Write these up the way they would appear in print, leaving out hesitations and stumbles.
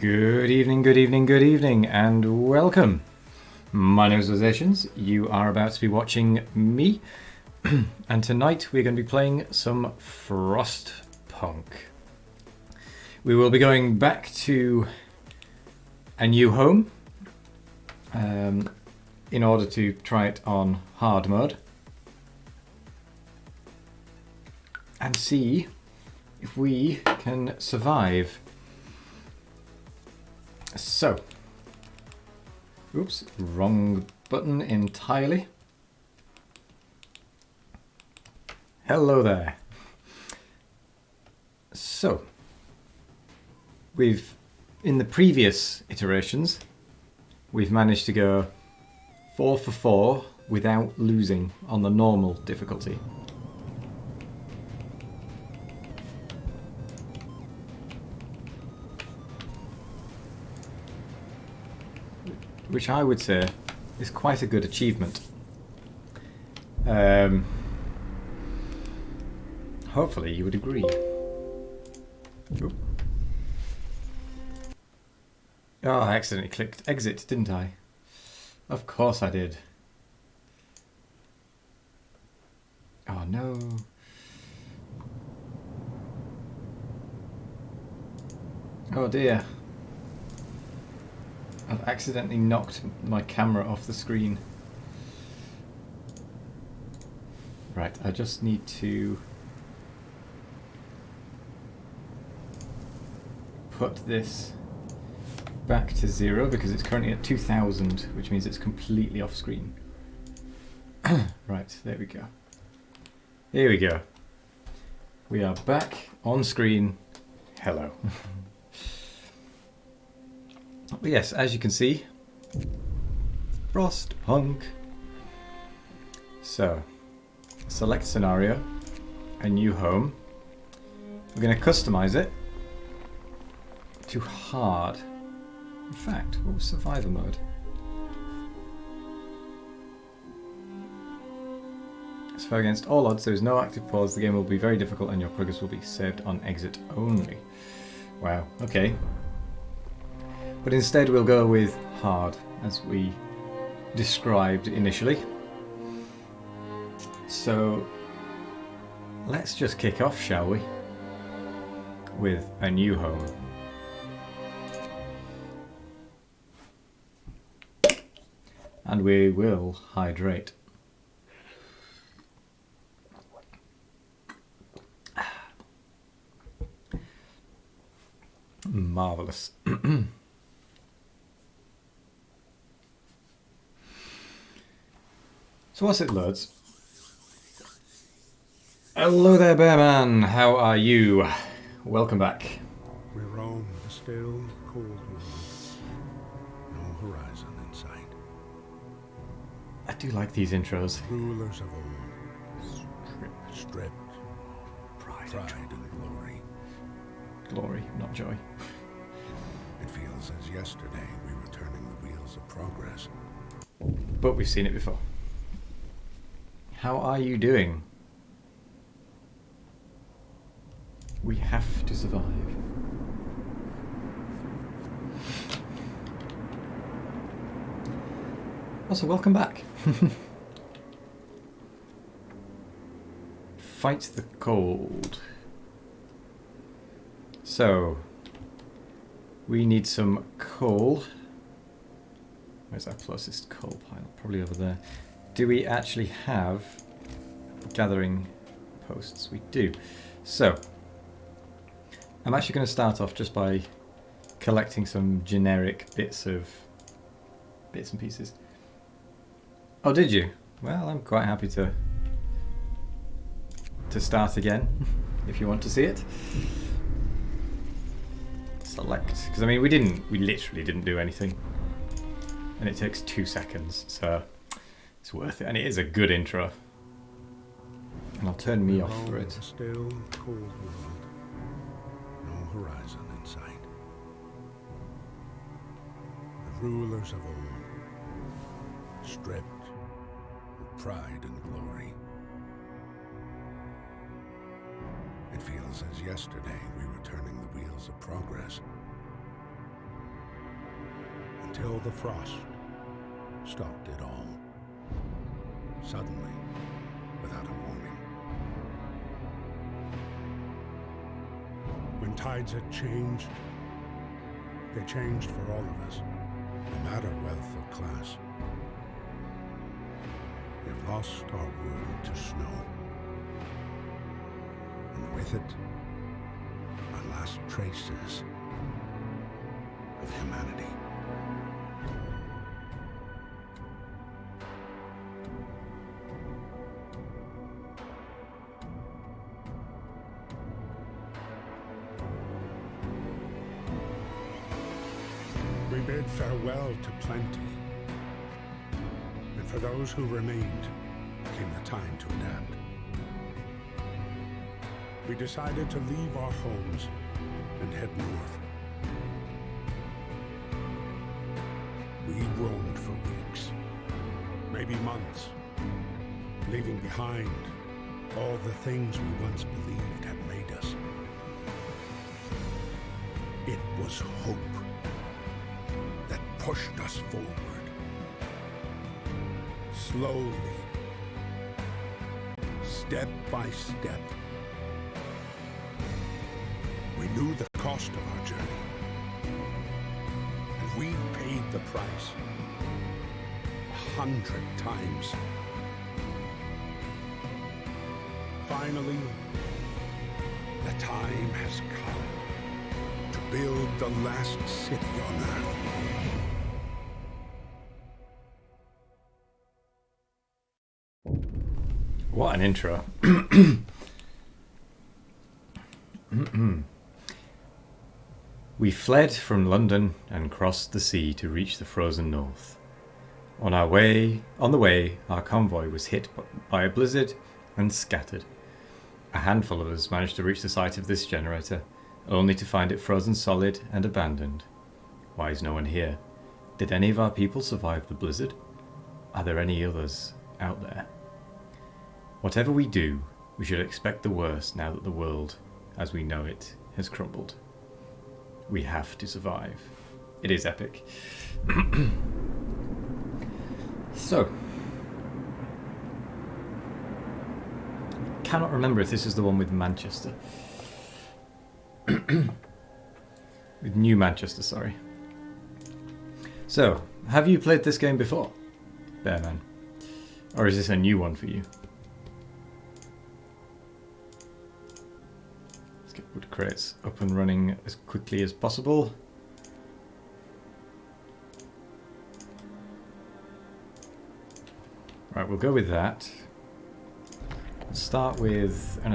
Good evening, good evening, good evening, and welcome. My name is Rosations. You are about to be watching me, and tonight we're going to be playing some Frostpunk. We will be going back to a new home in order to try it on hard mode and see if we can survive. So, oops, wrong button entirely. Hello there. So, in the previous iterations, we've managed to go 4 for 4 without losing on the normal difficulty. Which I would say is quite a good achievement. Hopefully you would agree. Oop. Oh, I accidentally clicked exit, didn't I? Of course I did. Oh no. Oh dear. I've accidentally knocked my camera off the screen. Right, I just need to put this back to 0 because it's currently at 2000, which means it's completely off screen. Right, there we go. Here we go. We are back on screen. Hello. But yes, as you can see, Frostpunk. So, select scenario, a new home. We're going to customize it to hard. In fact, what was survivor mode? So against all odds, there is no active pause. The game will be very difficult and your progress will be saved on exit only. Wow, okay. But instead we'll go with hard, as we described initially. So let's just kick off, shall we, with a new home. And we will hydrate. Marvellous. So once it loads, hello there, Bearman. How are you? Welcome back. We roam the still, cold world. No horizon in sight. I do like these intros. Rulers of old, stripped, pride and glory. Glory, not joy. It feels as yesterday we were turning the wheels of progress. But we've seen it before. How are you doing? We have to survive. Also, welcome back. Fight the cold. So, we need some coal. Where's our closest coal pile? Probably over there. Do we actually have gathering posts? We do. So, I'm actually going to start off just by collecting some generic bits and pieces. Oh, did you? Well, I'm quite happy to start again, if you want to see it. Select, because I mean we literally didn't do anything. And it takes 2 seconds, so it's worth it, and it is a good intro. And I'll turn me off for it. Still, cold world. No horizon in sight. The rulers of old, stripped of pride and glory. It feels as yesterday we were turning the wheels of progress. until the frost stopped it all. Suddenly, without a warning. When tides had changed, they changed for all of us, no matter wealth or class. We've lost our world to snow, and with it, our last traces of humanity. We bid farewell to plenty, and for those who remained came the time to adapt. We decided to leave our homes and head north. We roamed for weeks, maybe months, leaving behind all the things we once believed had made us. It was hope that pushed us forward. Slowly, step by step. We knew the cost of our journey, and we paid the price 100 times. Finally, the time has come to build the last city on Earth. What an intro. We fled from London and crossed the sea to reach the frozen north. On the way, our convoy was hit by a blizzard and scattered. A handful of us managed to reach the site of this generator, only to find it frozen solid and abandoned. Why is no one here? Did any of our people survive the blizzard? Are there any others out there? Whatever we do, we should expect the worst now that the world, as we know it, has crumbled. We have to survive. It is epic. So, cannot remember if this is the one with Manchester. With New Manchester, sorry. So, have you played this game before, Bearman? Or is this a new one for you? Let's get wood crates up and running as quickly as possible. Right, we'll go with that. Let's start with an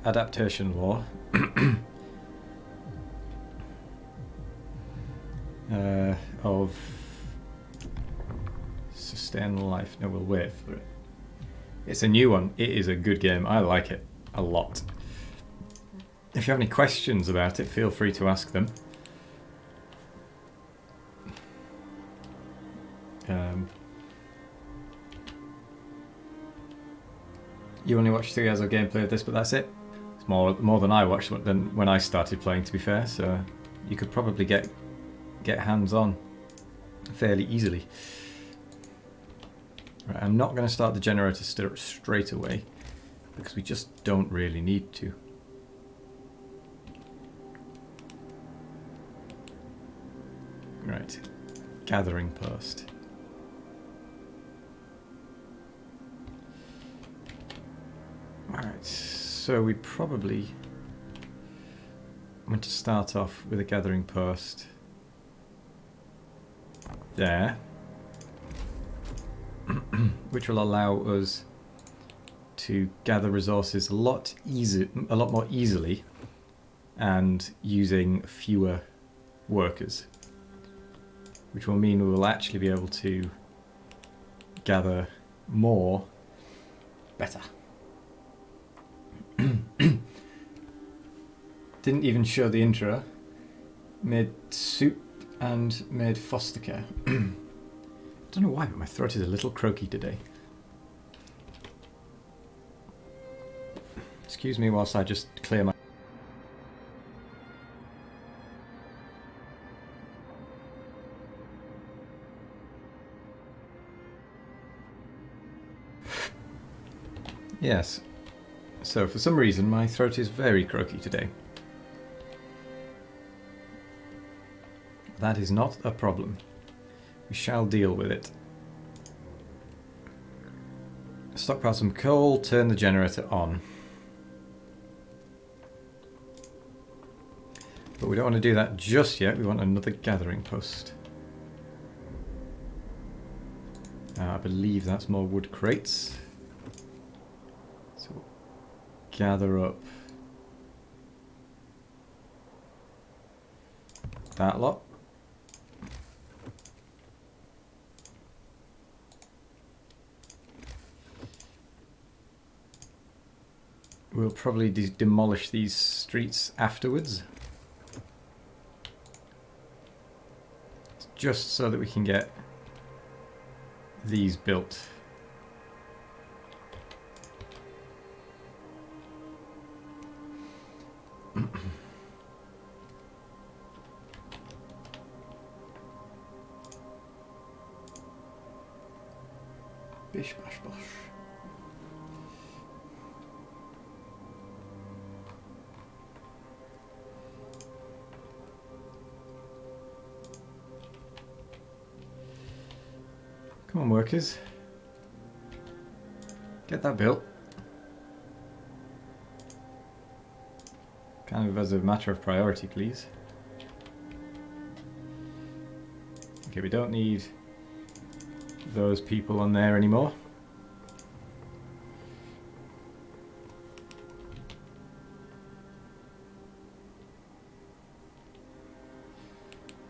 adaptation law. Of sustain life. No, we'll wait for it. It's a new one. It is a good game. I like it a lot. If you have any questions about it, feel free to ask them. You only watched 3 hours of gameplay of this, but that's it. It's more than I watched than when I started playing, to be fair. So you could probably get hands on fairly easily. Right, I'm not going to start the generator straight away because we just don't really need to. Right, gathering post. Alright, so we probably want to start off with a gathering post there, which will allow us to gather resources a lot more easily and using fewer workers, which will mean we will actually be able to gather more better. Didn't even show the intro. Made soup and made foster care. Don't know why, but my throat is a little croaky today. Excuse me whilst I just clear my... Yes. So for some reason my throat is very croaky today. That is not a problem. We shall deal with it. Stockpile some coal, turn the generator on. But we don't want to do that just yet, we want another gathering post. I believe that's more wood crates. So we'll gather up that lot. We'll probably demolish these streets afterwards. Just so that we can get these built. Bish bash bosh. Come on, workers. Get that built. Kind of as a matter of priority, please. Okay, we don't need those people on there anymore.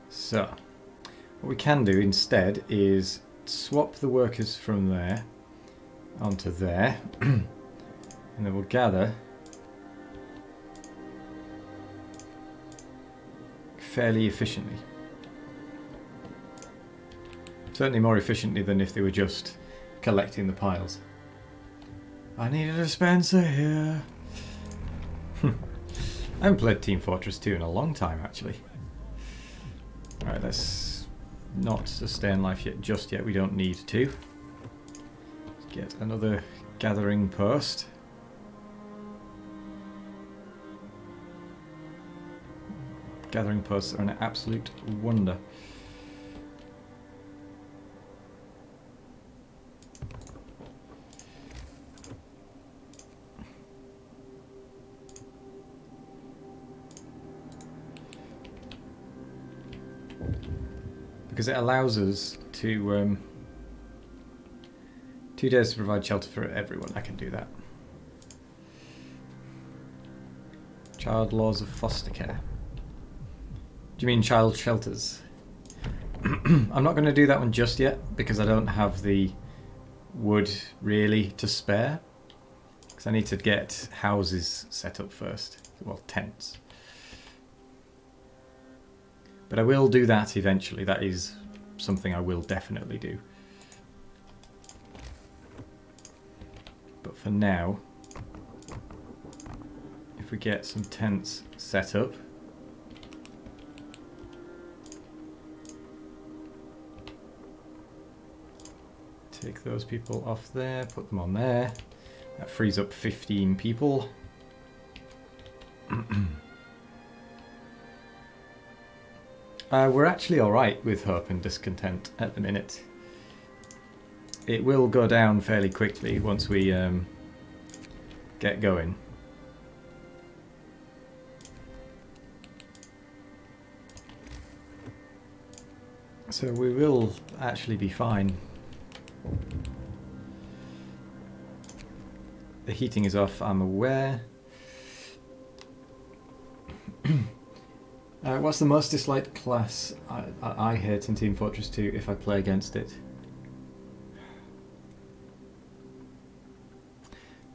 So, what we can do instead is swap the workers from there onto there, and then we'll gather fairly efficiently. Certainly more efficiently than if they were just collecting the piles. I need a dispenser here. I haven't played Team Fortress 2 in a long time, actually. Alright, let's not sustain life yet, just yet. We don't need to. Let's get another gathering post. Gathering posts are an absolute wonder. Because it allows us to 2 days to provide shelter for everyone. I can do that. Child laws of foster care. Do you mean child shelters? I'm not going to do that one just yet because I don't have the wood really to spare. Because I need to get houses set up first. Well, tents. But I will do that eventually. That is something I will definitely do. But for now, if we get some tents set up, take those people off there, put them on there. That frees up 15 people. We're actually alright with hope and discontent at the minute. It will go down fairly quickly once we get going. So we will actually be fine. The heating is off, I'm aware. What's the most disliked class I hate in Team Fortress 2 if I play against it?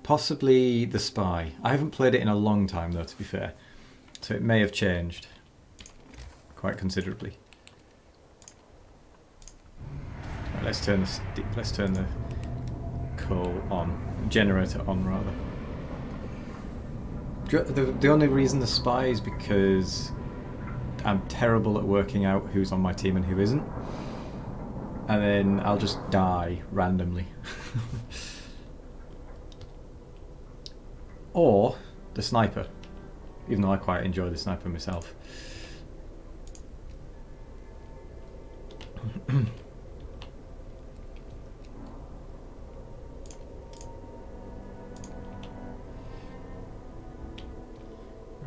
Possibly the Spy. I haven't played it in a long time though, to be fair. So it may have changed quite considerably. Right, let's turn the coal on. Generator on, rather. The only reason the Spy is because I'm terrible at working out who's on my team and who isn't. And then I'll just die randomly. or the sniper, even though I quite enjoy the sniper myself.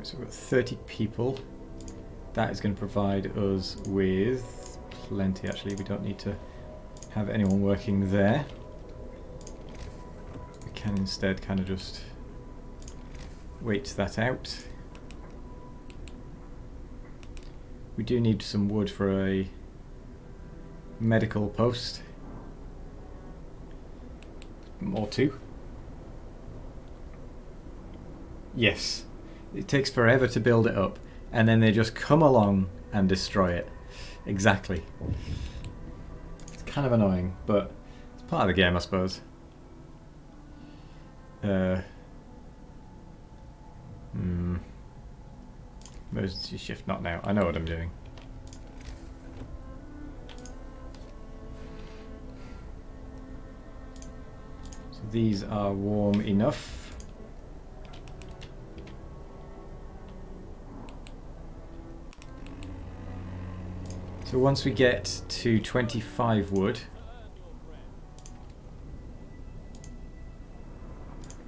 So we've got 30 people. That is going to provide us with plenty, actually. We don't need to have anyone working there. We can instead kind of just wait that out. We do need some wood for a medical post. More too. Yes. It takes forever to build it up, and then they just come along and destroy it. Exactly. It's kind of annoying, but it's part of the game, I suppose. Emergency shift, not now. I know what I'm doing. So these are warm enough. So once we get to 25 wood,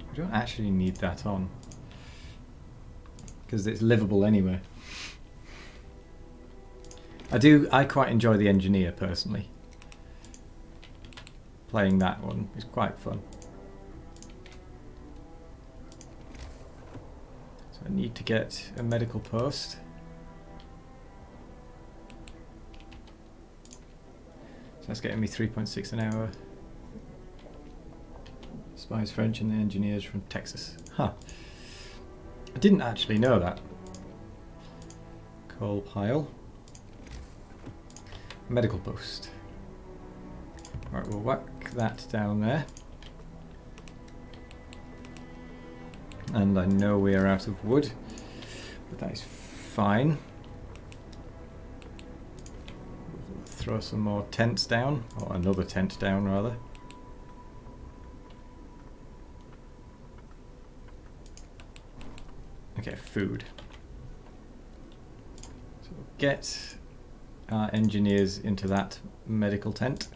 we don't actually need that on, because it's livable anyway. I quite enjoy the engineer personally. Playing that one is quite fun. So I need to get a medical post. So that's getting me 3.6 an hour. Spies French and the engineers from Texas. Huh. I didn't actually know that. Coal pile. Medical post. Right, we'll whack that down there. And I know we are out of wood, but that is fine. We'll throw some more tents down, or another tent down rather. Okay, food. So we'll get our engineers into that medical tent.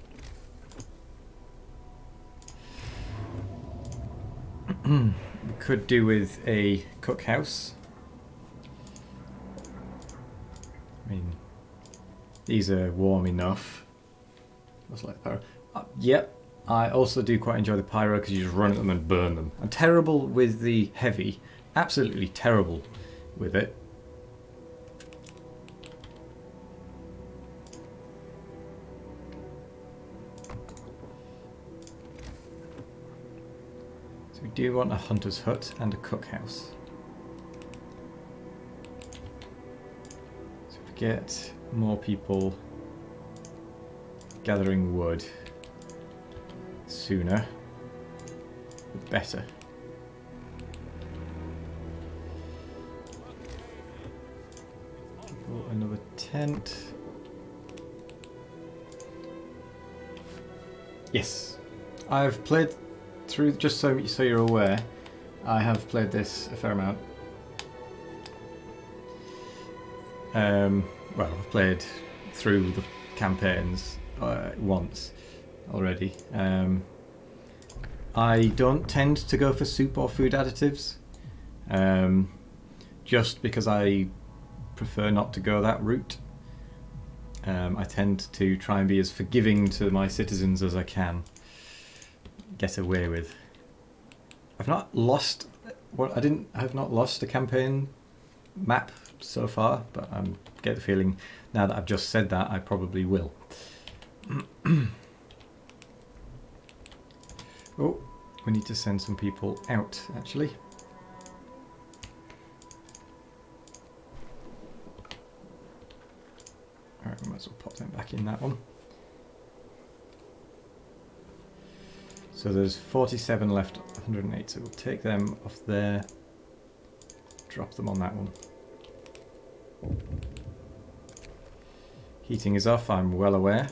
We could do with a cookhouse. I mean, these are warm enough. Just like pyro. Yep, I also do quite enjoy the pyro because you just run at them and burn them. I'm terrible with the heavy. Absolutely terrible with it. So we do want a hunter's hut and a cookhouse. So if we get more people gathering wood sooner, the better. Another tent. Yes, I've played through, just so you're aware, I have played this a fair amount. Well, I've played through the campaigns once already. I don't tend to go for soup or food additives, just because I prefer not to go that route. I tend to try and be as forgiving to my citizens as I can get away with. I've not lost I've not lost a campaign map so far, but I get the feeling now that I've just said that I probably will. Oh, we need to send some people out actually. Alright, we might as well pop them back in that one. So there's 47 left, 108, so we'll take them off there, drop them on that one. Heating is off, I'm well aware.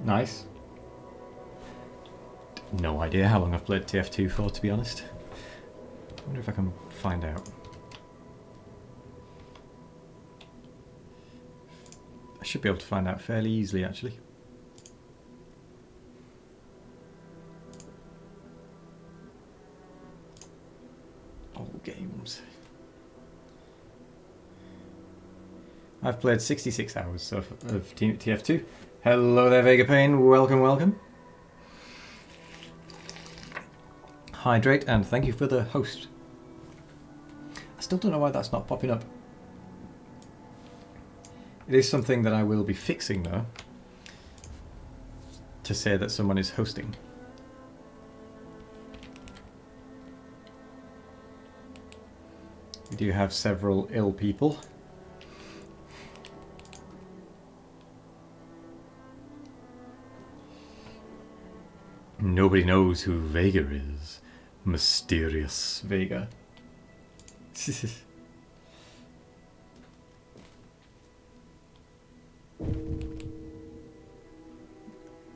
Nice. No idea how long I've played TF2 for, to be honest. I wonder if I can find out. I should be able to find out fairly easily, actually. All games. I've played 66 hours of TF2. Hello there, Vega Payne. Welcome, welcome. Hydrate, and thank you for the host. I still don't know why that's not popping up. It is something that I will be fixing, though, to say that someone is hosting. We do have several ill people. Nobody knows who Vega is. Mysterious Vega.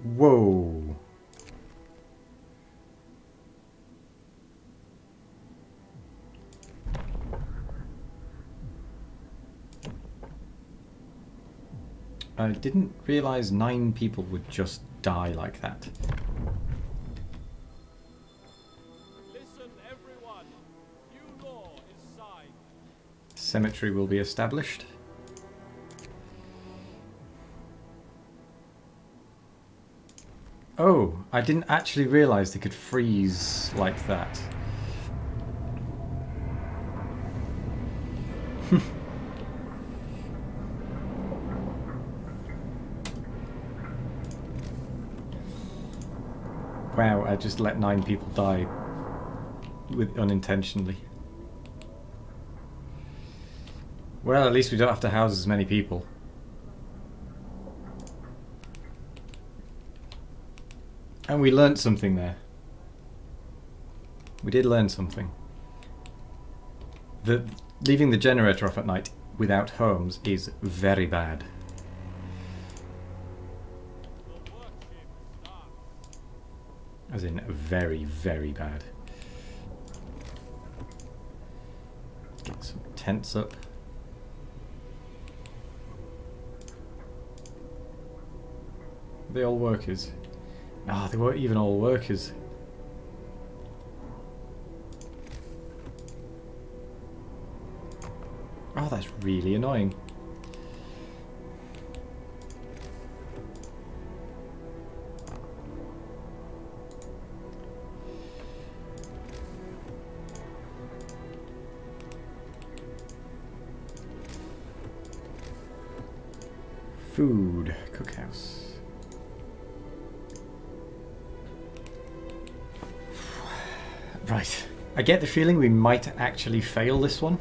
Whoa. I didn't realize 9 people would just die like that. Cemetery will be established. Oh, I didn't actually realise they could freeze like that. Wow, I just let 9 people die unintentionally. Well, at least we don't have to house as many people. And we learnt something there. We did learn something. That leaving the generator off at night without homes is very bad. As in, very, very bad. Get some tents up. Are they all workers? Ah, they weren't even all workers. Oh, that's really annoying. Food, cookhouse. Right. I get the feeling we might actually fail this one.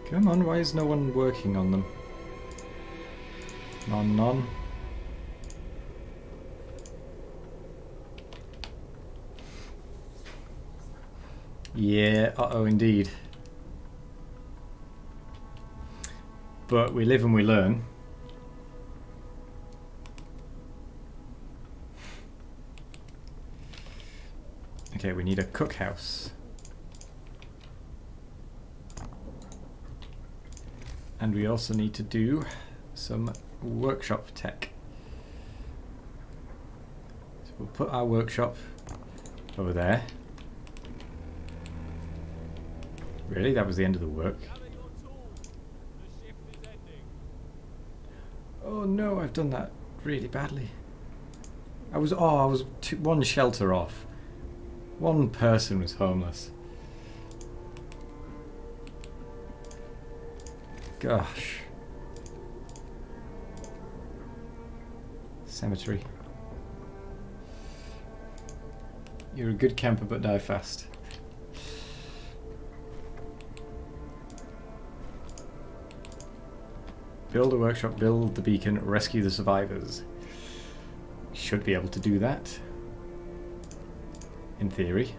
Come on, why is no one working on them? None. Yeah, uh-oh indeed. But we live and we learn. Okay, we need a cookhouse. And we also need to do some workshop tech. So we'll put our workshop over there. Really? That was the end of the work? Oh no, I've done that really badly. I was one shelter off. One person was homeless. Gosh. Cemetery. You're a good camper but die fast. Build a workshop, build the beacon, rescue the survivors. Should be able to do that. In theory.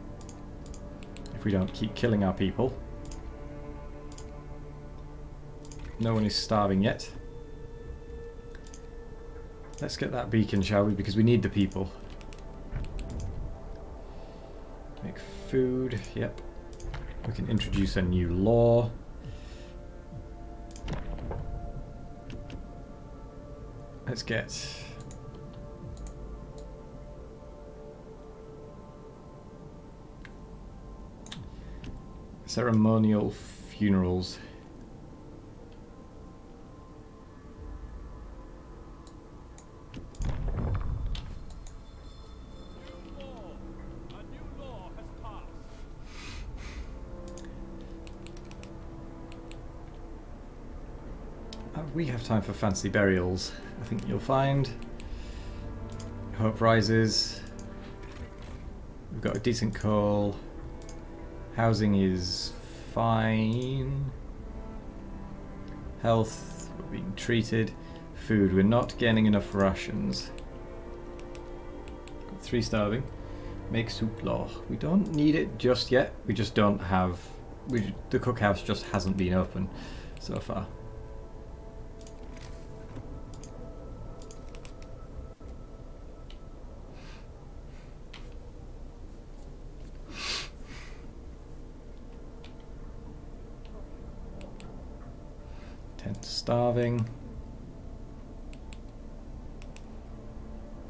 If we don't keep killing our people. No one is starving yet. Let's get that beacon, shall we? Because we need the people. Make food. Yep. We can introduce a new law. Let's get... ceremonial funerals. We have time for fancy burials, I think you'll find. Hope rises. We've got a decent coal. Housing is fine. Health, we're being treated. Food, we're not getting enough rations. Got 3 starving. Make soup law. We don't need it just yet. We just don't have... the cookhouse just hasn't been open so far. Starving.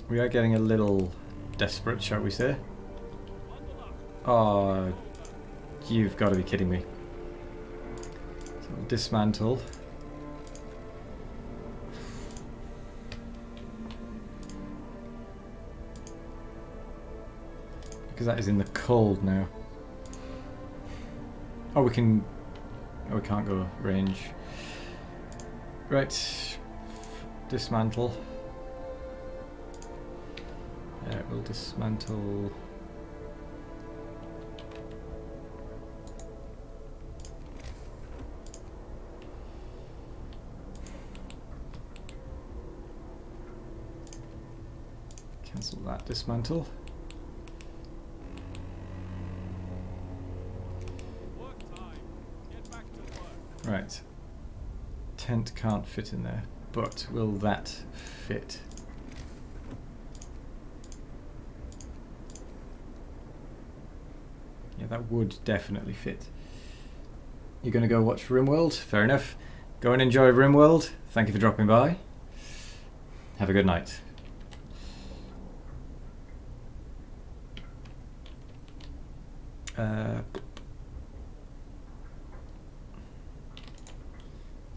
We are getting a little desperate, shall we say? Oh, you've got to be kidding me. So we'll dismantle. Because that is in the cold now. Oh, we can... oh, we can't go range. Right, dismantle. We'll dismantle. Cancel that dismantle. Right. Tent can't fit in there, but will that fit? Yeah, that would definitely fit. You're going to go watch RimWorld? Fair enough. Go and enjoy RimWorld. Thank you for dropping by. Have a good night.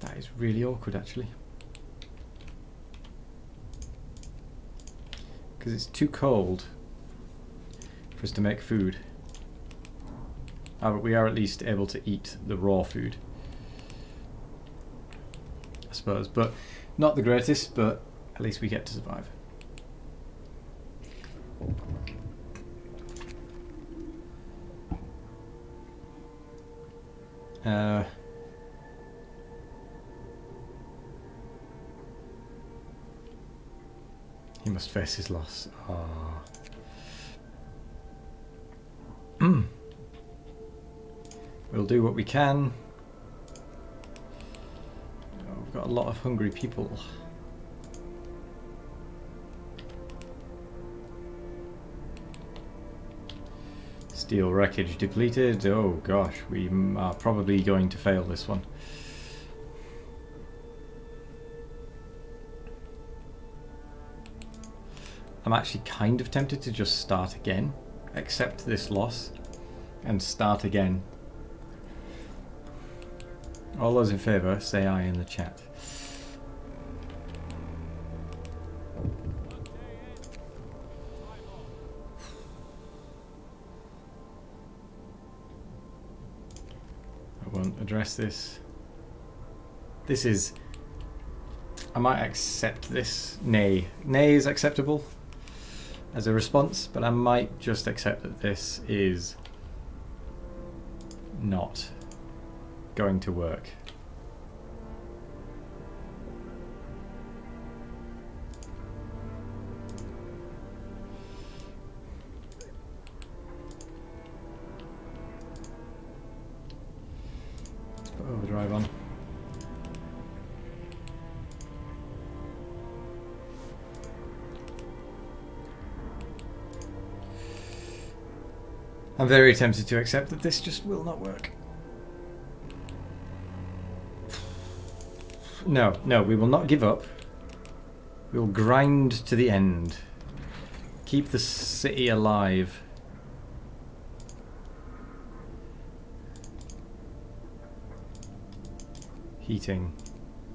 That is really awkward, actually. Because it's too cold for us to make food. Ah, but we are at least able to eat the raw food, I suppose. But not the greatest, but at least we get to survive. He must face his loss. Ah. We'll do what we can. Oh, we've got a lot of hungry people. Steel wreckage depleted. Oh gosh, we are probably going to fail this one. I'm actually kind of tempted to just start again, accept this loss, and start again. All those in favour, say aye in the chat. I won't address this. This is... I might accept this. Nay. Nay is acceptable as a response, but I might just accept that this is not going to work. Let's put overdrive on. I'm very tempted to accept that this just will not work. No, no, we will not give up. We will grind to the end. Keep the city alive. Heating.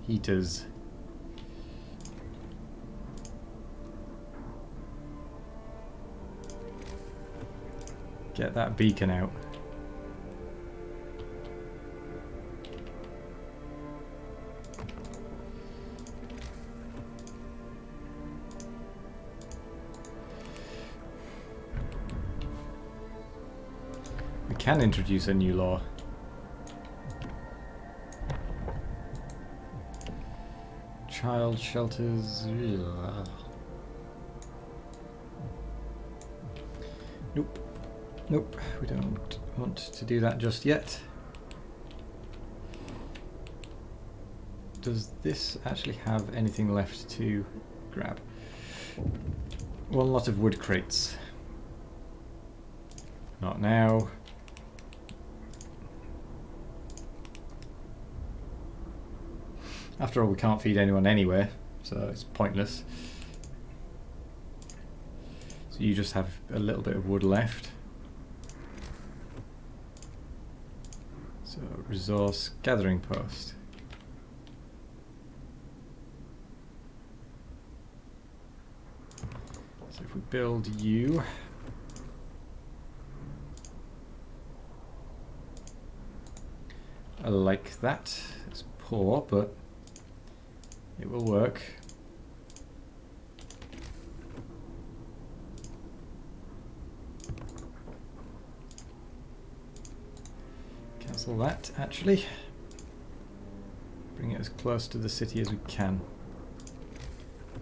Heaters. Get that beacon out. We can introduce a new law. Child shelters. Nope. Nope, we don't want to do that just yet. Does this actually have anything left to grab? One lot of wood crates. Not now. After all, we can't feed anyone anywhere, so it's pointless. So you just have a little bit of wood left. So, resource gathering post. So if we build you, I like that. It's poor, but it will work. Cancel that, actually. Bring it as close to the city as we can.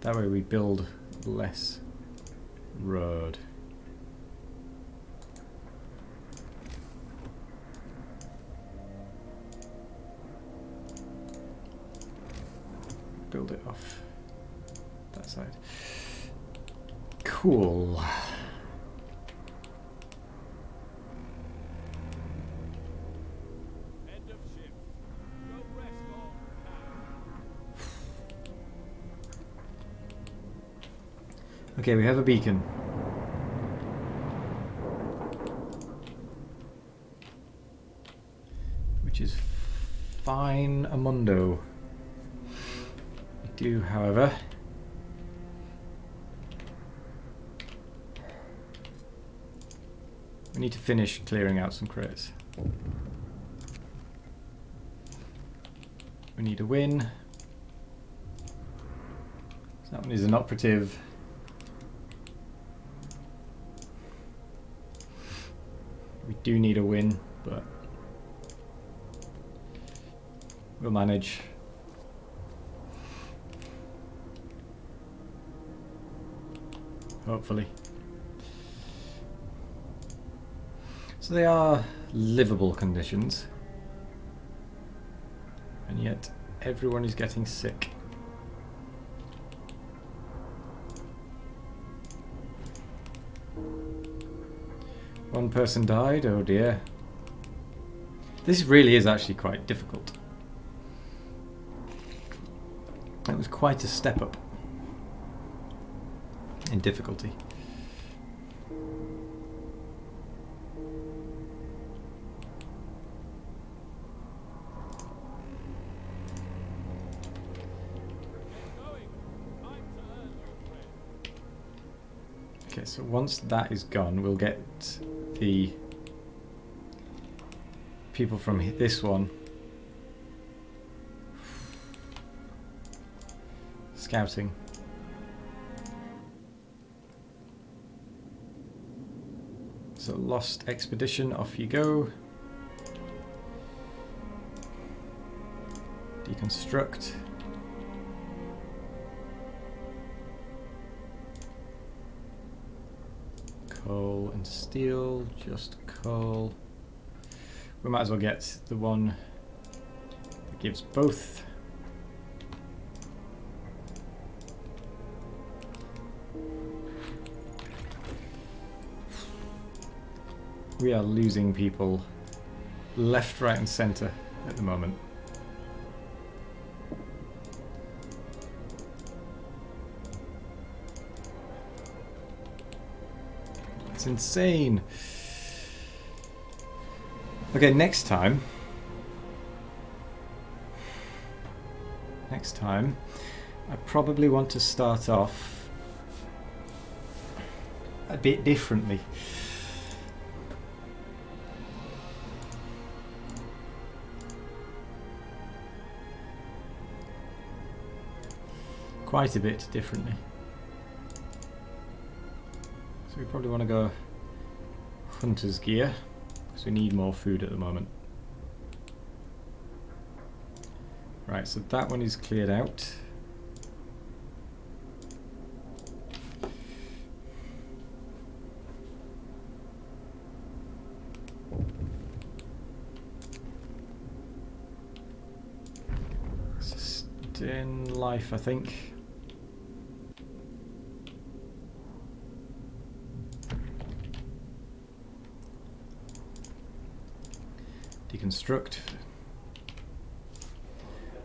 That way we build less road. Build it off that side. Cool. End of shift. Go rest all you Okay, we have a beacon. Which is fine, Amundo. We do, however, we need to finish clearing out some crates. We need a win. So that one is an operative. We do need a win, but we'll manage. Hopefully. So they are livable conditions. And yet everyone is getting sick. One person died, oh dear. This really is actually quite difficult. That was quite a step up in difficulty. Okay, so once that is gone, we'll get the people from this one scouting. So lost expedition, off you go. Deconstruct. Coal and steel, just coal. We might as well get the one that gives both. We are losing people left, right and centre at the moment. It's insane. Okay, next time, I probably want to start off a bit differently. Quite a bit differently. So we probably want to go hunter's gear, because we need more food at the moment. Right, so that one is cleared out. Sustain life, I think. Deconstruct.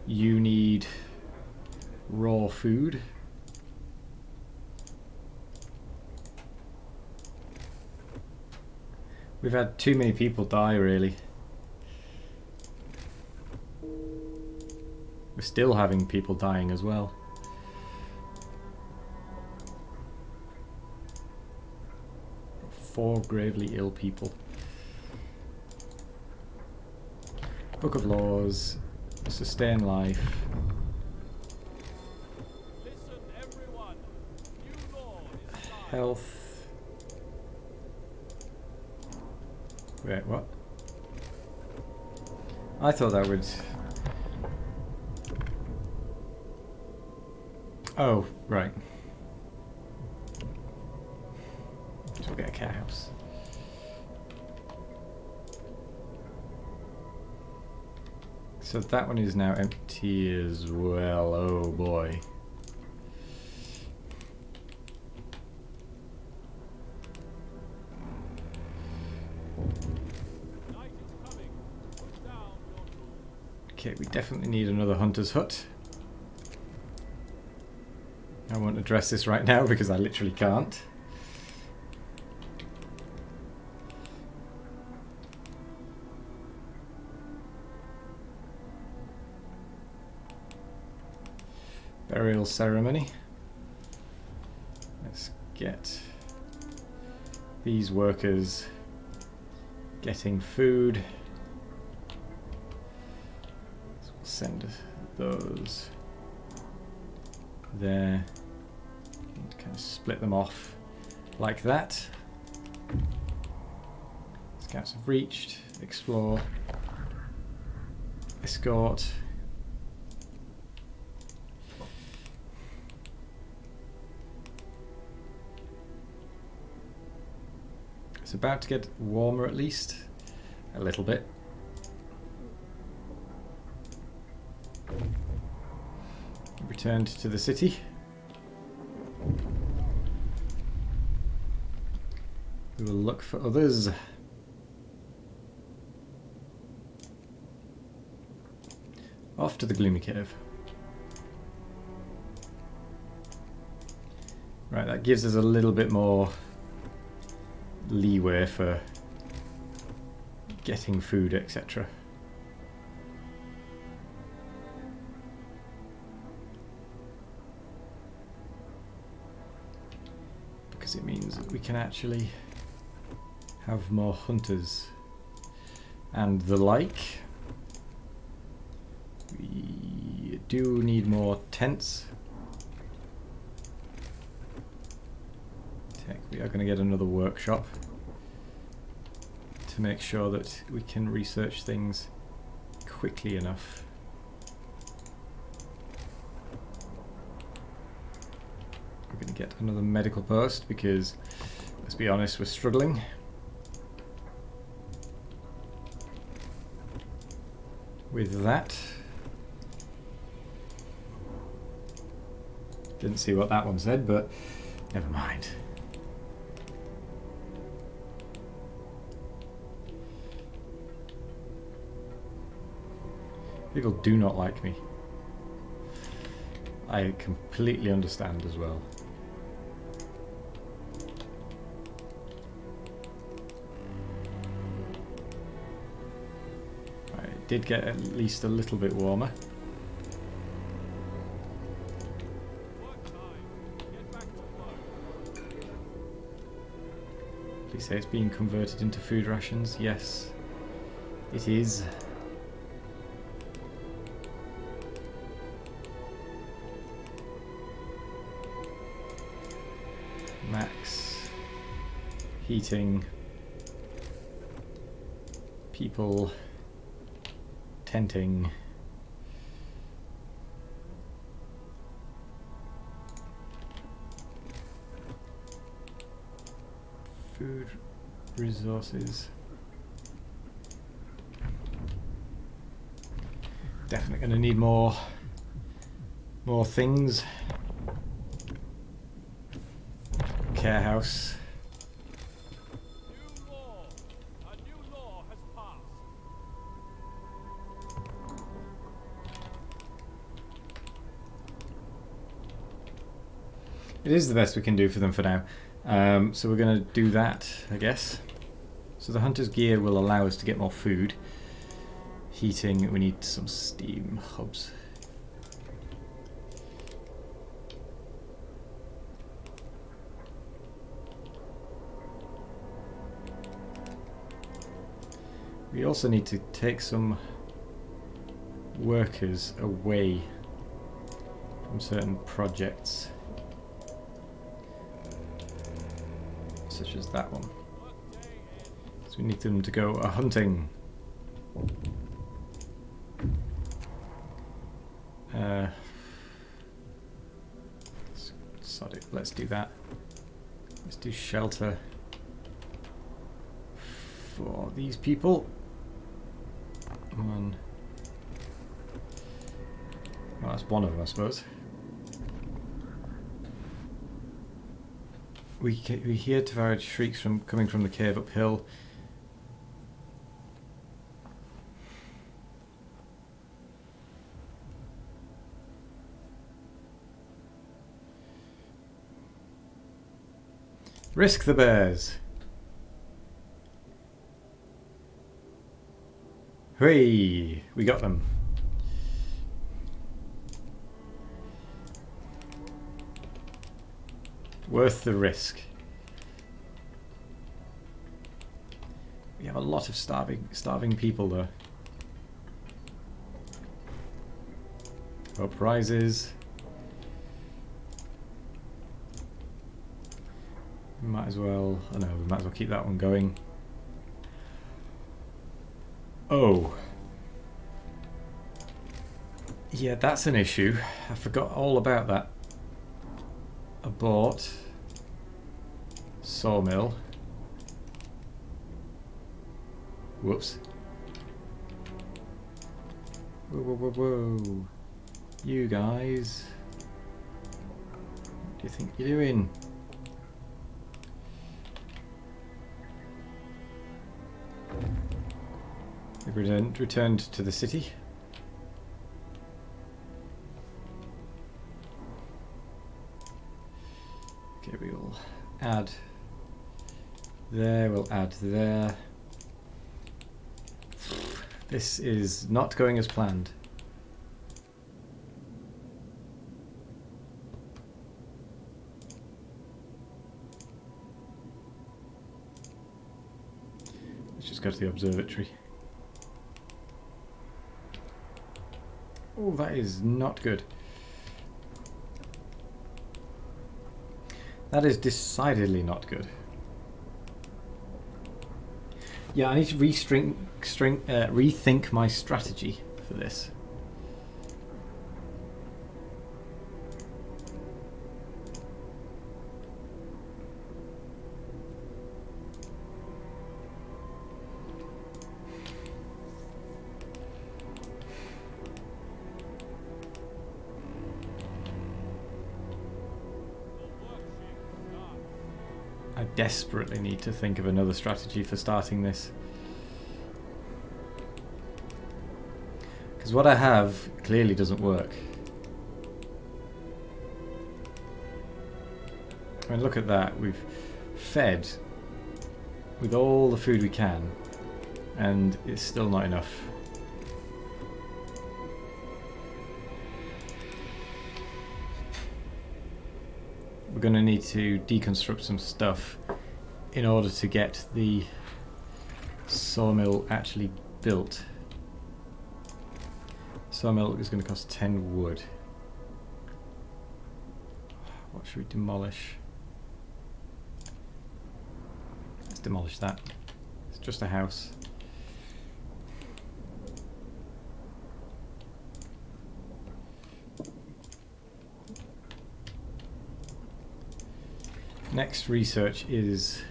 You need raw food. We've had too many people die, really. We're still having people dying as well. Four gravely ill people. Book of Laws, sustain life. Listen, everyone. New law is signed. Health. Wait, what? I thought that would... Oh, right. So we'll get a cat house. So that one is now empty as well. Oh boy. Night is coming. Put down your tools. Okay, we definitely need another hunter's hut. I won't address this right now because I literally can't. Burial ceremony. Let's get these workers getting food. So we'll send those there. And kind of split them off like that. Scouts have reached. Explore. Escort. It's about to get warmer at least. A little bit. Returned to the city. We will look for others. Off to the Gloomy Cave. Right, that gives us a little bit more leeway for getting food, etc. Because it means that we can actually have more hunters and the like. We do need more tents. We are going to get another workshop to make sure that we can research things quickly enough. We're going to get another medical post because, let's be honest, we're struggling. With that. Didn't see what that one said, but never mind. People do not like me. I completely understand as well. Right, it did get at least a little bit warmer. Work time. Get back to work. Please say it's being converted into food rations. Yes, it is. Max heating, people, tenting. Food resources. Definitely going to need more things. Care house. New law. A new law has passed. It is the best we can do for them for now. So we're going to do that, I guess. So the hunter's gear will allow us to get more food. Heating, we need some steam hubs. We also need to take some workers away from certain projects, such as that one. So we need them to go hunting. Sod it, let's do that. Let's do shelter for these people. One. Well, that's one of them, I suppose. We hear Tavarid shrieks coming from the cave uphill. Risk the bears. Hooray! We got them. Worth the risk. We have a lot of starving people though. For prizes. We might as well, I know, we might as well keep that one going. Oh. Yeah, that's an issue. I forgot all about that. Abort. Sawmill. Whoops. Whoa, whoa, whoa, whoa. You guys. What do you think you're doing? We've returned to the city. Okay, we will add there, we'll add there. This is not going as planned. Let's just go to the observatory. Oh, that is not good. That is decidedly not good. Yeah, I need to rethink my strategy for this. I desperately need to think of another strategy for starting this. Because Because what I have clearly doesn't work. I mean, look at that. We've fed with all the food we can, and it's still not enough. We're going to need to deconstruct some stuff in order to get the sawmill actually built. Sawmill is going to cost 10 wood. What should we demolish? Let's demolish that. It's just a house. Next research is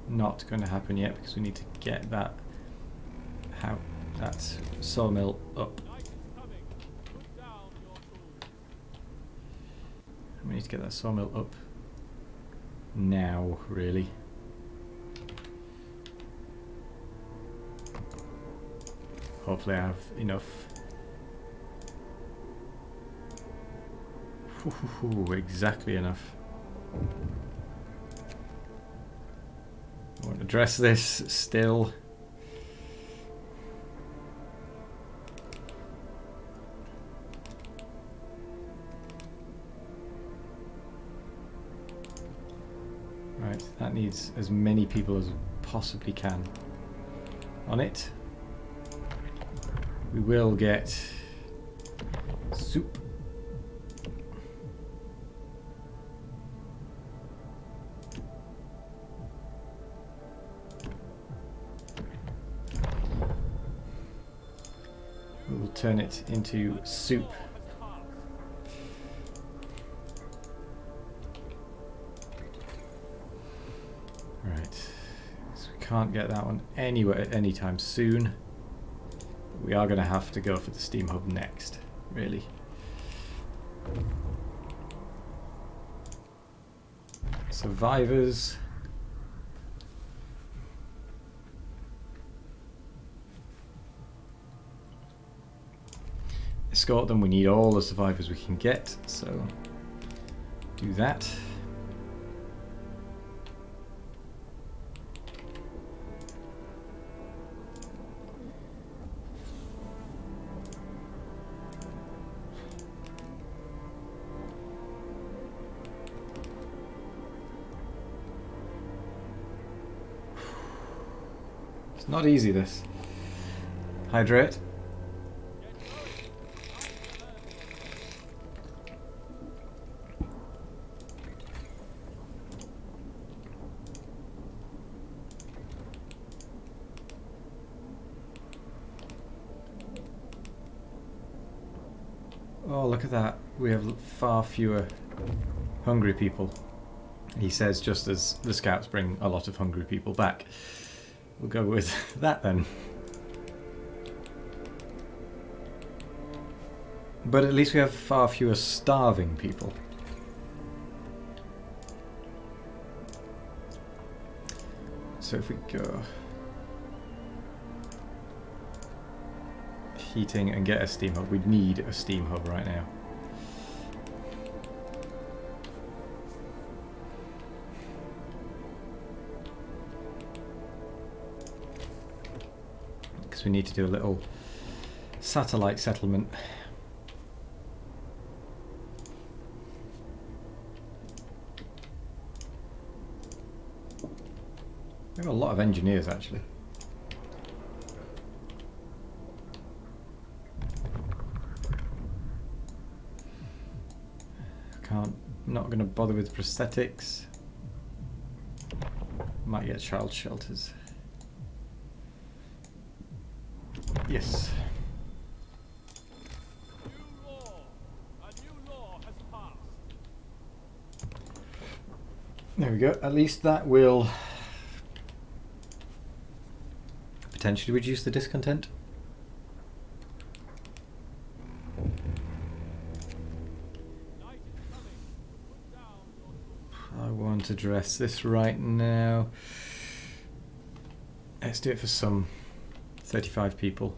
not going to happen yet because we need to get that sawmill up. We need to get that sawmill up now, really. Hopefully I have enough. Exactly enough. I won't address this still. Right, that needs as many people as possibly can on it. We will get soup. We will turn it into soup. Right, so we can't get that one anywhere anytime soon. But we are going to have to go for the steam hub next, really. Survivors. Escort them. We need all the survivors we can get, so do that. It's not easy, this. Hydrate. Oh, look at that. We have far fewer hungry people. He says just as the scouts bring a lot of hungry people back. We'll go with that then. But at least we have far fewer starving people. So if we go heating and get a steam hub, we'd need a steam hub right now. Because we need to do a little satellite settlement. We have a lot of engineers actually. Not going to bother with prosthetics. Might get child shelters. Yes. A new law has passed. There we go. At least that will potentially reduce the discontent. I want to address this right now. Let's do it for some 35 people.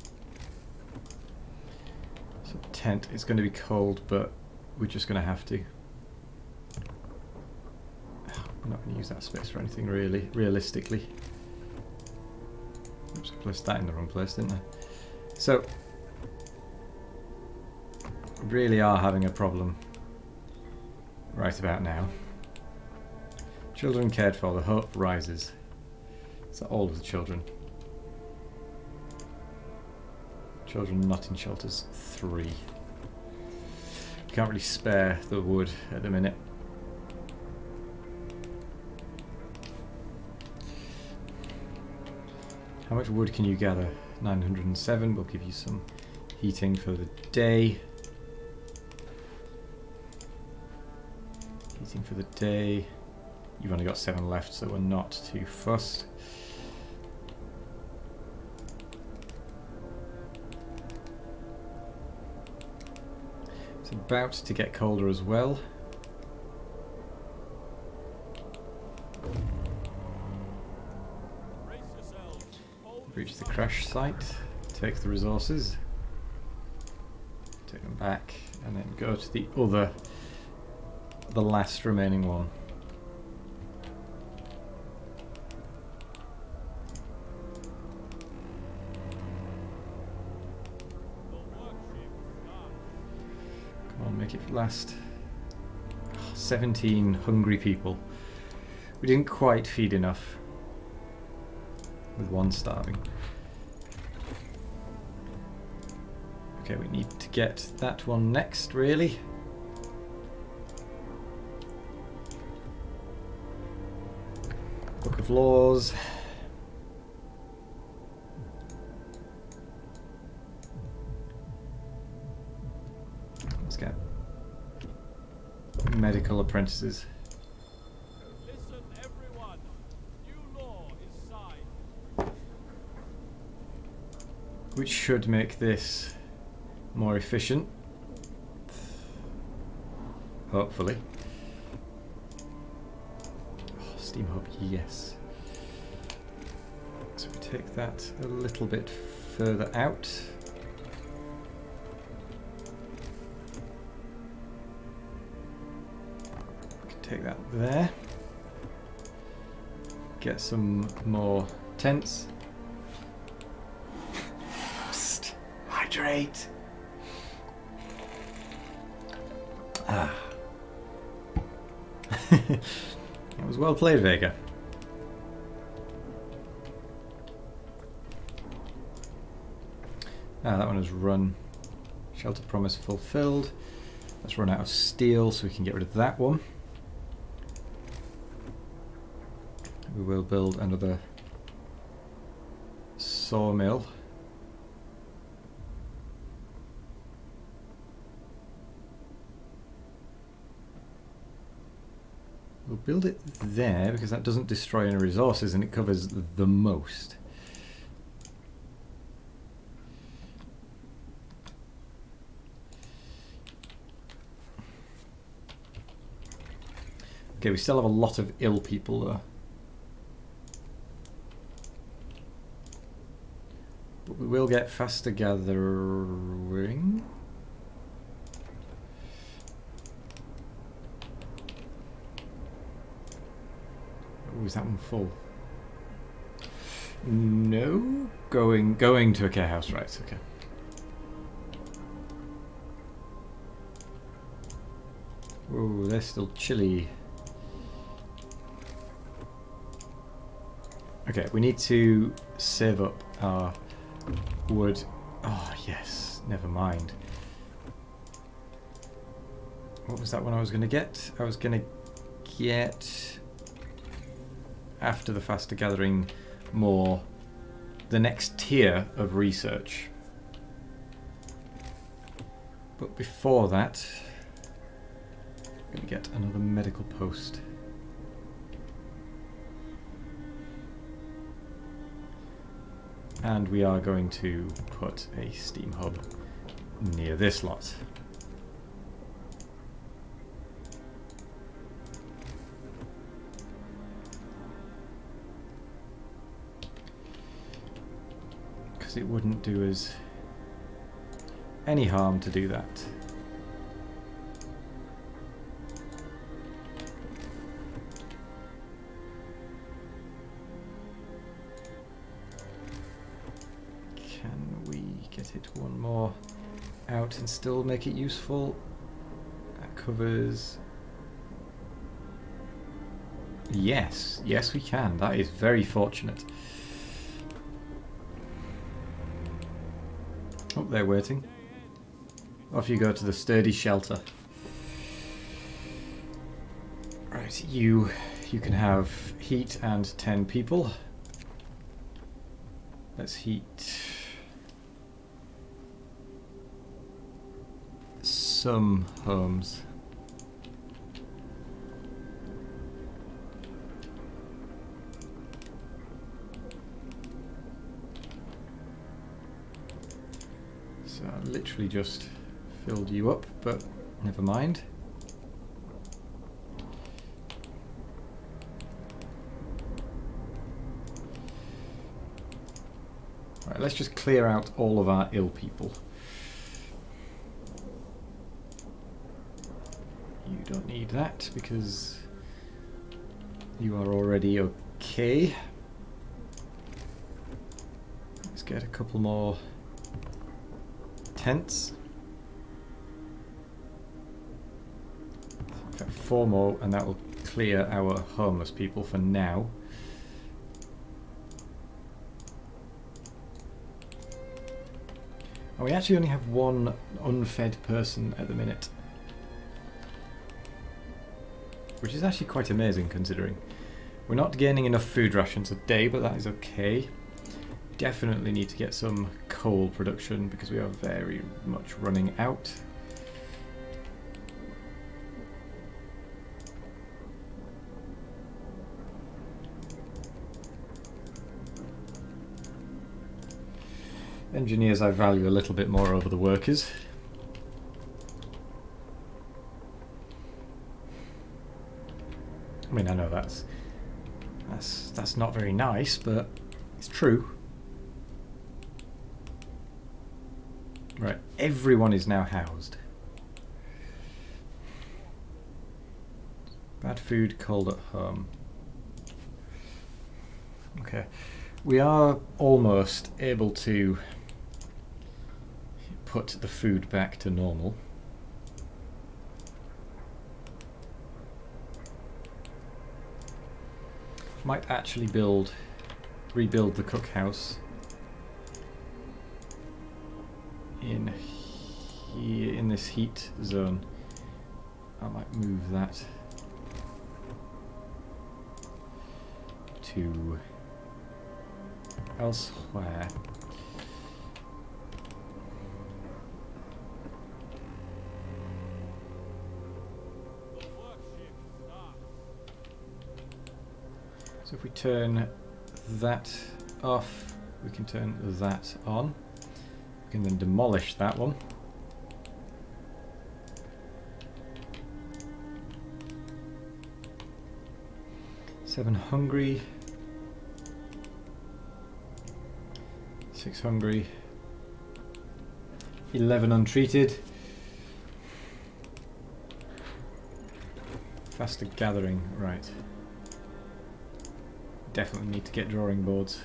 tent. It's going to be cold, but we're just going to have to. I'm not going to use that space for anything really, realistically. Oops, I placed that in the wrong place, didn't I? So, we really are having a problem right about now. Children cared for, the hope rises. So all of the children. Children not in shelters, 3. We can't really spare the wood at the minute. How much wood can you gather? 907 will give you some heating for the day. Heating for the day. You've only got 7 left, so we're not too fussed. It's about to get colder as well. Brace yourselves. Hold Reach the fire. crash site, take the resources, take them back, and then go to the last remaining one. The workship starts. Come on, make it last. 17 hungry people. We didn't quite feed enough, with 1 starving. Okay, we need to get that one next, really. Book of Laws. Let's get medical apprentices. Listen, everyone. New law is signed. Which should make this more efficient. Hopefully. Oh, Steam Hub, yes. So we take that a little bit further out. We can take that there. Get some more tents. Psst, hydrate. Ah. It was well played, Vega. Ah, that one has run. Shelter promise fulfilled. Let's run out of steel so we can get rid of that one. We will build another sawmill. We'll build it there because that doesn't destroy any resources and it covers the most. Okay, we still have a lot of ill people though. But we will get faster gathering. Oh, is that one full? No, going to a care house, right? Okay. Oh, they're still chilly. Okay, we need to save up our wood. Oh yes, never mind. What was that one I was going to get? I was going to get, after the faster gathering, more the next tier of research. But before that, I'm going to get another medical post. And we are going to put a steam hub near this lot. Because it wouldn't do us any harm to do that. Can we get it one more out and still make it useful? That covers... Yes, yes we can. That is very fortunate. Oh, they're waiting. Off you go to the sturdy shelter. Right, you can have heat and 10 people. Let's heat some homes. So I literally just filled you up, but never mind. Right, let's just clear out all of our ill people. You don't need that because you are already okay. Let's get a couple more tents. In fact, 4 more, and that will clear our homeless people for now. Oh, we actually only have 1 unfed person at the minute, which is actually quite amazing considering we're not gaining enough food rations a day, but that is okay. Definitely need to get some coal production because we are very much running out. Engineers I value a little bit more over the workers. I mean, I know that's not very nice, but it's true. Right, everyone is now housed. Bad food, cold at home. Okay, we are almost able to put the food back to normal. Might actually rebuild the cookhouse in here, in this heat zone. I might move that to elsewhere. So if we turn that off, we can turn that on. We can then demolish that one. Seven hungry. 6 hungry. 11 untreated. Faster gathering, right. Definitely need to get drawing boards.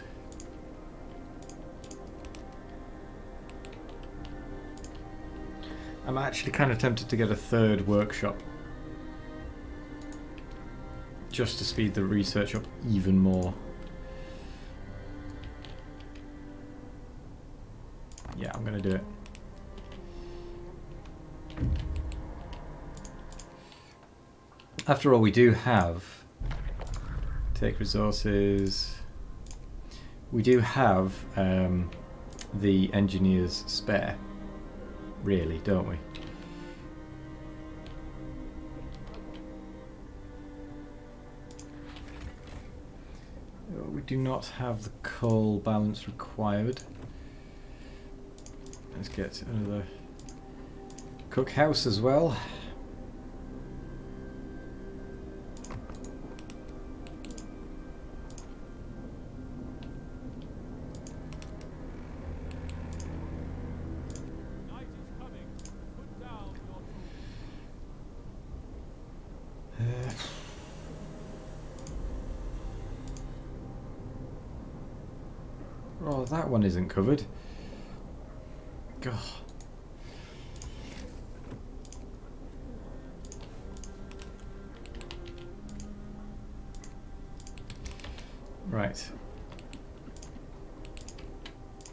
I'm actually kind of tempted to get a 3rd workshop just to speed the research up even more. Yeah, I'm gonna do it. After all, we do have take resources. We do have the engineers spare, really, don't we? We do not have the coal balance required. Let's get another cookhouse as well. Oh, that one isn't covered. God. Right.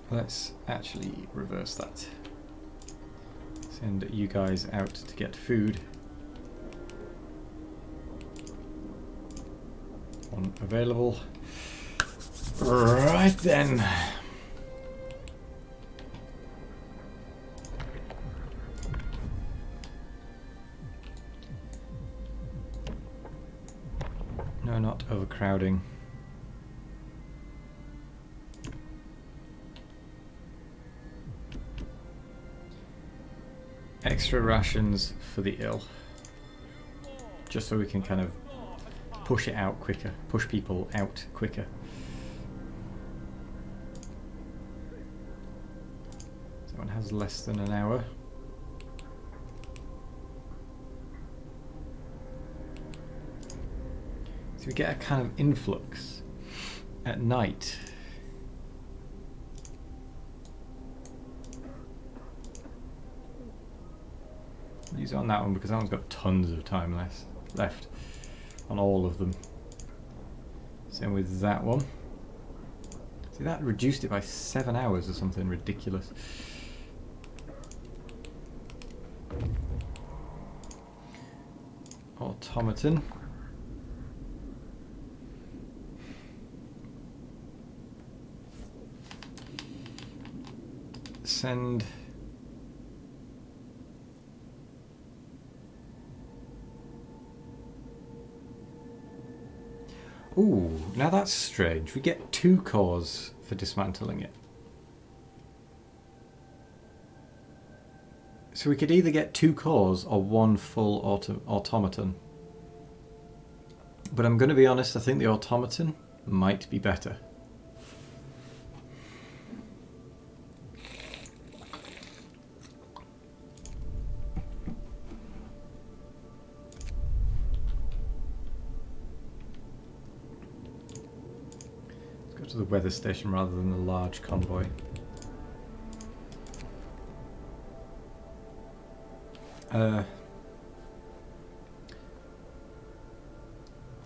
Let's actually reverse that. Send you guys out to get food. One available. Right then. No, not overcrowding. Extra rations for the ill. Just so we can kind of push it out quicker. Push people out quicker. That one has less than an hour. So we get a kind of influx at night. Use it on that one because that one's got tons of time left on all of them. Same with that one. See, that reduced it by 7 hours or something ridiculous. Automaton. Send. Ooh, now that's strange. We get 2 cores for dismantling it. So we could either get 2 cores or 1 full automaton. But I'm going to be honest, I think the automaton might be better. To the weather station rather than the large convoy.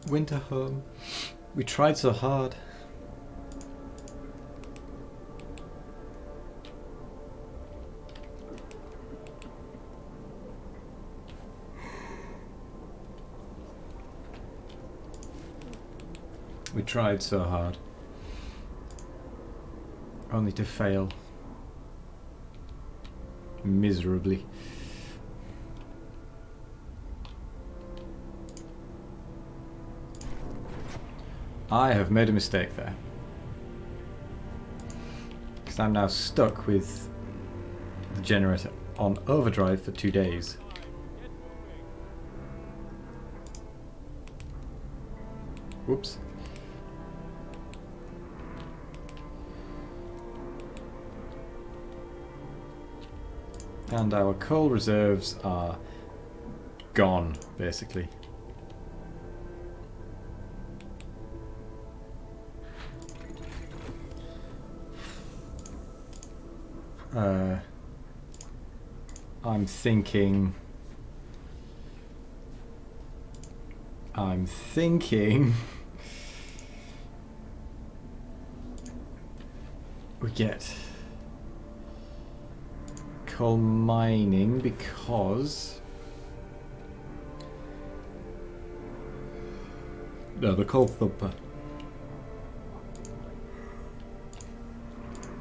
Winter home. We tried so hard. We tried so hard. Only to fail miserably. I have made a mistake there. Because I'm now stuck with the generator on overdrive for 2 days. Whoops. And our coal reserves are gone, basically. I'm thinking we get coal mining because no, the coal thumper.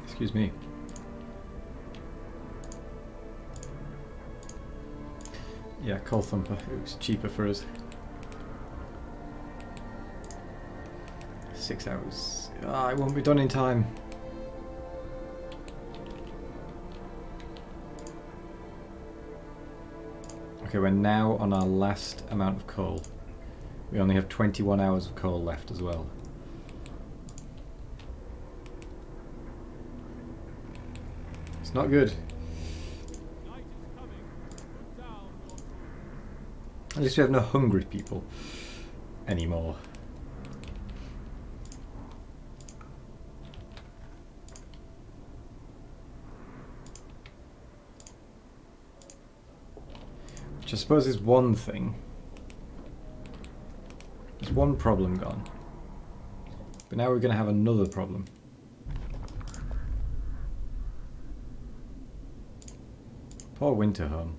Excuse me. Yeah, coal thumper. It was cheaper for us. 6 hours. Ah, it won't be done in time. Okay, we're now on our last amount of coal. We only have 21 hours of coal left as well. It's not good. At least we have no hungry people anymore. Which I suppose is one thing. There's one problem gone. But now we're going to have another problem. Poor Winterhome.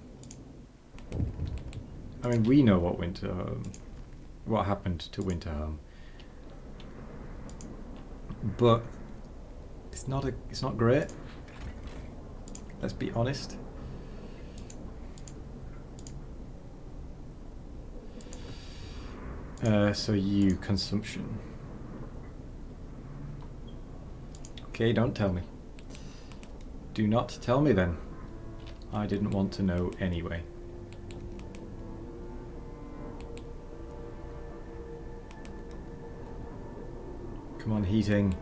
I mean, we know what happened to Winterhome. But it's not great. Let's be honest. So you consumption. Okay, don't tell me. Do not tell me then. I didn't want to know anyway. Come on, heating.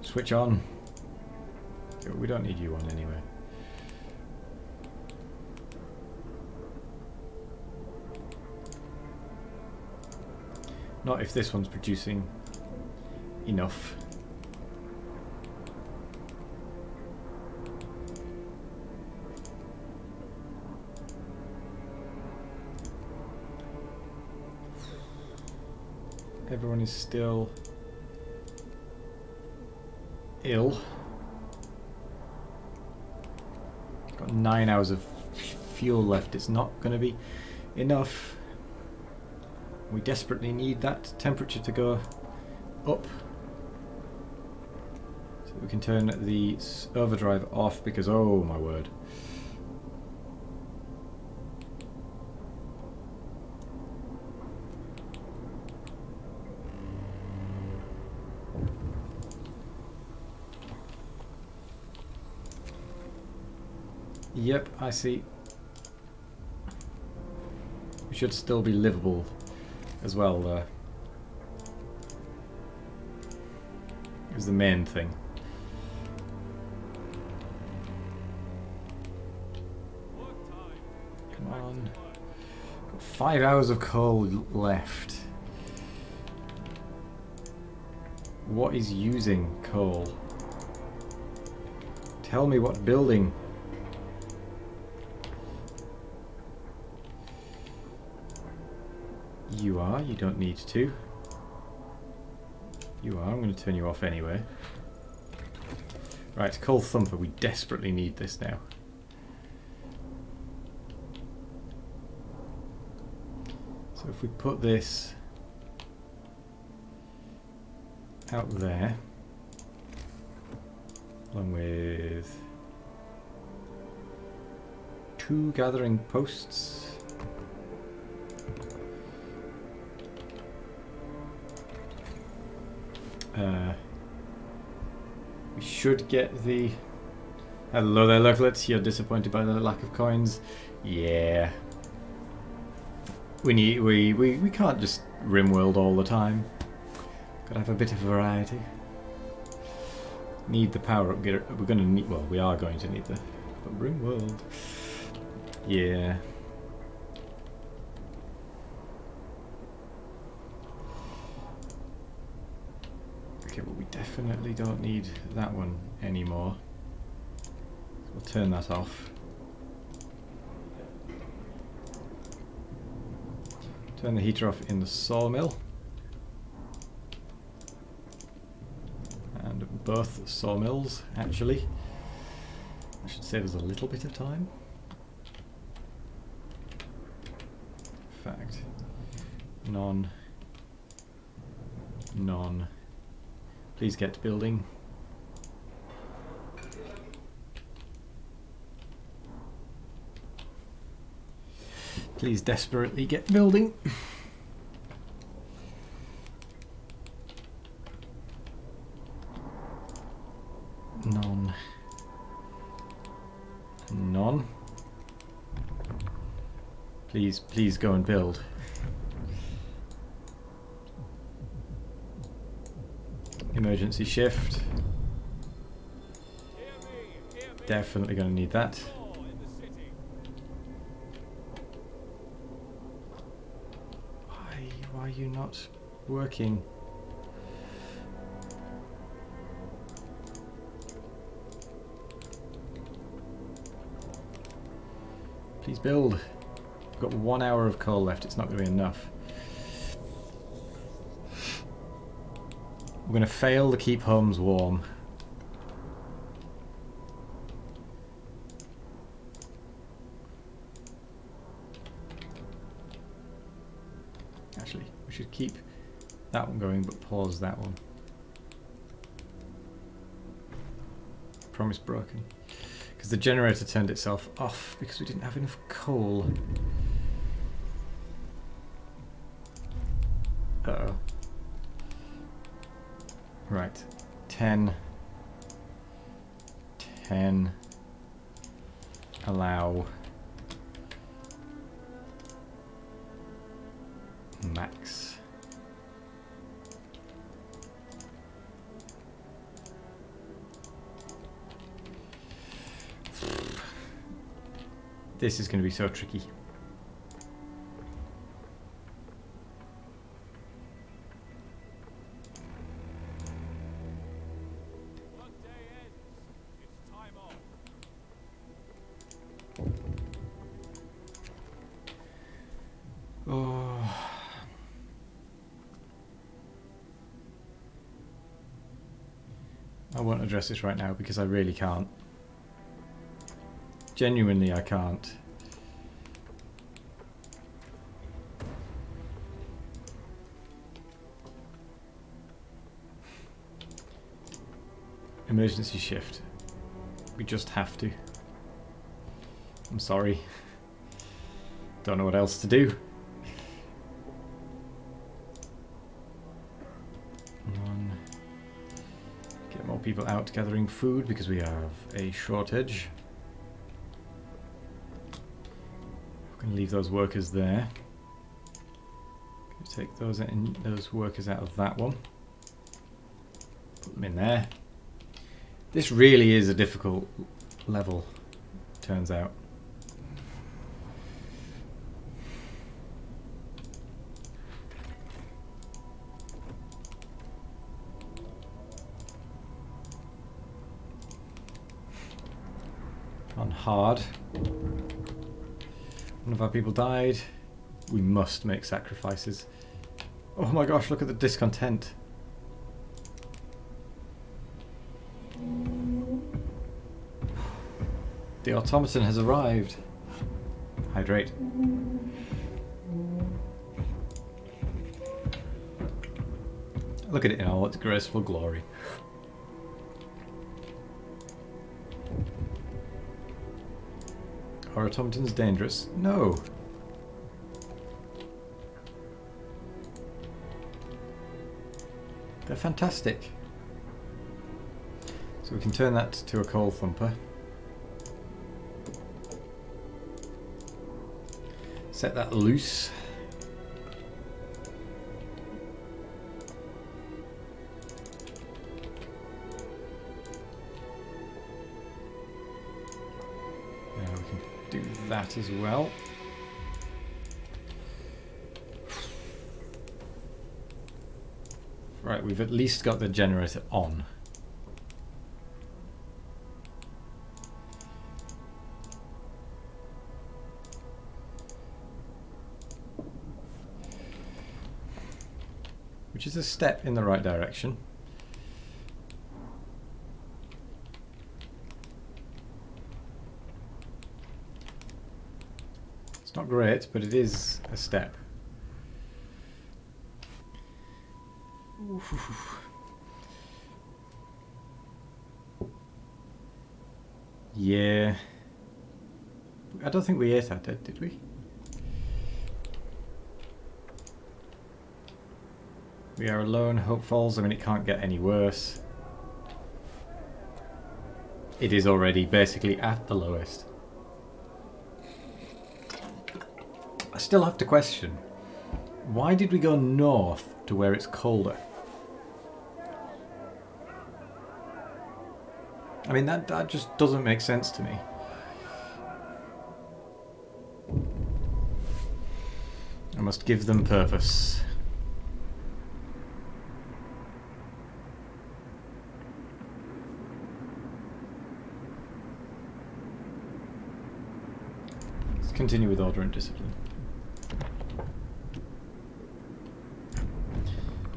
Switch on. We don't need you on anyway. Not if this one's producing enough. Everyone is still ill. Got 9 hours of fuel left. It's not going to be enough. We desperately need that temperature to go up so that we can turn the overdrive off because, oh my word. Yep, I see. We should still be livable as well, though. Is the main thing. Come on. Got 5 hours of coal left. What is using coal? Tell me what building. You are, you don't need to. You are, I'm going to turn you off anyway. Right, Coal Thumper, we desperately need this now. So if we put this out there, along with 2 gathering posts. We should get the... Hello there, Lurklets. You're disappointed by the lack of coins? Yeah. We can't just Rimworld all the time. Gotta have a bit of variety. Need the power up. We're gonna need... Well, we are going to need the... But Rimworld... Yeah. Okay, well, we definitely don't need that one anymore. So we'll turn that off. Turn the heater off in the sawmill. And both sawmills, actually. That should save us a little bit of time. In fact, none. Please get building. Please desperately get building. None. Please go and build. Emergency shift. Definitely going to need that. Why are you not working? Please build. We've got 1 hour of coal left. It's not going to be enough. We're going to fail to keep homes warm. Actually, we should keep that one going, but pause that one. Promise broken. Because the generator turned itself off because we didn't have enough coal. Uh-oh. Right. 10. 10. Allow. Max. This is going to be so tricky. Workday ends. It's time off. Oh. I won't address this right now because I really can't. Genuinely, I can't. Emergency shift. We just have to. I'm sorry. Don't know what else to do. Get more people out gathering food because we have a shortage. We're going to leave those workers there. Going to take those workers out of that one. Put them in there. This really is a difficult level, turns out. On hard. One of our people died. We must make sacrifices. Oh my gosh, look at the discontent. The automaton has arrived. Hydrate. Look at it in all its graceful glory. Are automatons dangerous? No. They're fantastic. So we can turn that to a coal thumper. Set that loose. Now we can do that as well. Right, we've at least got the generator on. Which is a step in the right direction. It's not great, but it is a step. Oof. Yeah. I don't think we ate that, did we? We are alone, hope falls. I mean, it can't get any worse. It is already basically at the lowest. I still have to question, why did we go north to where it's colder? I mean, that just doesn't make sense to me. I must give them purpose. continue with order and discipline.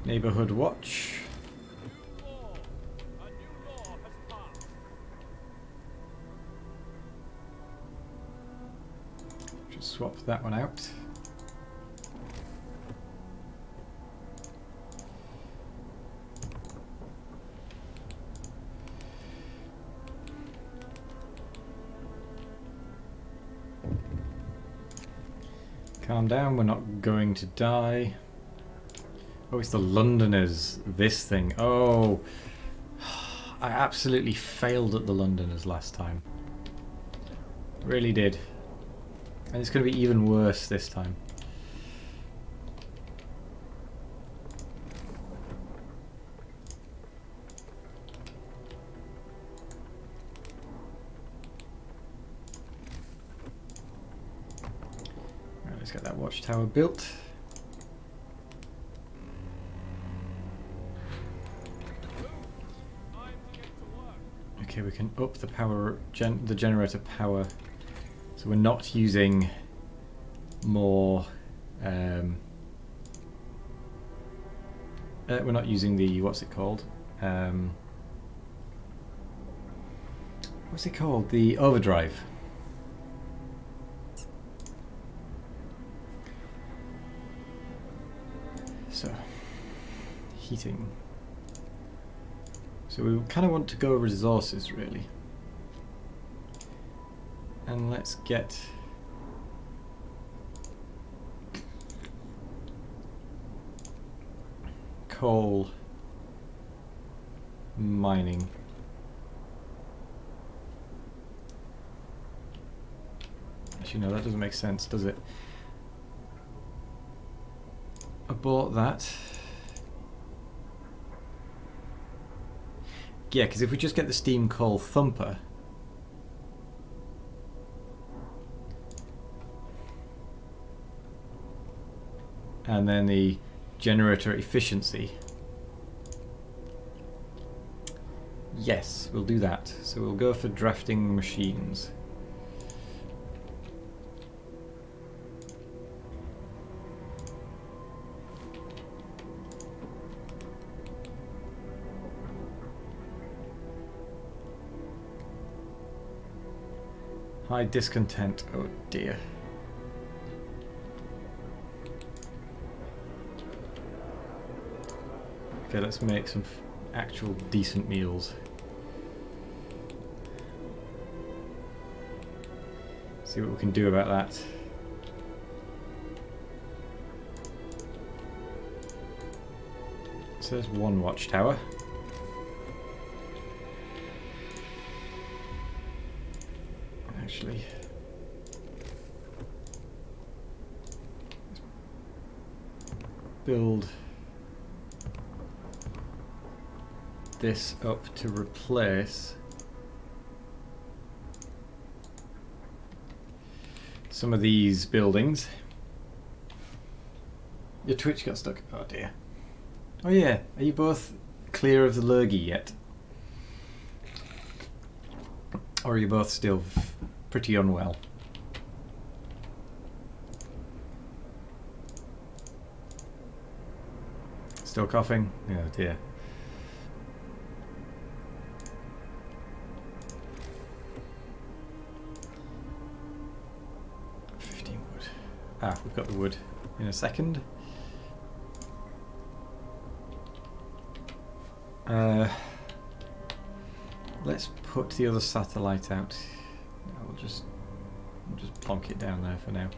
Neighborhood watch. New law. A new law has passed. Just swap that one out. Calm down, we're not going to die. Oh, it's the Londoners, this thing. Oh, I absolutely failed at the Londoners last time. Really did. And it's going to be even worse this time. Right, let's get that watchtower built. Time to get to work. Okay, we can up the power, the generator power, so we're not using more. We're not using the what's it called? What's it called? The overdrive. So, heating. So we kind of want to go resources really. And let's get coal mining. Actually, no, that doesn't make sense, does it? Abort that. Yeah, because if we just get the steam coal thumper, and then the generator efficiency. Yes, we'll do that. So we'll go for drafting machines. High discontent. Oh dear. Okay, let's make some actual decent meals. See what we can do about that. So there's one watchtower. Actually, build this up to replace some of these buildings. Your Twitch got stuck. Oh dear. Oh yeah, are you both clear of the lurgy yet? Or are you both still pretty unwell? Still coughing? Oh dear. Ah, we've got the wood in a second. Let's put the other satellite out. We'll just plonk it down there for now.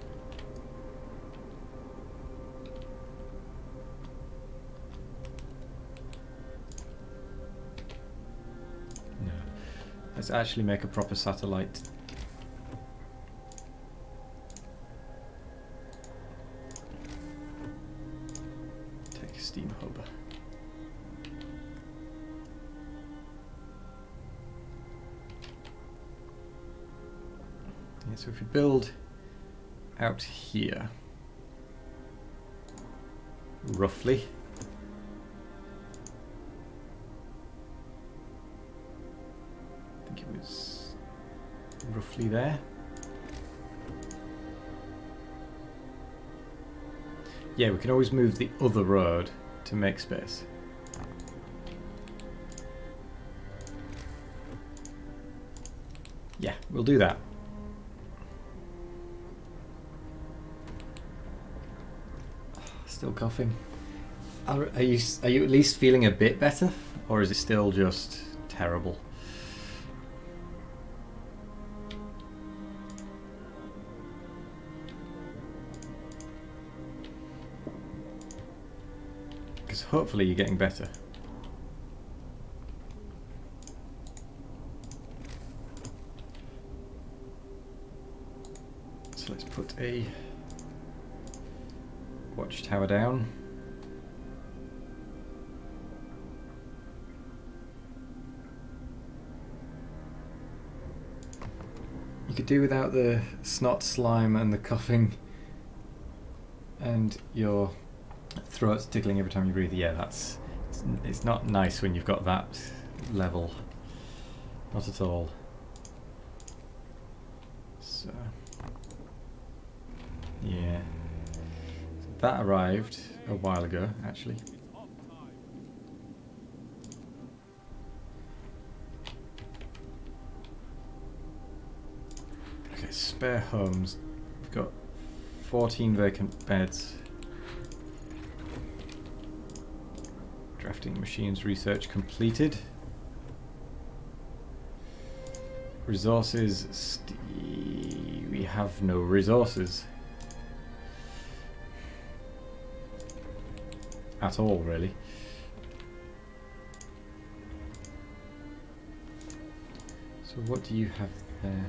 No. Let's actually make a proper satellite. Steam hub. Yeah, so if we build out here, roughly, I think it was roughly there. Yeah, we can always move the other road to make space. Yeah, we'll do that. Still coughing. Are you at least feeling a bit better? Or is it still just terrible? Because hopefully you're getting better. So let's put a watchtower down. You could do without the snot, slime and the coughing and your throat's tickling every time you breathe. Yeah, it's not nice when you've got that level. Not at all. So yeah. So that arrived a while ago, actually. Okay, spare homes. We've got 14 vacant beds. Drafting machines research completed. Resources. We have no resources. At all, really. So what do you have there?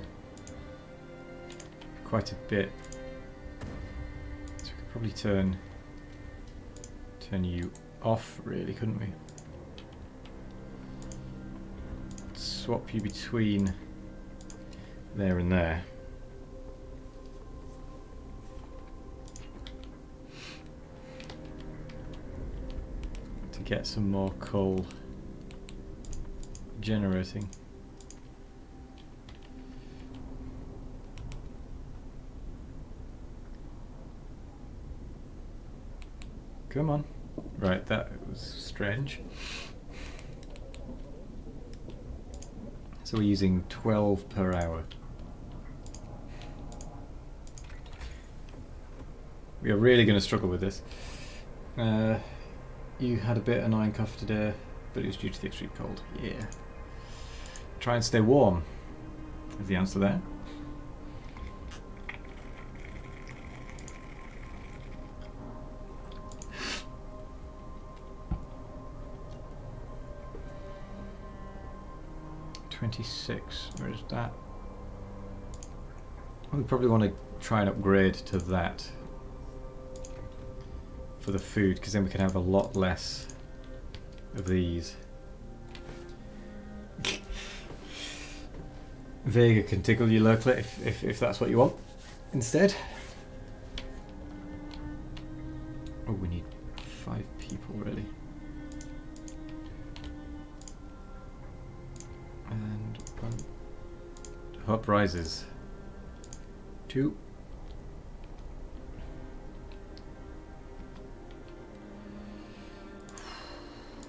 Quite a bit. So we could probably turn you off, really, couldn't we? Swap you between there and there. To get some more coal generating. Come on. Right, that was strange. So we're using 12 per hour. We are really going to struggle with this. You had a bit annoying cough today, but it was due to the extreme cold. Yeah. Try and stay warm is the answer there. Where is that? We probably want to try and upgrade to that for the food, because then we can have a lot less of these. Vega can tickle you locally if that's what you want instead. Oh, we need 5 people really. And 1. Hope rises. 2.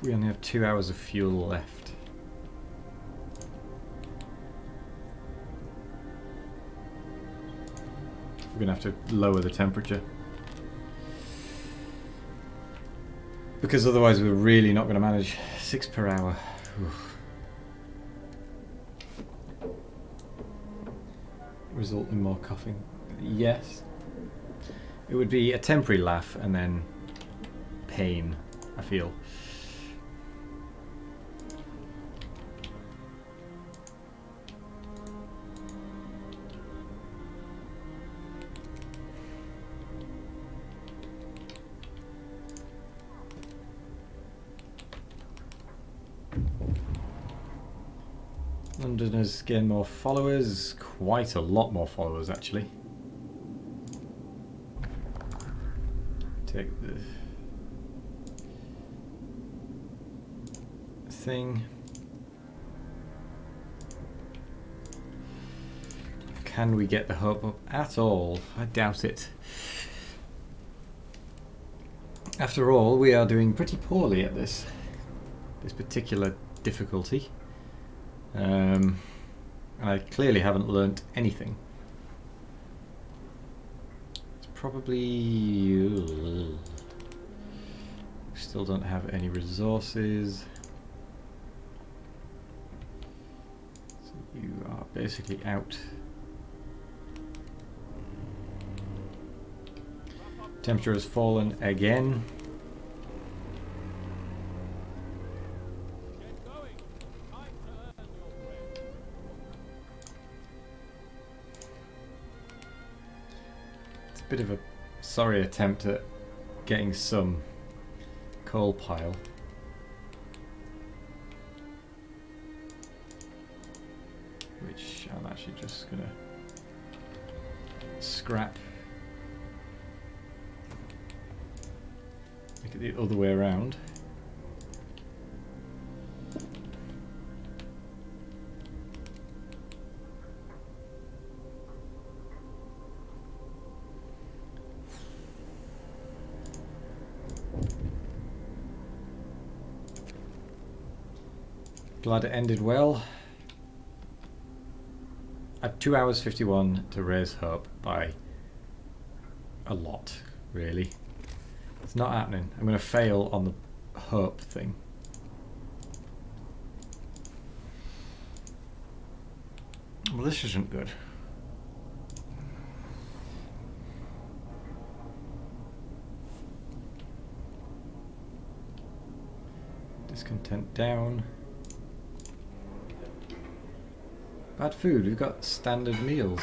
We only have 2 hours of fuel left. We're going to have to lower the temperature. Because otherwise we're really not going to manage. 6 per hour. Oof. Result in more coughing. Yes. It would be a temporary laugh and then pain, I feel. Londoners gain more followers, quite a lot more followers actually. Take the thing. Can we get the hope up at all? I doubt it. After all, we are doing pretty poorly at this particular difficulty. I clearly haven't learnt anything. It's probably... still don't have any resources. So you are basically out. Temperature has fallen again. Get going. Time to earn your bread. It's a bit of a sorry attempt at getting some coal pile. Which I'm actually just gonna scrap. Make it the other way around. Glad it ended well. I have 2 hours 51 to raise hope by a lot, really. It's not happening. I'm going to fail on the hope thing. Well, this isn't good. Discontent down. Bad food. We've got standard meals.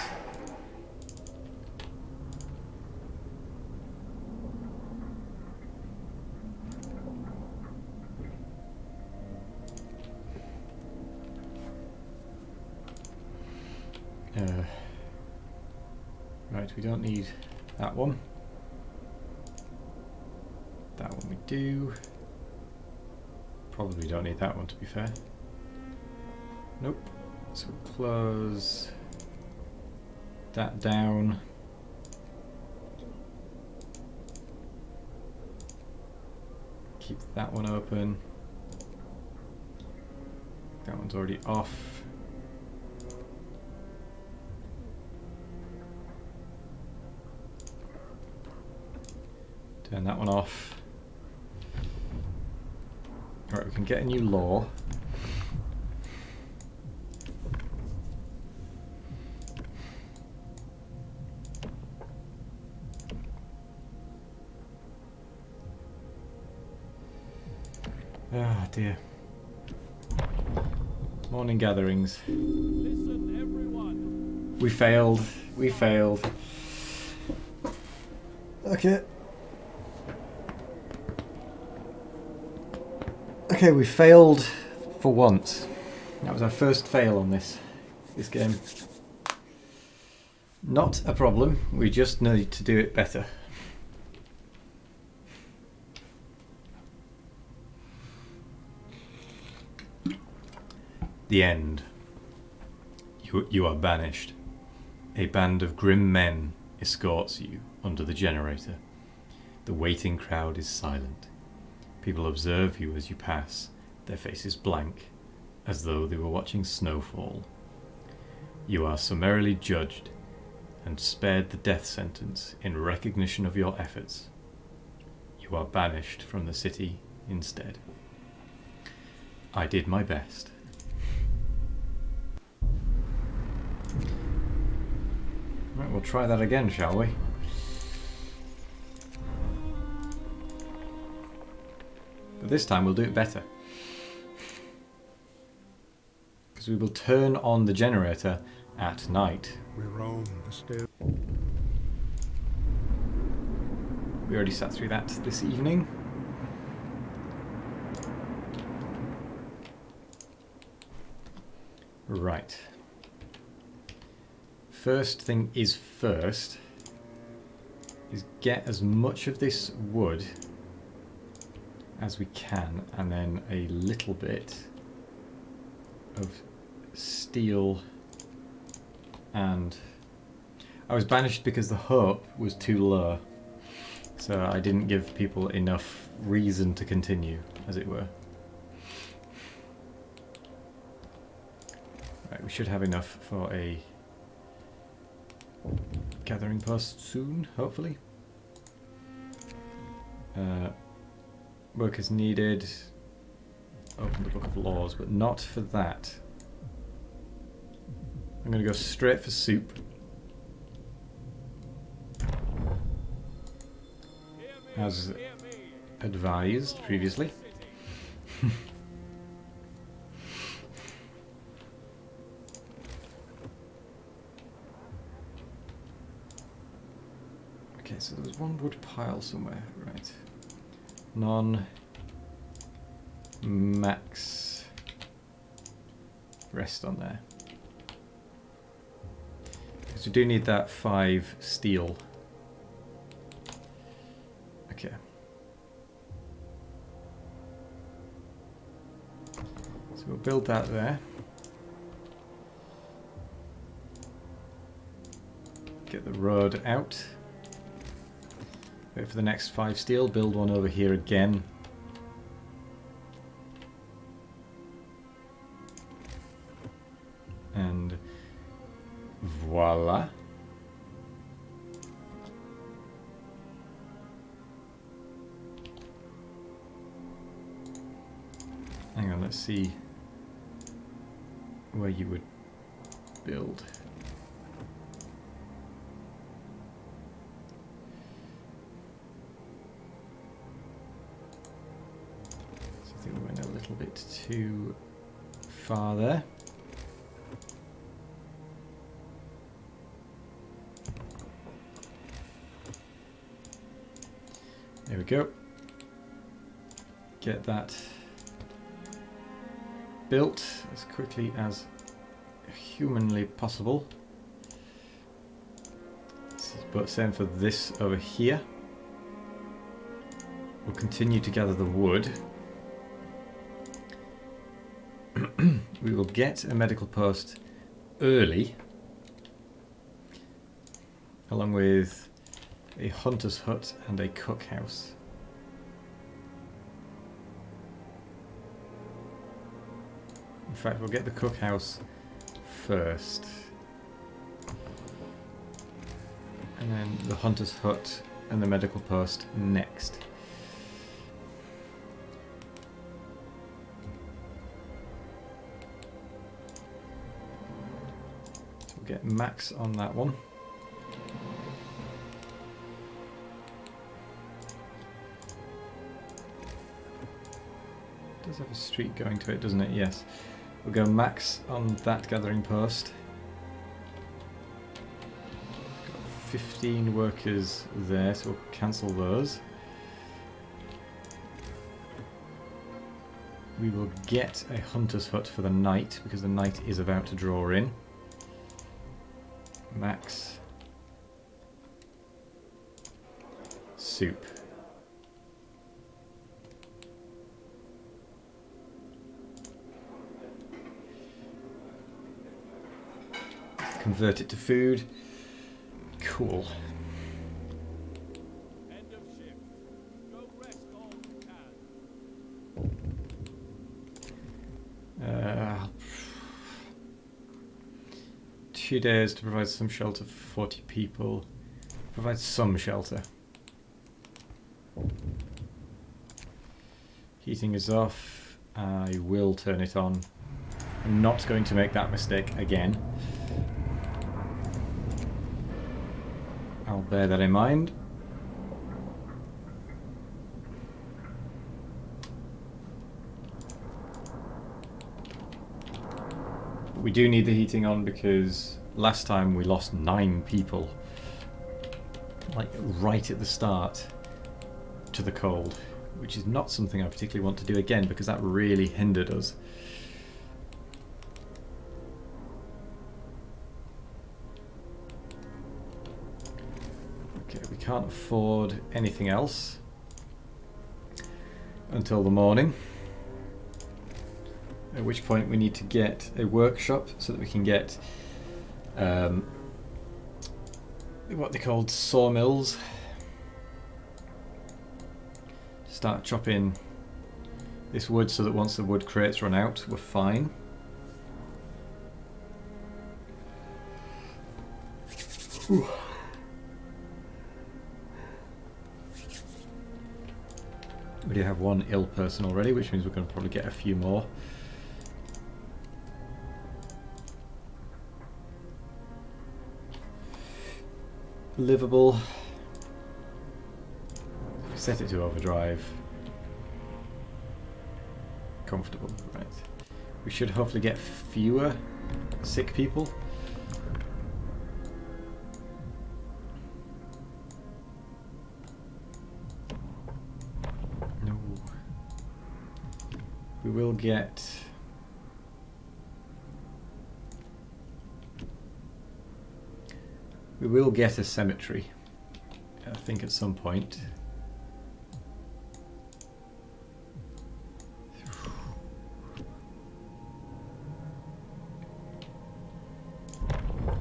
Right, we don't need that one. That one we do. Probably don't need that one, to be fair. Nope. So close that down. Keep that one open. That one's already off. Turn that one off. Alright, we can get a new law. Ah, dear. Morning gatherings. Listen, everyone. We failed. We failed. Okay. Okay, we failed for once. That was our first fail on this game. Not a problem. We just need to do it better. The end. You are banished. A band of grim men escorts you under the generator. The waiting crowd is silent. People observe you as you pass, their faces blank, as though they were watching snowfall. You are summarily judged and spared the death sentence in recognition of your efforts. You are banished from the city instead. I did my best. Right, we'll try that again, shall we? But this time we'll do it better. Because we will turn on the generator at night. We roam the still. We already sat through that this evening. Right. First thing is first is get as much of this wood as we can, and then a little bit of steel. And I was banished because the hope was too low, So I didn't give people enough reason to continue, as it were. Right, we should have enough for a gathering post soon, hopefully. Workers needed. Open the Book of Laws, but not for that. I'm going to go straight for soup. As advised previously. Okay, so there's one wood pile somewhere, right. Max rest on there. Because we do need that 5 steel. Okay. So we'll build that there. Get the road out. Wait for the next 5 steel, build one over here again. And voila. Hang on, let's see where you would build. So I think we went a little bit too far there. There we go. Get that built as quickly as humanly possible. But same for this over here. We'll continue to gather the wood. We will get a medical post early, along with a hunter's hut and a cookhouse. In fact, we'll get the cookhouse first. And then the hunter's hut and the medical post next. So we'll get max on that one. It does have a street going to it, doesn't it? Yes. We'll go max on that gathering post. Got 15 workers there, so we'll cancel those. We will get a hunter's hut for the night, because the night is about to draw in. Max. Soup. Convert it to food. Cool. End of shift. Go rest all you can. 2 days to provide some shelter for 40 people. Provide some shelter. Heating is off. I will turn it on. I'm not going to make that mistake again. I'll bear that in mind. But we do need the heating on because last time we lost 9 people. Like right at the start to the cold. Which is not something I particularly want to do again because that really hindered us. Okay, we can't afford anything else until the morning. At which point we need to get a workshop so that we can get what they called sawmills. start chopping this wood so that once the wood crates run out, we're fine. Whew. We do have one ill person already, which means we're going to probably get a few more. Livable. Set it to overdrive. Comfortable, right. We should hopefully get fewer sick people. No. We will get... We will get a cemetery, I think, at some point.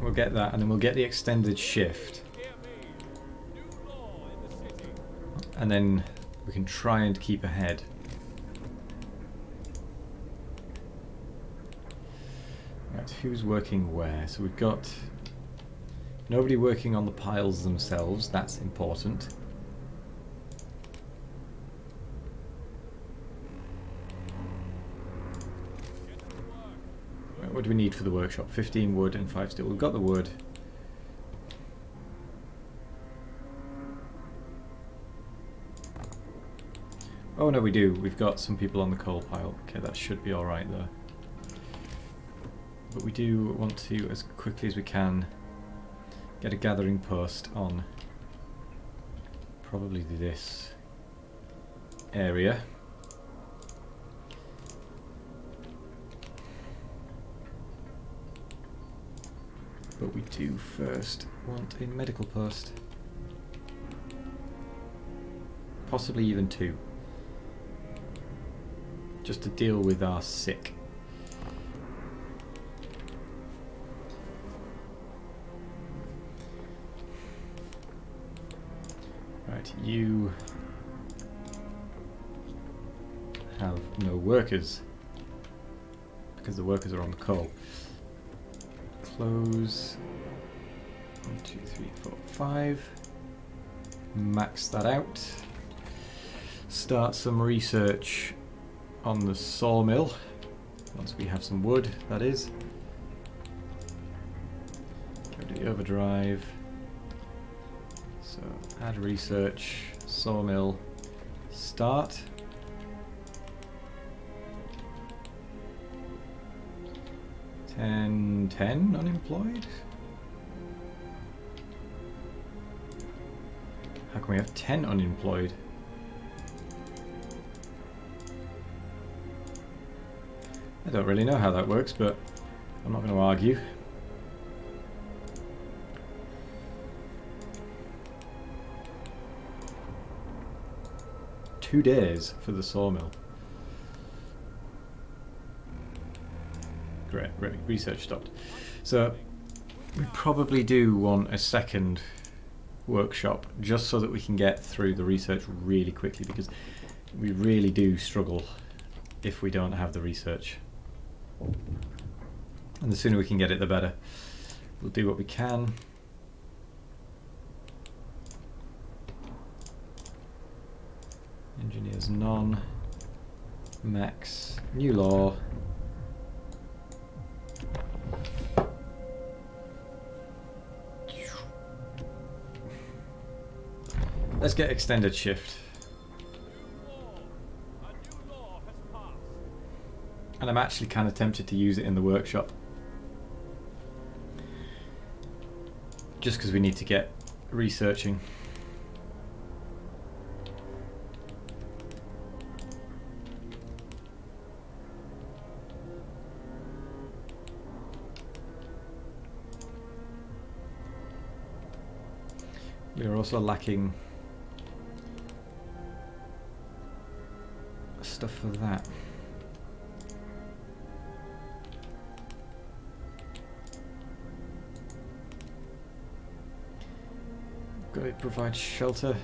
We'll get that, and then we'll get the extended shift. And then we can try and keep ahead. Right, who's working where? So we've got nobody working on the piles themselves, that's important. Right, what do we need for the workshop? 15 wood and 5 steel. We've got the wood. Oh no, we do. We've got some people on the coal pile. Okay, that should be alright though. But we do want to, as quickly as we can, get a gathering post on probably this area. But we do first want a medical post. Possibly even 2. Just to deal with our sick. Right, you have no workers because the workers are on the coal. Close 1, 2, 3, 4, 5. Max that out. Start some research on the sawmill once we have some wood, that is. Go to the overdrive. So add research, sawmill, start. And 10 unemployed? How can we have 10 unemployed? I don't really know how that works, but I'm not going to argue. Two days for the sawmill. Great, research stopped. So we probably do want a second workshop just so that we can get through the research really quickly, because we really do struggle if we don't have the research. And the sooner we can get it, the better. We'll do what we can. Engineers none. Max. New law. Let's get extended shift. And I'm actually kind of tempted to use it in the workshop. Just because we need to get researching. We are also lacking stuff for that. Got to provide shelter.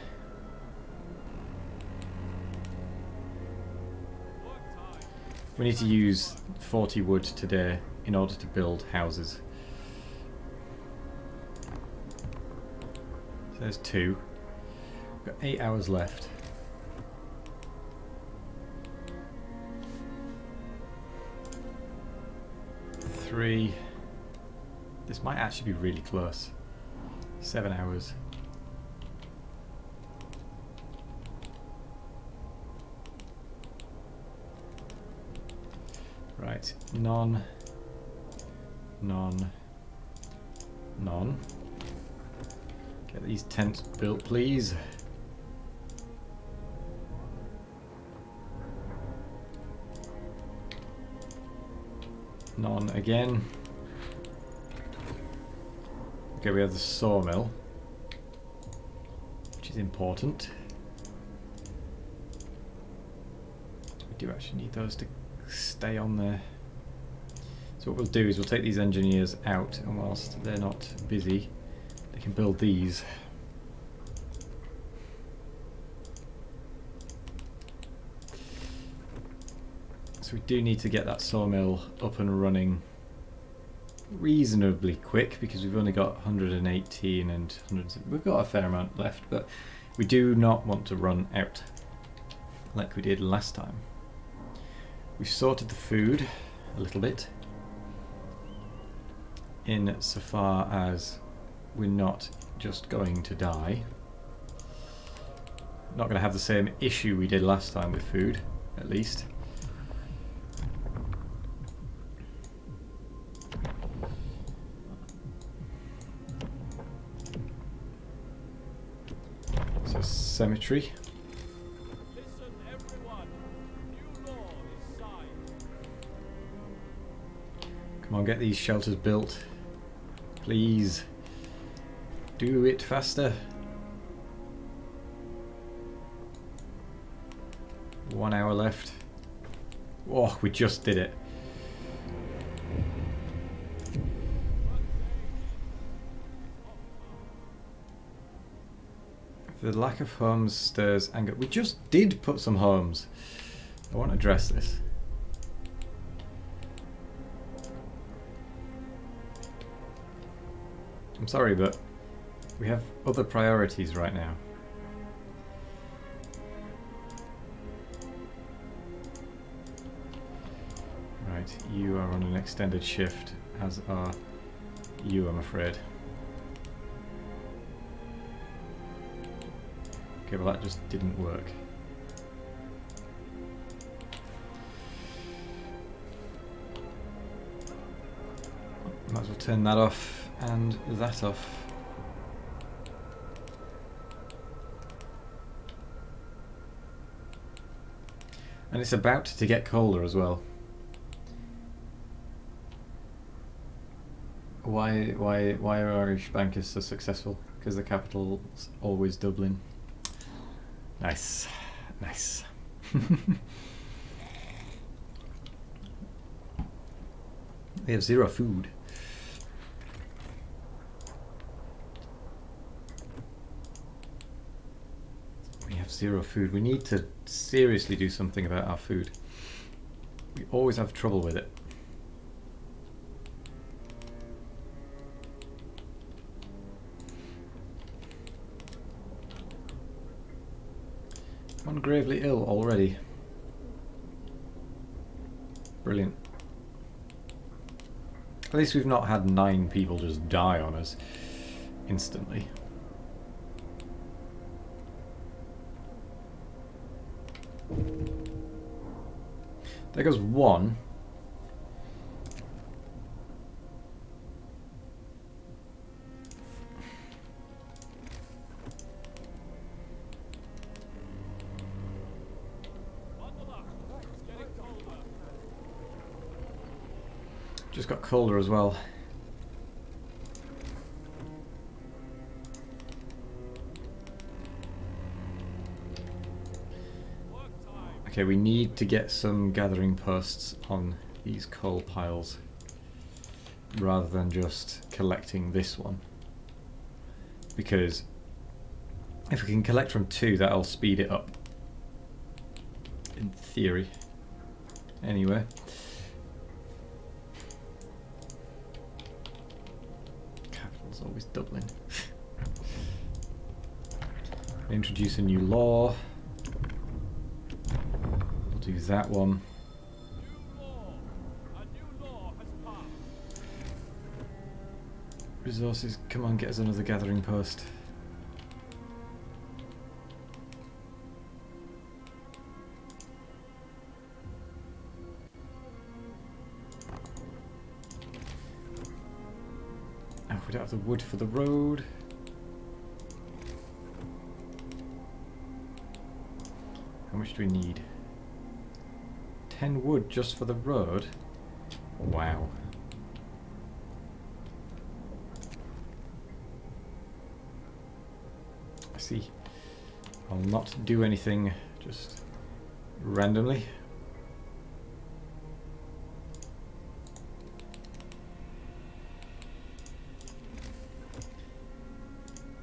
We need to use 40 wood today in order to build houses. So there's 2. We've got 8 hours left. Three. This might actually be really close. 7 hours. Right, none. Get these tents built, please. None again. Okay, we have the sawmill, which is important. We do actually need those to stay on there. So what we'll do is we'll take these engineers out, and whilst they're not busy, they can build these. So we do need to get that sawmill up and running reasonably quick, because we've only got 118 and 100. We've got a fair amount left, but we do not want to run out like we did last time. We've sorted the food a little bit, in so far as we're not just going to die. Not going to have the same issue we did last time with food, at least. So cemetery. Listen, everyone. New law is signed. Come on, get these shelters built. Please. Do it faster. 1 hour left. Oh, we just did it. The lack of homes stirs anger. We just did put some homes. I want to address this. I'm sorry, but we have other priorities right now. Right, you are on an extended shift, as are you, I'm afraid. Okay, well that just didn't work. Might as well turn that off and that off. And it's about to get colder as well. Why are Irish bankers so successful? Because the capital's always Dublin. Nice, nice. They have 0 food. We have 0 food. We need to seriously do something about our food. We always have trouble with it. One gravely ill already. Brilliant. At least we've not had 9 people just die on us instantly. There goes 1. Just got colder as well. Okay, we need to get some gathering posts on these coal piles rather than just collecting this one. Because if we can collect from 2, that'll speed it up. In theory. anywhere. Capital's always doubling. Introduce a new law. We'll do that one. New law. A new law has passed. Resources, come on, get us another gathering post. Oh, we don't have the wood for the road. How much do we need? 10 wood just for the road? Wow. I see. I'll not do anything just randomly.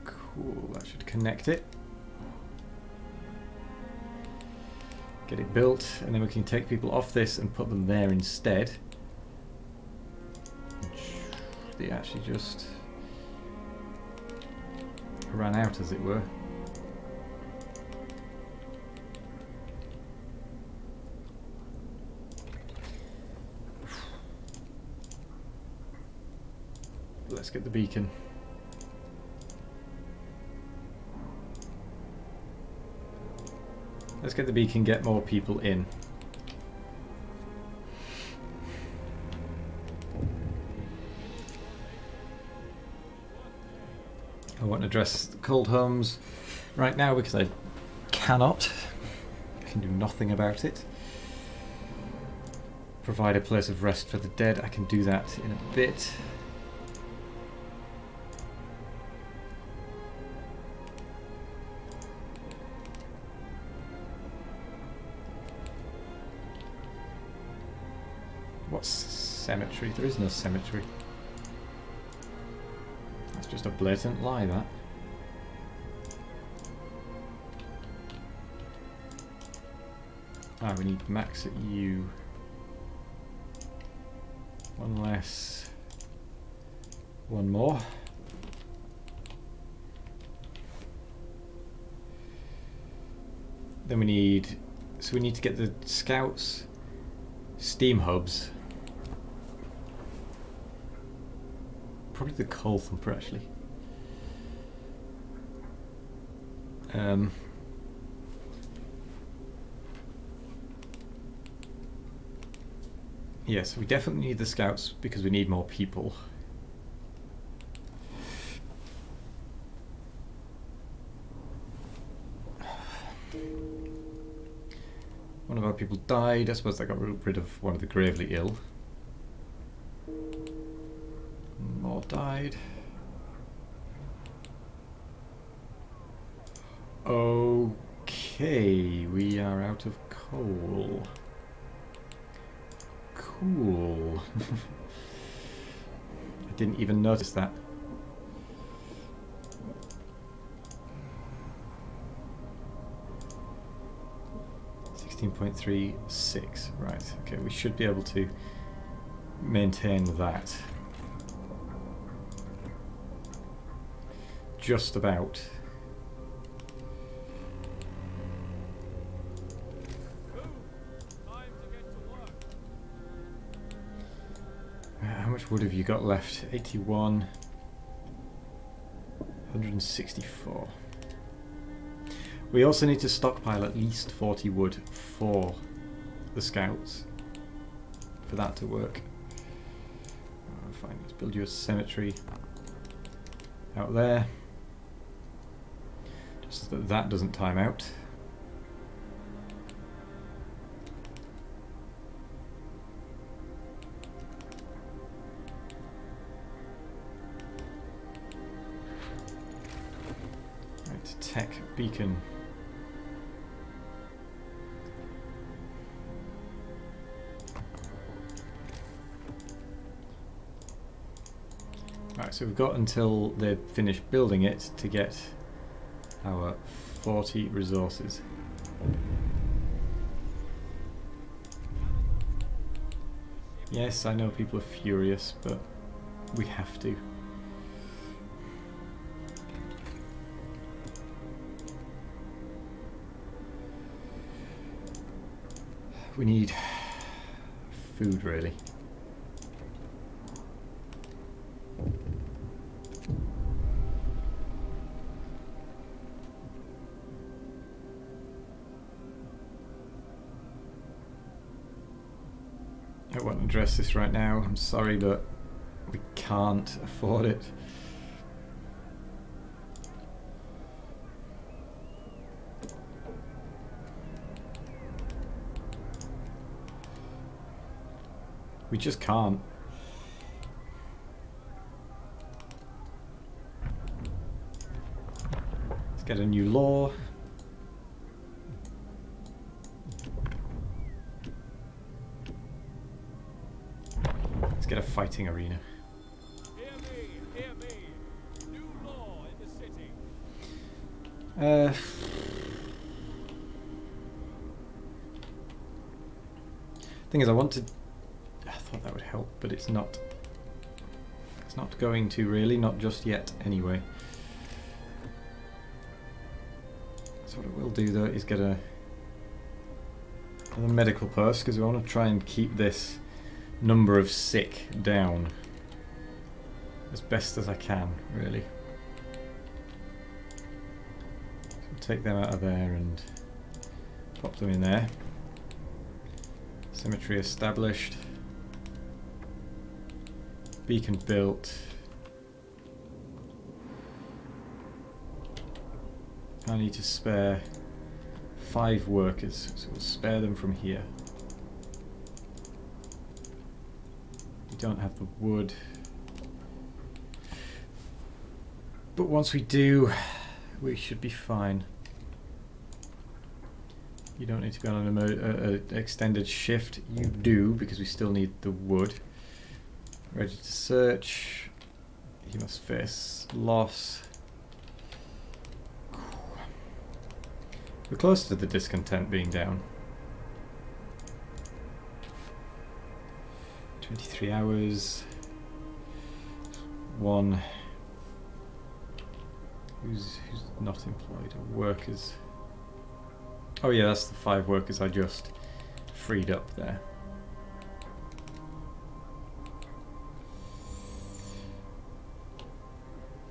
Cool, that should connect it. Get it built, and then we can take people off this and put them there instead. They actually just ran out, as it were. Let's get the beacon. Let's get the beacon, get more people in. I won't address the cold homes right now because I cannot. I can do nothing about it. Provide a place of rest for the dead. I can do that in a bit. What's cemetery? There is no cemetery. That's just a blatant lie, that. Ah, we need max at U. One less. One more. Then we need... So we need to get the scouts, steam hubs. Probably the coal thumper, actually. Yes, we definitely need the scouts because we need more people. One of our people died. I suppose they got rid of one of the gravely ill. More died. Okay, we are out of coal. Cool. I didn't even notice that. .36. Right, okay, we should be able to maintain that. Just about. How much wood have you got left? 81. 164. We also need to stockpile at least 40 wood for the scouts for that to work. Fine, let's build you a cemetery out there. Just so that that doesn't time out. Right, tech beacon. Right, so we've got until they finish building it to get our 40 resources. Yes, I know people are furious, but we have to. We need food, really. I won't address this right now, I'm sorry, but we can't afford it. We just can't. Let's get a new law. Let's get a fighting arena. Hear me, hear me. New law in the city. Thing is, I thought that would help, but it's not. It's not going to really, not just yet anyway. So what I will do though is get another medical purse, because we want to try and keep this number of sick down as best as I can, really. So we'll take them out of there and pop them in there. Cemetery established. Beacon built. I need to spare 5 workers, so we'll spare them from here. We don't have the wood. But once we do, we should be fine. You don't need to be on an extended shift. You do, because we still need the wood. Ready to search. You must face loss. We're close to the discontent being down. 23 hours. 1. Who's not employed? Workers. Oh yeah, that's the 5 workers I just freed up there.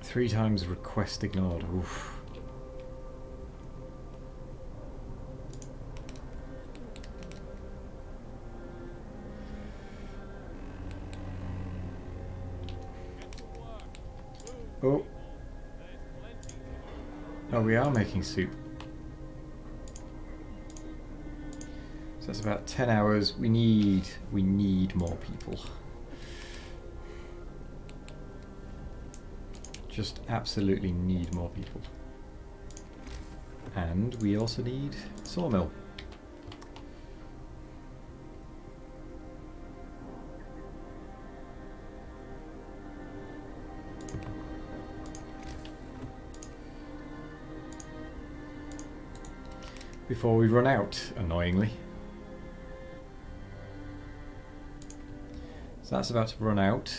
Three times request ignored. Oof. Oh. Oh, we are making soup. So that's about 10 hours. We need more people. Just absolutely need more people. And we also need a sawmill. Before we run out, annoyingly. So that's about to run out.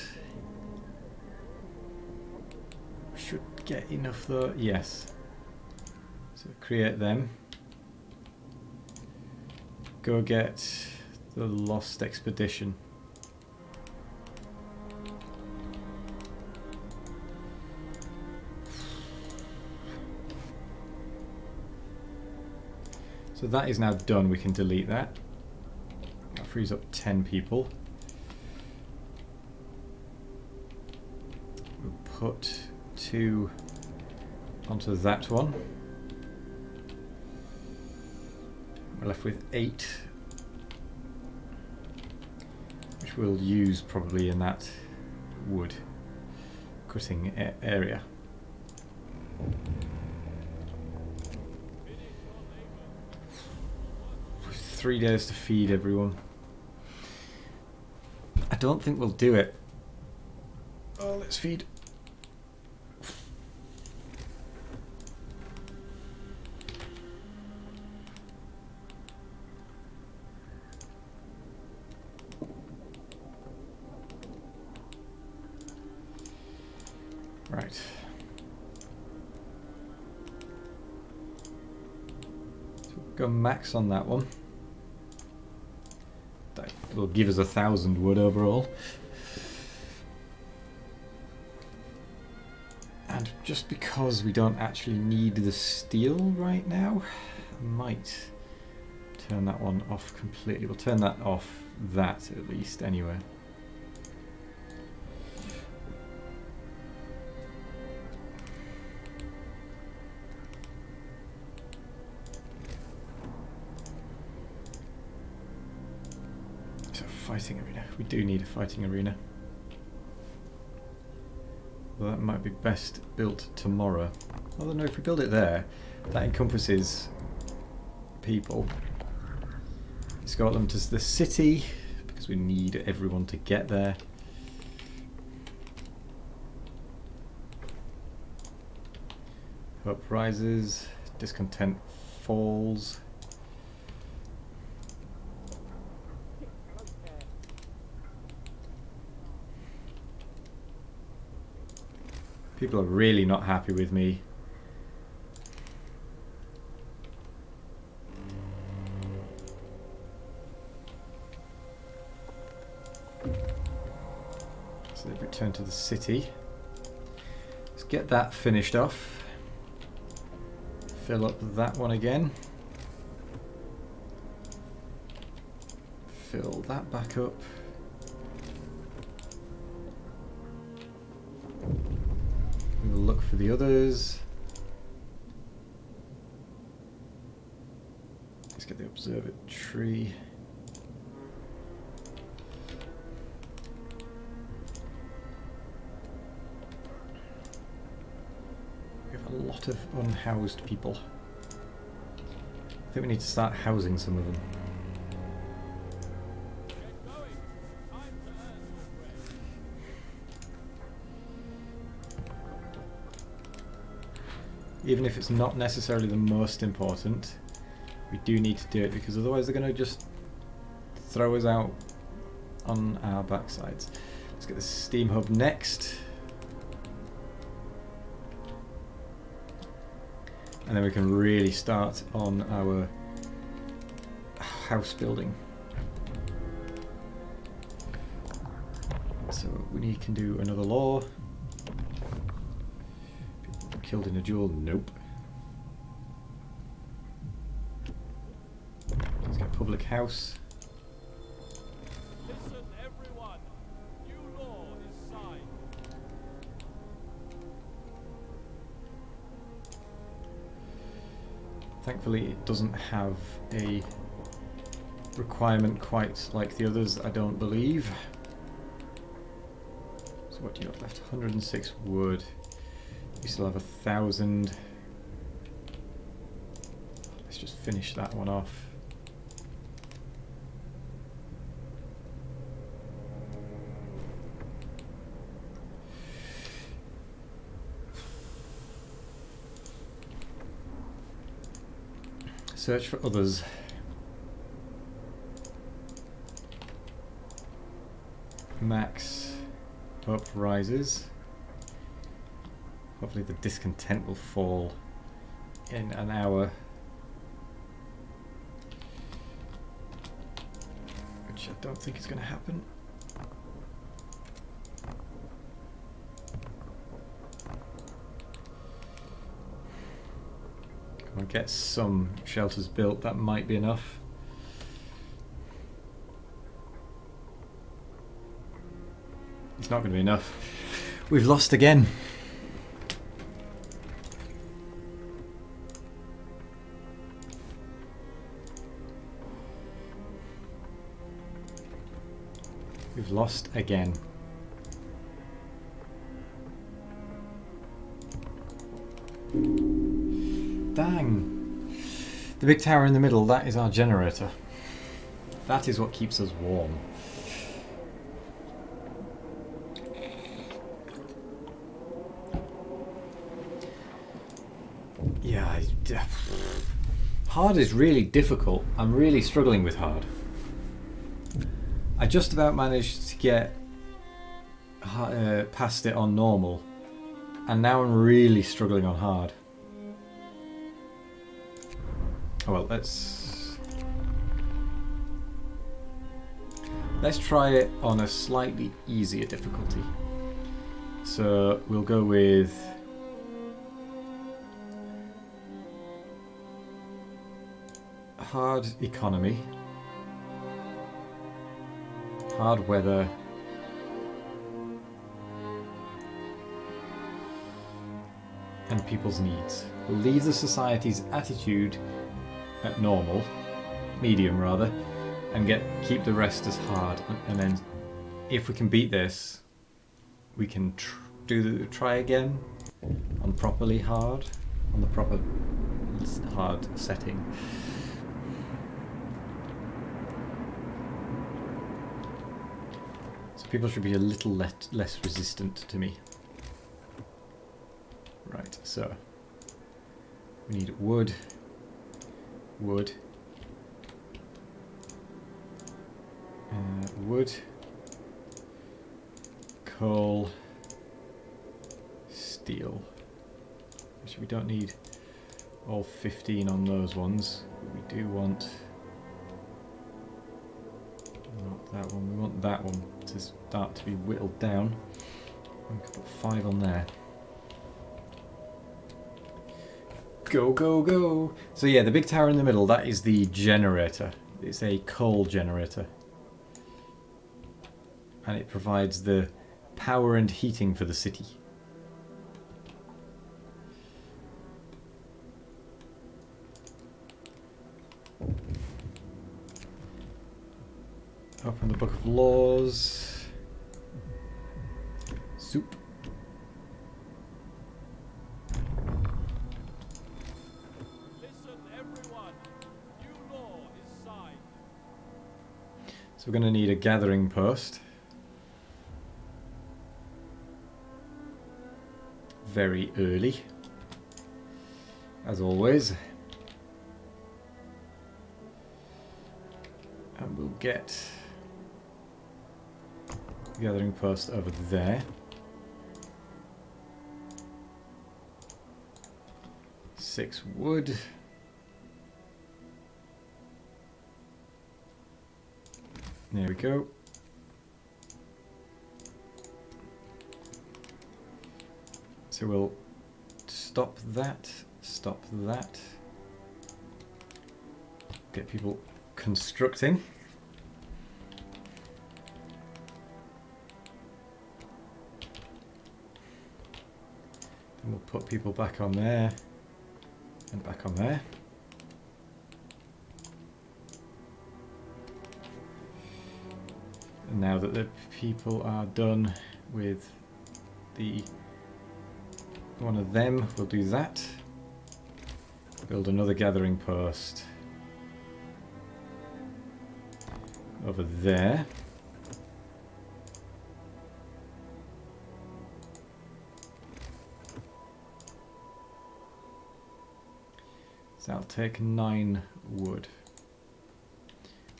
Should get enough though, yes. So create them. Go get the Lost Expedition. So that is now done, we can delete that. That frees up 10 people. We'll put 2 onto that one. We're left with 8, which we'll use probably in that wood cutting area. 3 days to feed everyone. I don't think we'll do it. Oh, let's feed. Right. So we'll go max on that one. That will give us 1,000 wood overall. And just because we don't actually need the steel right now, I might turn that one off completely. We'll turn that off, that at least, anyway. So, fighting arena. We do need a fighting arena. Well, that might be best built tomorrow. Although no, if we build it there, that encompasses people. Escort them to the city, because we need everyone to get there. Hope rises, discontent falls. People are really not happy with me. So they've returned to the city. Let's get that finished off. Fill up that one again. Fill that back up. We'll look for the others. Let's get the observatory. We have a lot of unhoused people. I think we need to start housing some of them. Get going. Time to earn your bread. Even if it's not necessarily the most important, we do need to do it because otherwise they're going to just throw us out on our backsides. Let's get the steam hub next. And then we can really start on our house building. So we can do another law. People killed in a duel? Nope. Let's get public house. Listen, everyone. New law is signed. Thankfully it doesn't have a requirement quite like the others, I don't believe. So what do you have left? 106 wood. We still have 1,000. Let's just finish that one off. Search for others. Max up rises. Hopefully the discontent will fall in an hour. Which I don't think is going to happen. I'll get some shelters built, that might be enough. It's not going to be enough. We've lost again. We've lost again. Dang. The big tower in the middle, that is our generator. That is what keeps us warm. Yeah, hard is really difficult. I'm really struggling with hard. I just about managed to get past it on normal. And now I'm really struggling on hard. Oh well, let's try it on a slightly easier difficulty. So we'll go with hard economy, hard weather, and people's needs. We'll leave the society's attitude at normal, medium rather, and keep the rest as hard. And then, if we can beat this, we can try again on properly hard, on the proper hard setting. So people should be a little less resistant to me. Right, so we need wood, wood, wood, coal, steel. Actually, we don't need all 15 on those ones, but we do want not that one. We want that one to start to be whittled down. We can put 5 on there. Go, go, go! So yeah, the big tower in the middle, that is the generator. It's a coal generator. And it provides the power and heating for the city. Open the Book of Laws. Soup. Listen, everyone. New law is signed. So we're going to need a gathering post. Very early, as always. And we'll get the gathering post over there. 6 wood. There we go. So we'll stop that, get people constructing. And we'll put people back on there and back on there. And now that the people are done with the one of them, we'll do that. Build another gathering post over there. So that'll take 9 wood,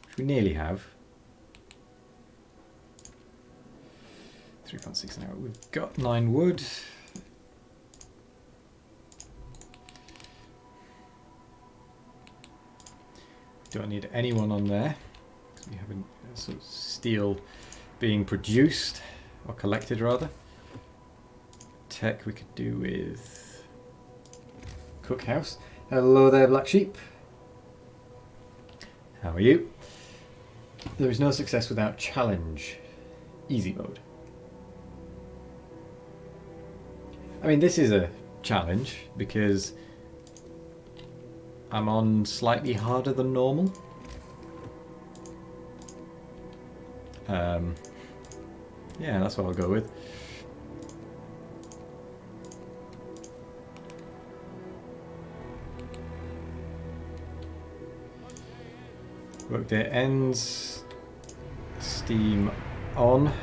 which we nearly have. 3.6 an hour. We've got 9 wood. Don't need anyone on there. We have a sort of steel being produced, or collected rather. Tech we could do with cookhouse. Hello there, Black Sheep. How are you? There is no success without challenge. Easy mode. I mean, this is a challenge because I'm on slightly harder than normal. Yeah, that's what I'll go with. Workday ends. Steam on.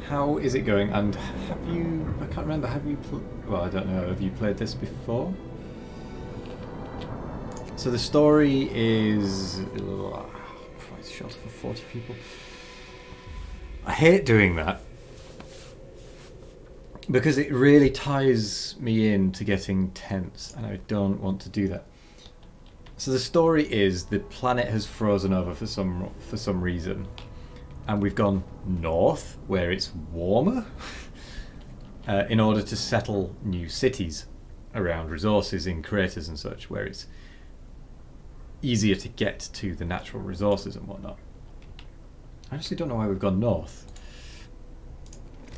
How is it going? And have you... I can't remember, have you... Well, I don't know, have you played this before? So the story is... It's shot for 40 people. I hate doing that because it really ties me into getting tense, and I don't want to do that. So the story is the planet has frozen over for some reason, and we've gone north where it's warmer in order to settle new cities around resources in craters and such, where it's easier to get to the natural resources and whatnot. I actually don't know why we've gone north.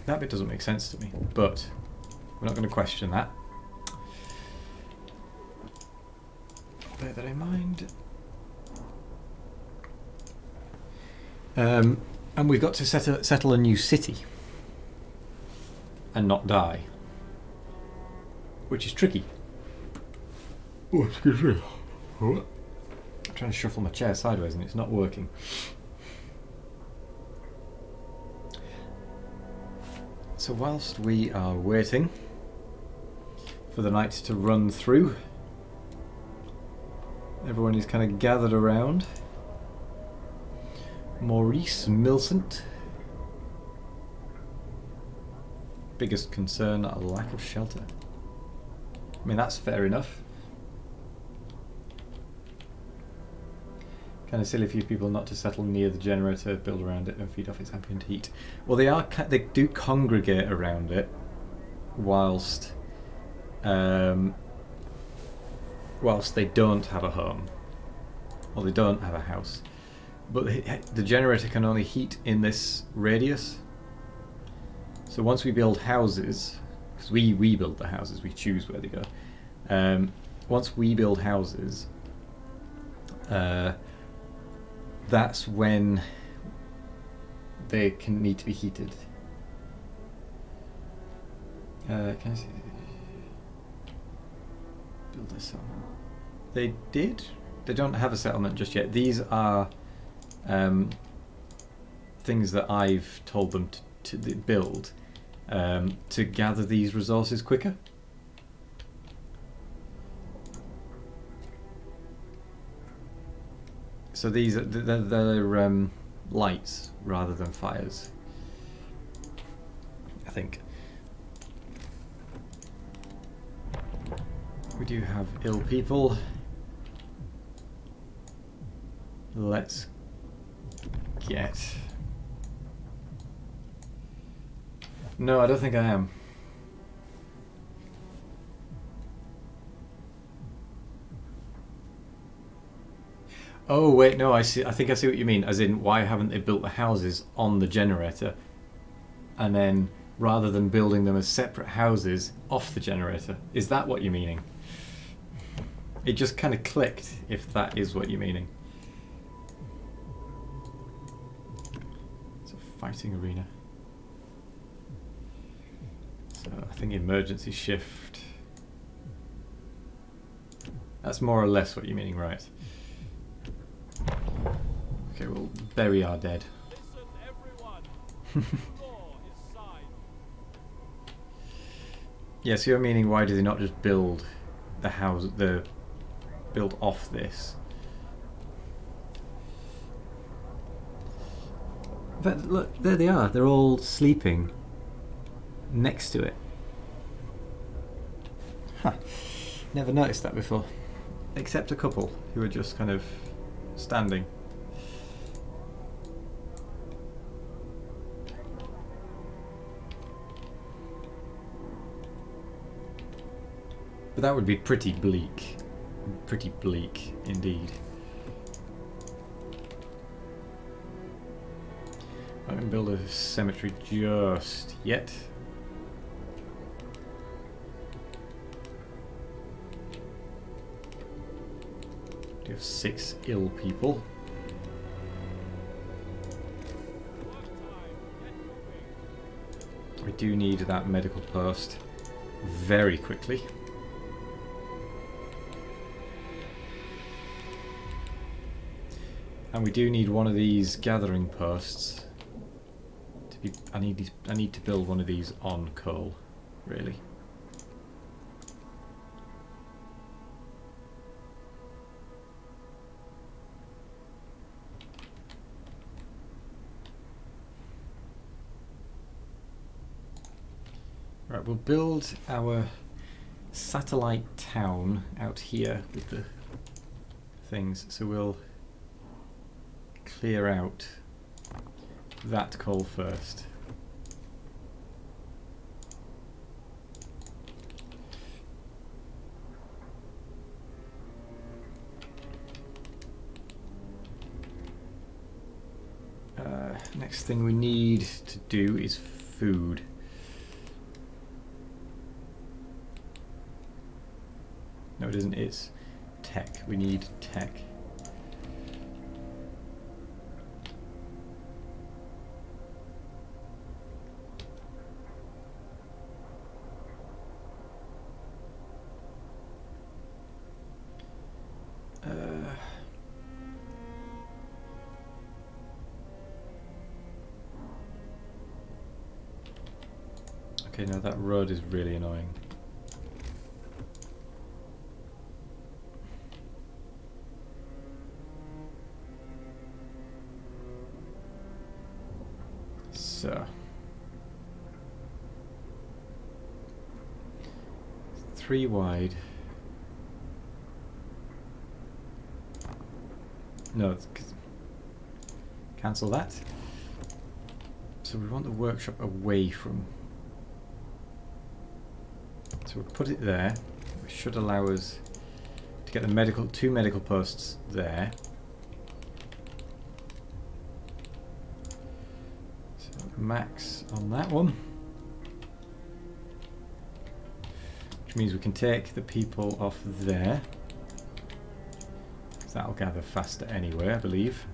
That bit doesn't make sense to me, but we're not going to question that. Bear that in mind. And we've got to settle a new city and not die, which is tricky. Oh, excuse me. I'm trying to shuffle my chair sideways and it's not working. So whilst we are waiting for the night to run through, everyone is kind of gathered around. Maurice Millicent. Biggest concern, a lack of shelter. I mean, that's fair enough. Kind of silly for you people not to settle near the generator, build around it, and feed off its ambient heat. Well, they do congregate around it, whilst they don't have a home, or they don't have a house. But the generator can only heat in this radius. So once we build houses, because we build the houses, we choose where they go. Once we build houses, that's when they can need to be heated. Can I see? Build a settlement. They did? They don't have a settlement just yet. These are things that I've told them to build to gather these resources quicker. So these they're lights rather than fires, I think. We do have ill people. Let's get... No, I don't think I am. Oh wait, no, I see. I think I see what you mean. As in, why haven't they built the houses on the generator, and then rather than building them as separate houses off the generator? Is that what you're meaning? It just kind of clicked. If that is what you're meaning. It's a fighting arena. So I think emergency shift. That's more or less what you're meaning, right? Okay, we'll bury our dead. Listen, everyone. The law is signed. Yeah, so you're meaning why do they not just build the house, build off this? But look, there they are. They're all sleeping next to it. Huh. Never noticed that before. Except a couple who are just kind of standing. But that would be pretty bleak. Pretty bleak indeed. I can build a cemetery just yet. We have 6 ill people. Work time. Get moving. We do need that medical post very quickly. And we do need one of these gathering posts to be. I need to build one of these on coal, really. Right, we'll build our satellite town out here with the things. So we'll clear out that coal first. Next thing we need to do is food. No, it isn't. It's tech. We need tech. Okay, no, that road is really annoying. So, 3 wide. No, cancel that. So we want the workshop away from. So we'll put it there, which should allow us to get the 2 medical posts there. So max on that one. Which means we can take the people off there. That'll gather faster anyway, I believe.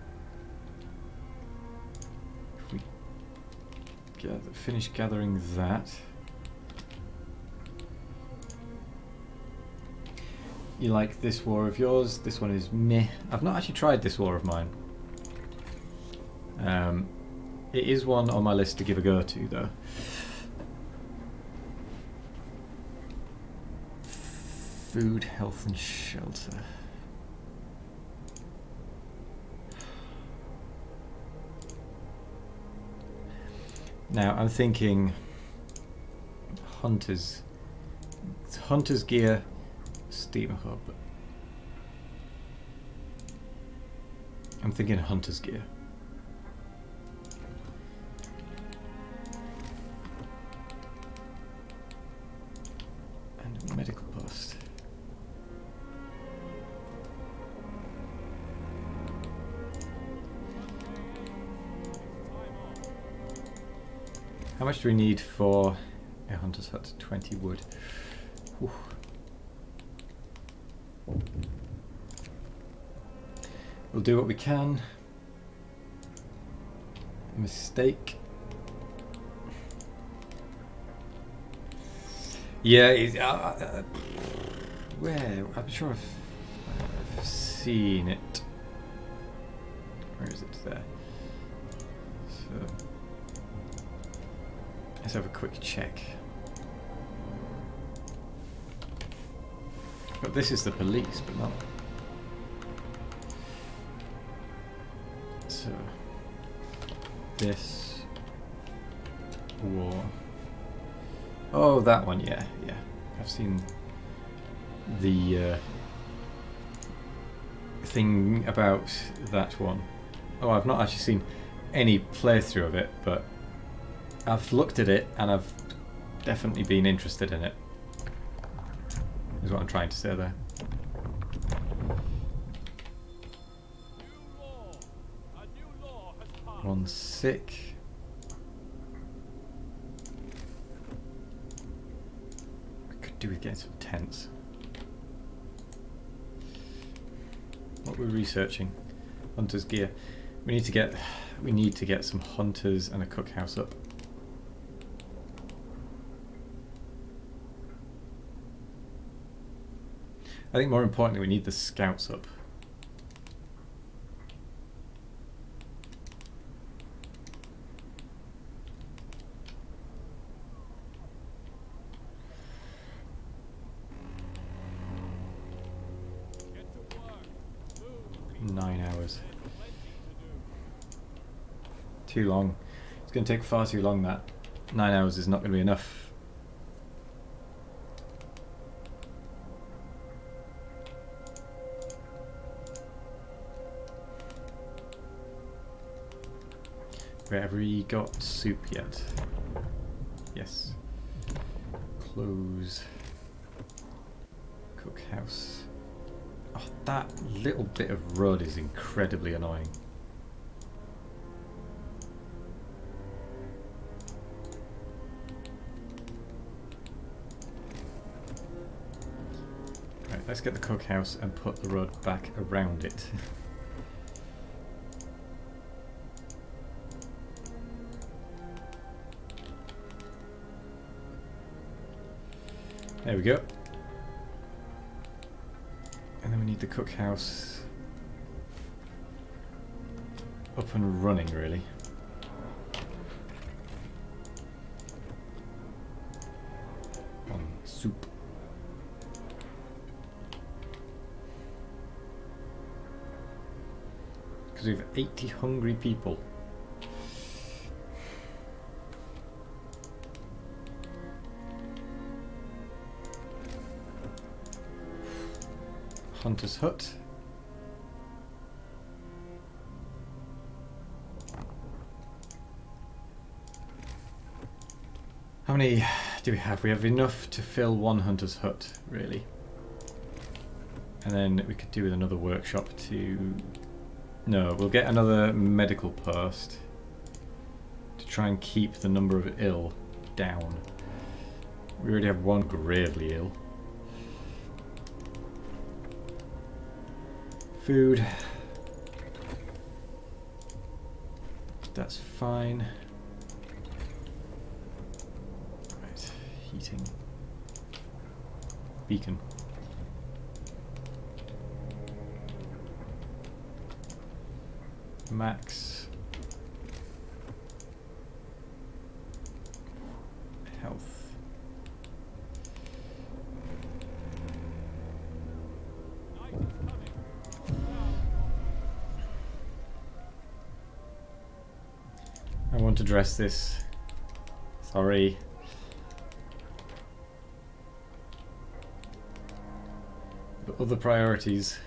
If we finish gathering that. You like this war of yours? This one is meh. I've not actually tried this war of mine. It is one on my list to give a go to, though. Food, health, and shelter. Now I'm thinking hunters gear. Steamer hub. I'm thinking hunter's gear. And a medical post. How much do we need for a hunter's hut? 20 wood. Whew. We'll do what we can. Mistake. Yeah, where? I'm sure I've seen it. Where is it? There. So let's have a quick check. But this is the police, but not. So this war. Oh, that one, yeah. I've seen the thing about that one. Oh, I've not actually seen any playthrough of it, but I've looked at it and I've definitely been interested in it. Is what I'm trying to say there. One sick. I could do with getting some tents. What we're researching? Hunter's gear. We need to get some hunters and a cookhouse up. I think more importantly, we need the scouts up. Get to work. Move. 9 hours. Plenty to do. Too long. It's going to take far too long, that. 9 hours is not going to be enough. Wait, have we got soup yet? Yes. Close. Cookhouse. Oh, that little bit of road is incredibly annoying. Right, let's get the cookhouse and put the road back around it. There we go. And then we need the cookhouse up and running, really. On soup. Because we have 80 hungry people. Hunter's Hut. How many do we have? We have enough to fill one Hunter's Hut, really. And then we could do with another workshop to... No, we'll get another medical post to try and keep the number of ill down. We already have one gravely ill. Food. That's fine. Right, heating. Beacon. Max. Health. I want to address this. Sorry. But other priorities.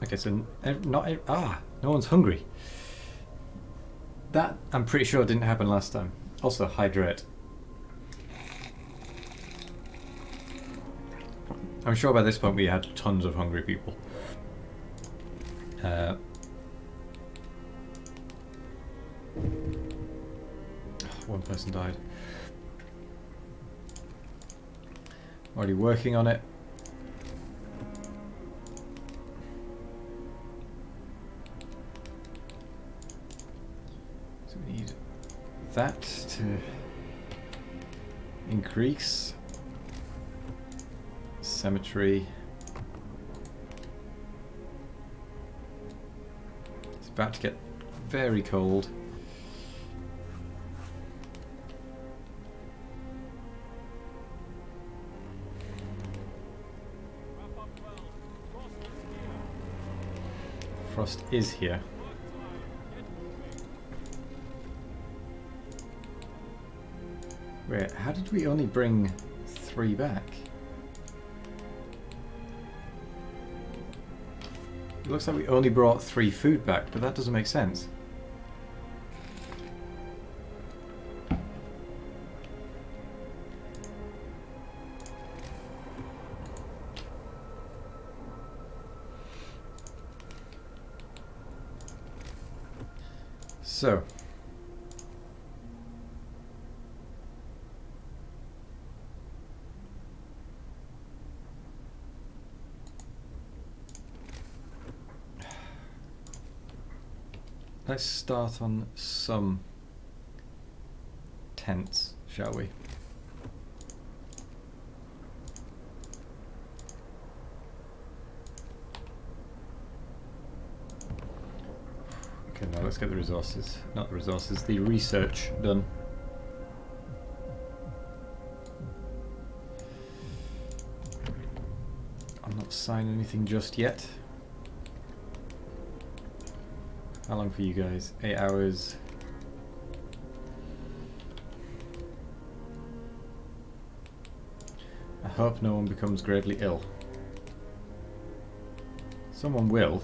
Okay, so no one's hungry. That I'm pretty sure didn't happen last time. Also, hydrate. I'm sure by this point we had tons of hungry people. One person died. Already working on it. So we need that to increase. Cemetery. It's about to get very cold. Frost is here. Wait, how did we only bring 3 back? It looks like we only brought 3 food back, but that doesn't make sense. So, let's start on some tents, shall we? Okay, now let's get the resources, not the resources, the research done. I'm not signing anything just yet. How long for you guys? 8 hours. I hope no one becomes gravely ill. Someone will.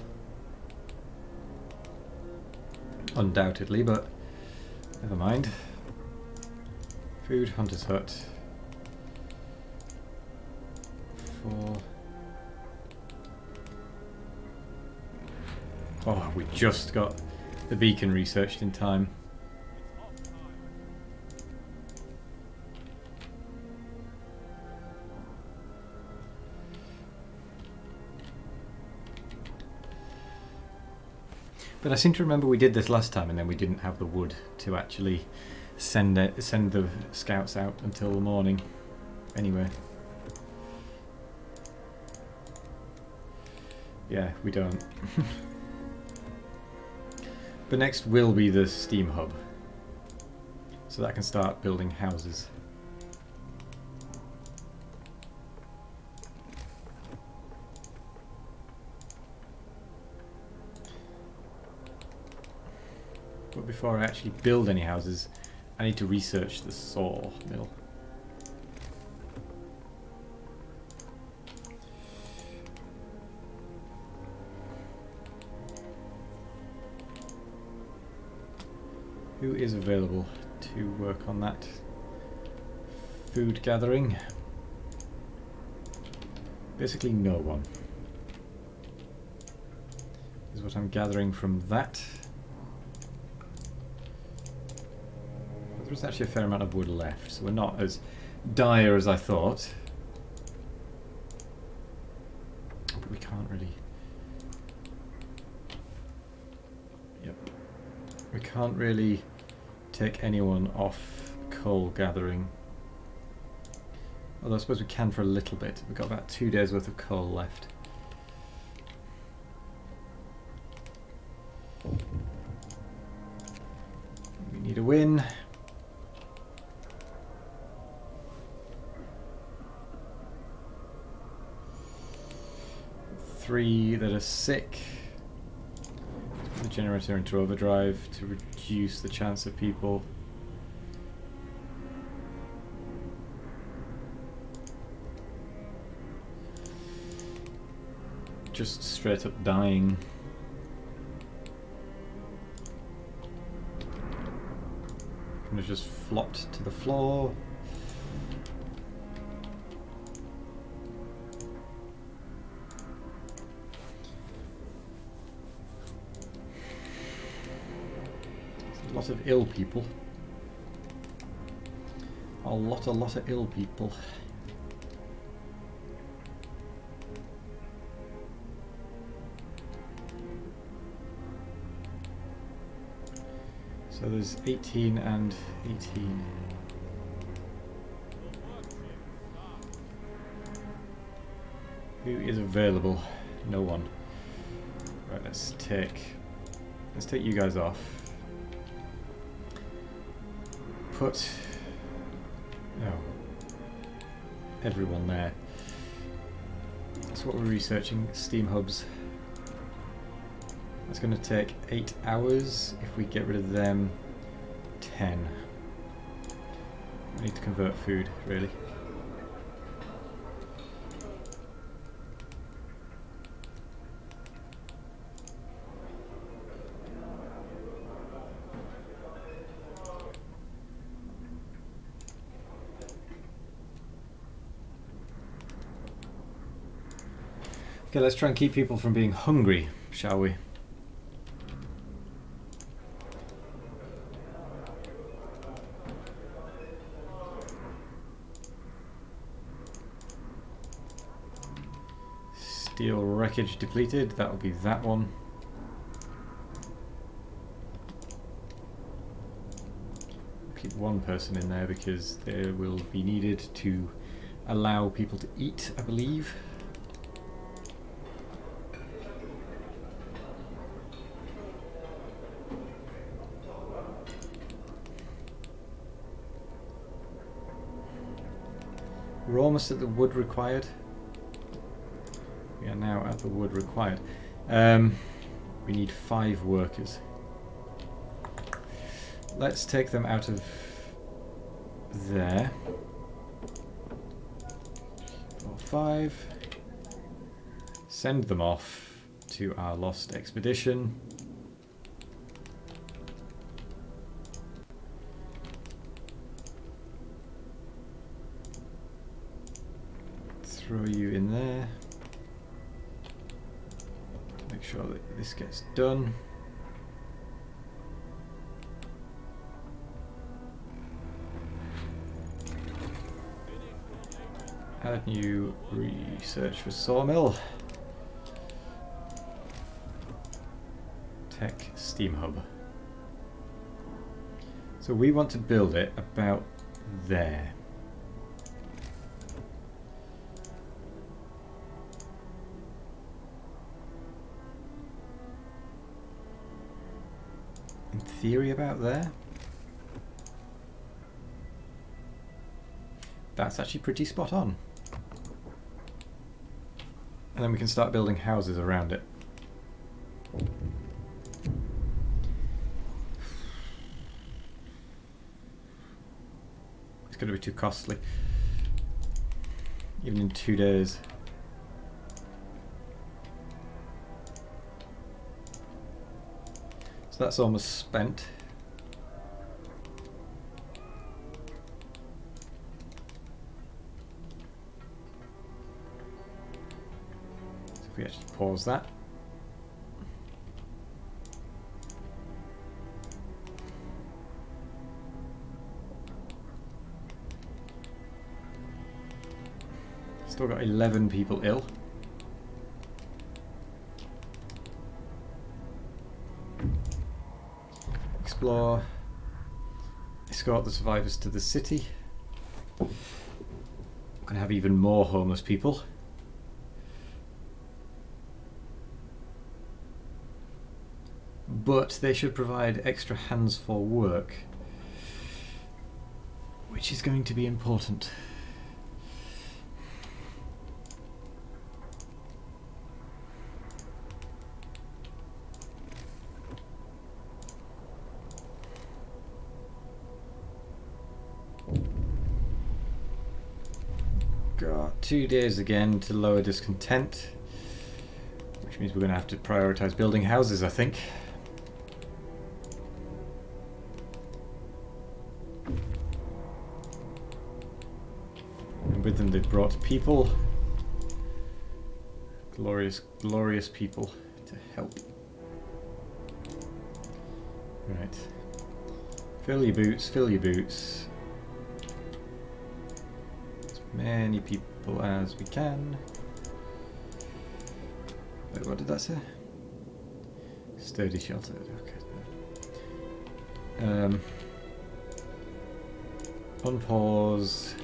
Undoubtedly, but never mind. Food, Hunter's Hut. 4. Oh, we just got the beacon researched in time. But I seem to remember we did this last time and then we didn't have the wood to actually send the scouts out until the morning. Anyway. Yeah, we don't. But next will be the steam hub. So that can start building houses. But before I actually build any houses, I need to research the sawmill. Who is available to work on that? Food gathering. Basically no one. Is what I'm gathering from that. But there's actually a fair amount of wood left, so we're not as dire as I thought. But we can't really... Yep. We can't really take anyone off coal gathering. Although I suppose we can for a little bit. We've got about 2 days worth of coal left. We need a win. Three that are sick. The generator into overdrive to reduce the chance of people just straight up dying. And it's just flopped to the floor. A lot of ill people. A lot of ill people. So there's 18 and 18. Who is available? No one. Right, let's take you guys off. Put everyone there. That's what we're researching, steam hubs. That's going to take 8 hours. If we get rid of them, 10. I need to convert food, really. Okay, let's try and keep people from being hungry, shall we? Steel wreckage depleted, that'll be that one. Keep one person in there because they will be needed to allow people to eat, I believe. We're almost at the wood required. We are now at the wood required. We need 5 workers. Let's take them out of there. 4, 5. Send them off to our lost expedition. Throw you in there. Make sure that this gets done. Add new research for sawmill. Tech steam hub. So we want to build it about there. In theory about there. That's actually pretty spot on. And then we can start building houses around it. It's going to be too costly. Even in 2 days. So that's almost spent. We actually pause that. Still got 11 people ill. Explore. Escort the survivors to the city. We're going to have even more homeless people. But they should provide extra hands for work, which is going to be important. Got 2 days again to lower discontent, which means we're going to have to prioritize building houses, I think. With them they brought people, glorious, glorious people to help. Right, fill your boots, fill your boots. As many people as we can. Wait, what did that say? Sturdy shelter, okay. Unpause.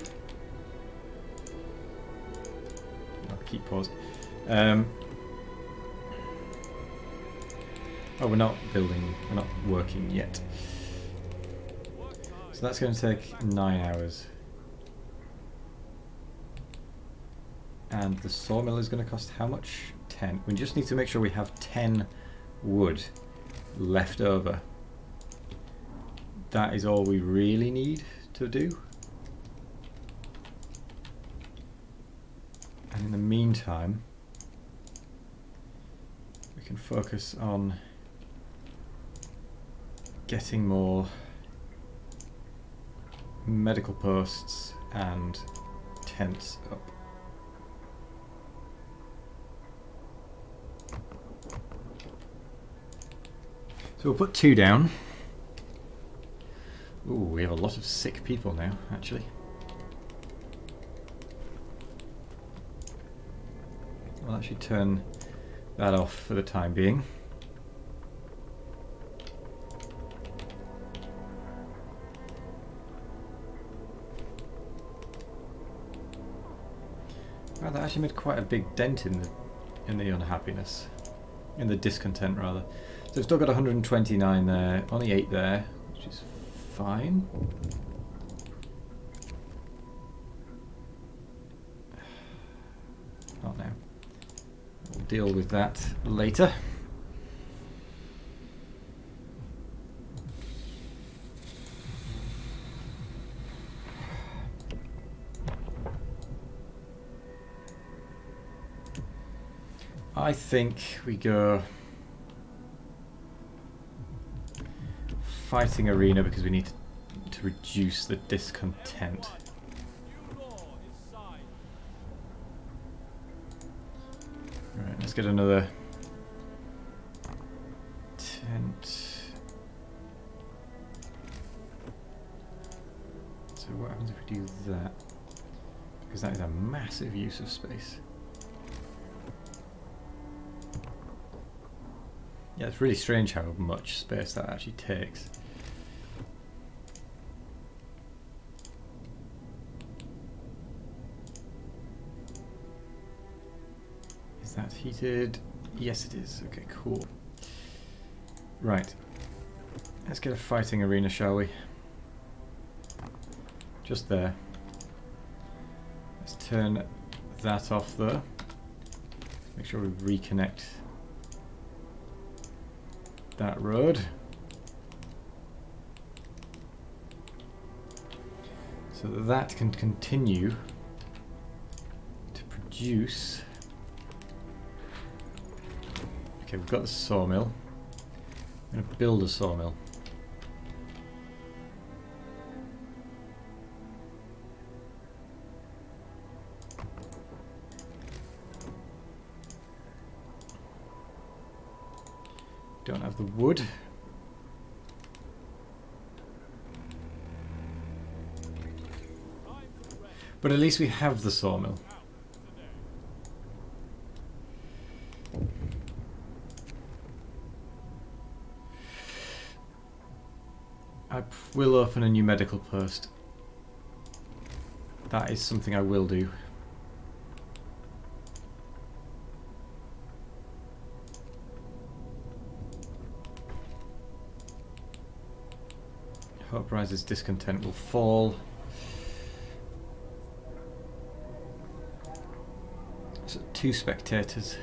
Keep pause. Oh, we're not building, we're not working yet. So that's going to take 9 hours. And the sawmill is going to cost how much? 10. We just need to make sure we have 10 wood left over. That is all we really need to do. And in the meantime, we can focus on getting more medical posts and tents up. So we'll put 2 down. Ooh, we have a lot of sick people now, actually. I'll actually turn that off for the time being. Wow, that actually made quite a big dent in the unhappiness, in the discontent rather. So we've still got 129 there, only 8 there, which is fine. Not now. We'll deal with that later. I think we go fighting arena because we need to reduce the discontent. New law is signed. Right, let's get another tent. So what happens if we do that? Because that is a massive use of space. Yeah, it's really strange how much space that actually takes. Is that heated? Yes, it is. Okay, cool. Right. Let's get a fighting arena, shall we? Just there. Let's turn that off though. Make sure we reconnect that road. So that that can continue to produce. Okay, we've got the sawmill. I'm going to build a sawmill. Don't have the wood. But at least we have the sawmill. I will open a new medical post. That is something I will do. Hope rises, discontent will fall. So 2 spectators.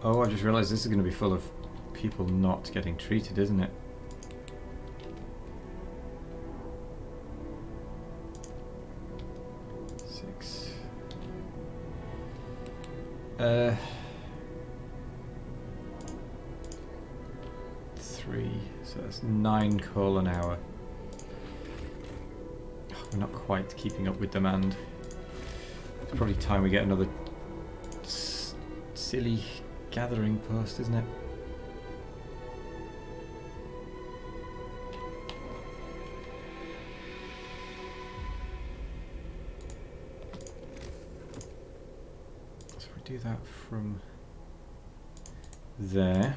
Oh, I just realised this is going to be full of people not getting treated, isn't it? Six. 3. So that's 9 coal an hour. Oh, we're not quite keeping up with demand. It's probably time we get another silly gathering post, isn't it? So we do that from there.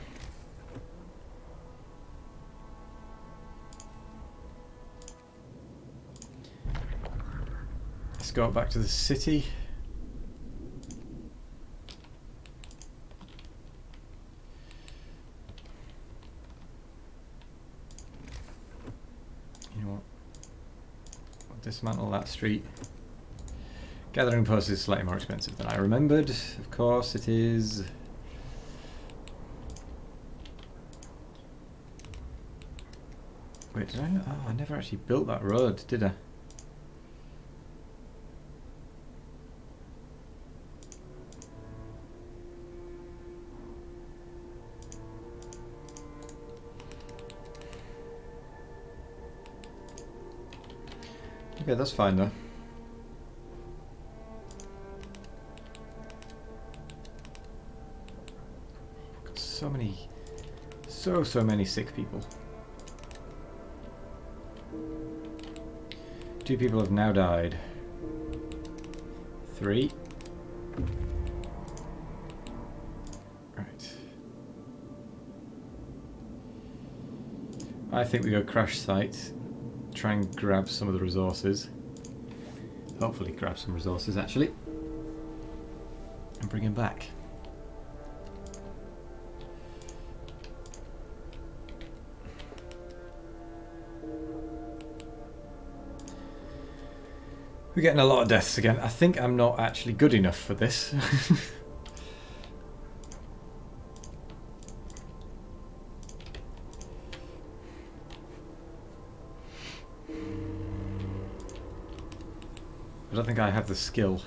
Let's go back to the city. You know what? I'll dismantle that street. Gathering post is slightly more expensive than I remembered. Of course it is. Wait, did I? Oh, I never actually built that road, did I? Okay, that's fine though. Got so many, so many sick people. 2 people have now died. 3. Right. I think we go crash site. Try and grab some of the resources. Hopefully grab some resources actually. And bring him back. We're getting a lot of deaths again. I think I'm not actually good enough for this. I don't think I have the skill.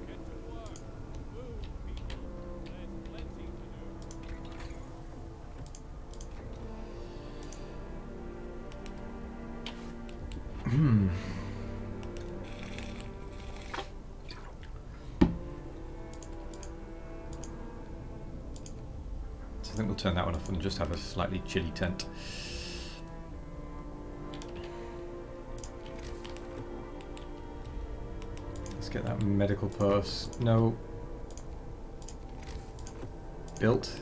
Get to work. Move, people. There's plenty to do. So I think we'll turn that one off and just have a slightly chilly tent. Let's get that medical post. No. Built.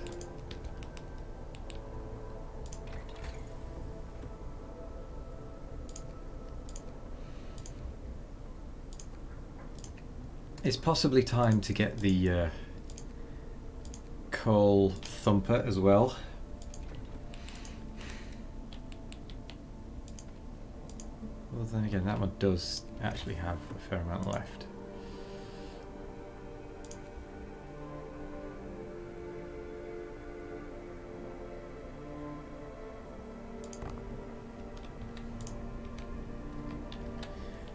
It's possibly time to get the coal thumper as well. Well, then again, that one does actually have a fair amount left.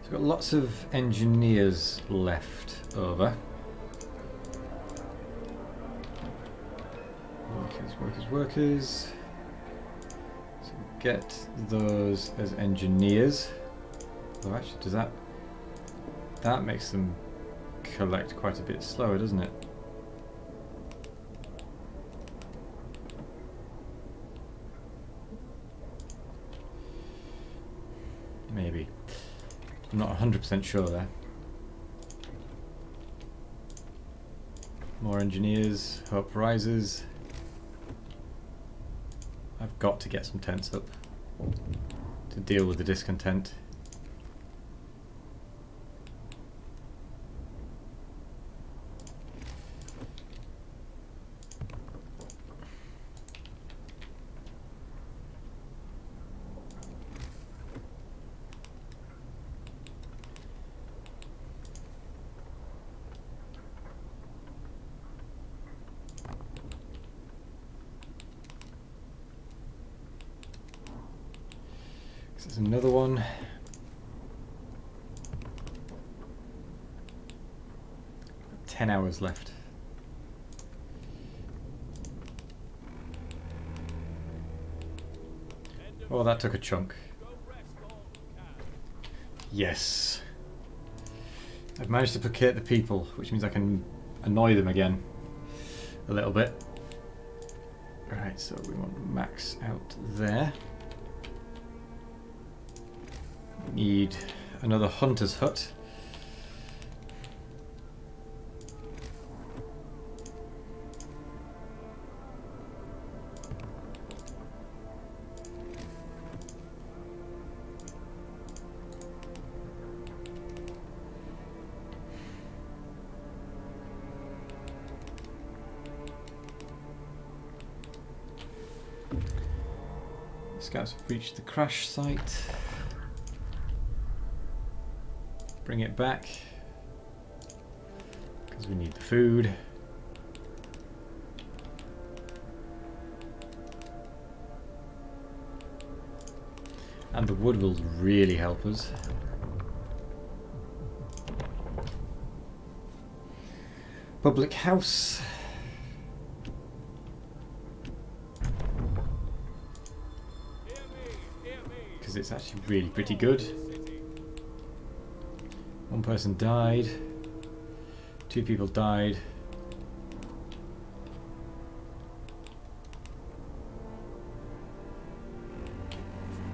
So we've got lots of engineers left over. Workers. So get those as engineers. Oh, actually, does that makes them collect quite a bit slower, doesn't it? Maybe. I'm not 100% sure there. More engineers, hope rises. I've got to get some tents up to deal with the discontent. There's another one. Ten hours left. Oh, that took a chunk. Go rest all who can. Yes. I've managed to placate the people, which means I can annoy them again a little bit. Right, so we want max out there. Need another hunter's hut. Scouts have reached the crash site. Bring it back because we need the food. And the wood will really help us. Public house. Because it's actually really pretty good. One person died. 2 people died.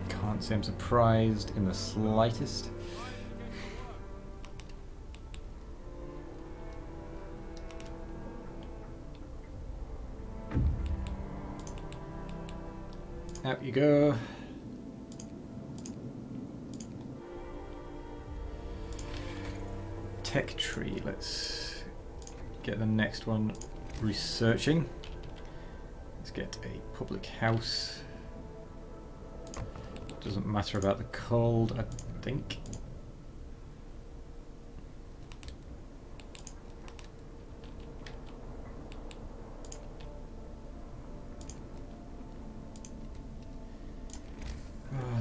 Can't say I'm surprised in the slightest. Out you go. Tech tree, let's get the next one researching. Let's get a public house. Doesn't matter about the cold, I think.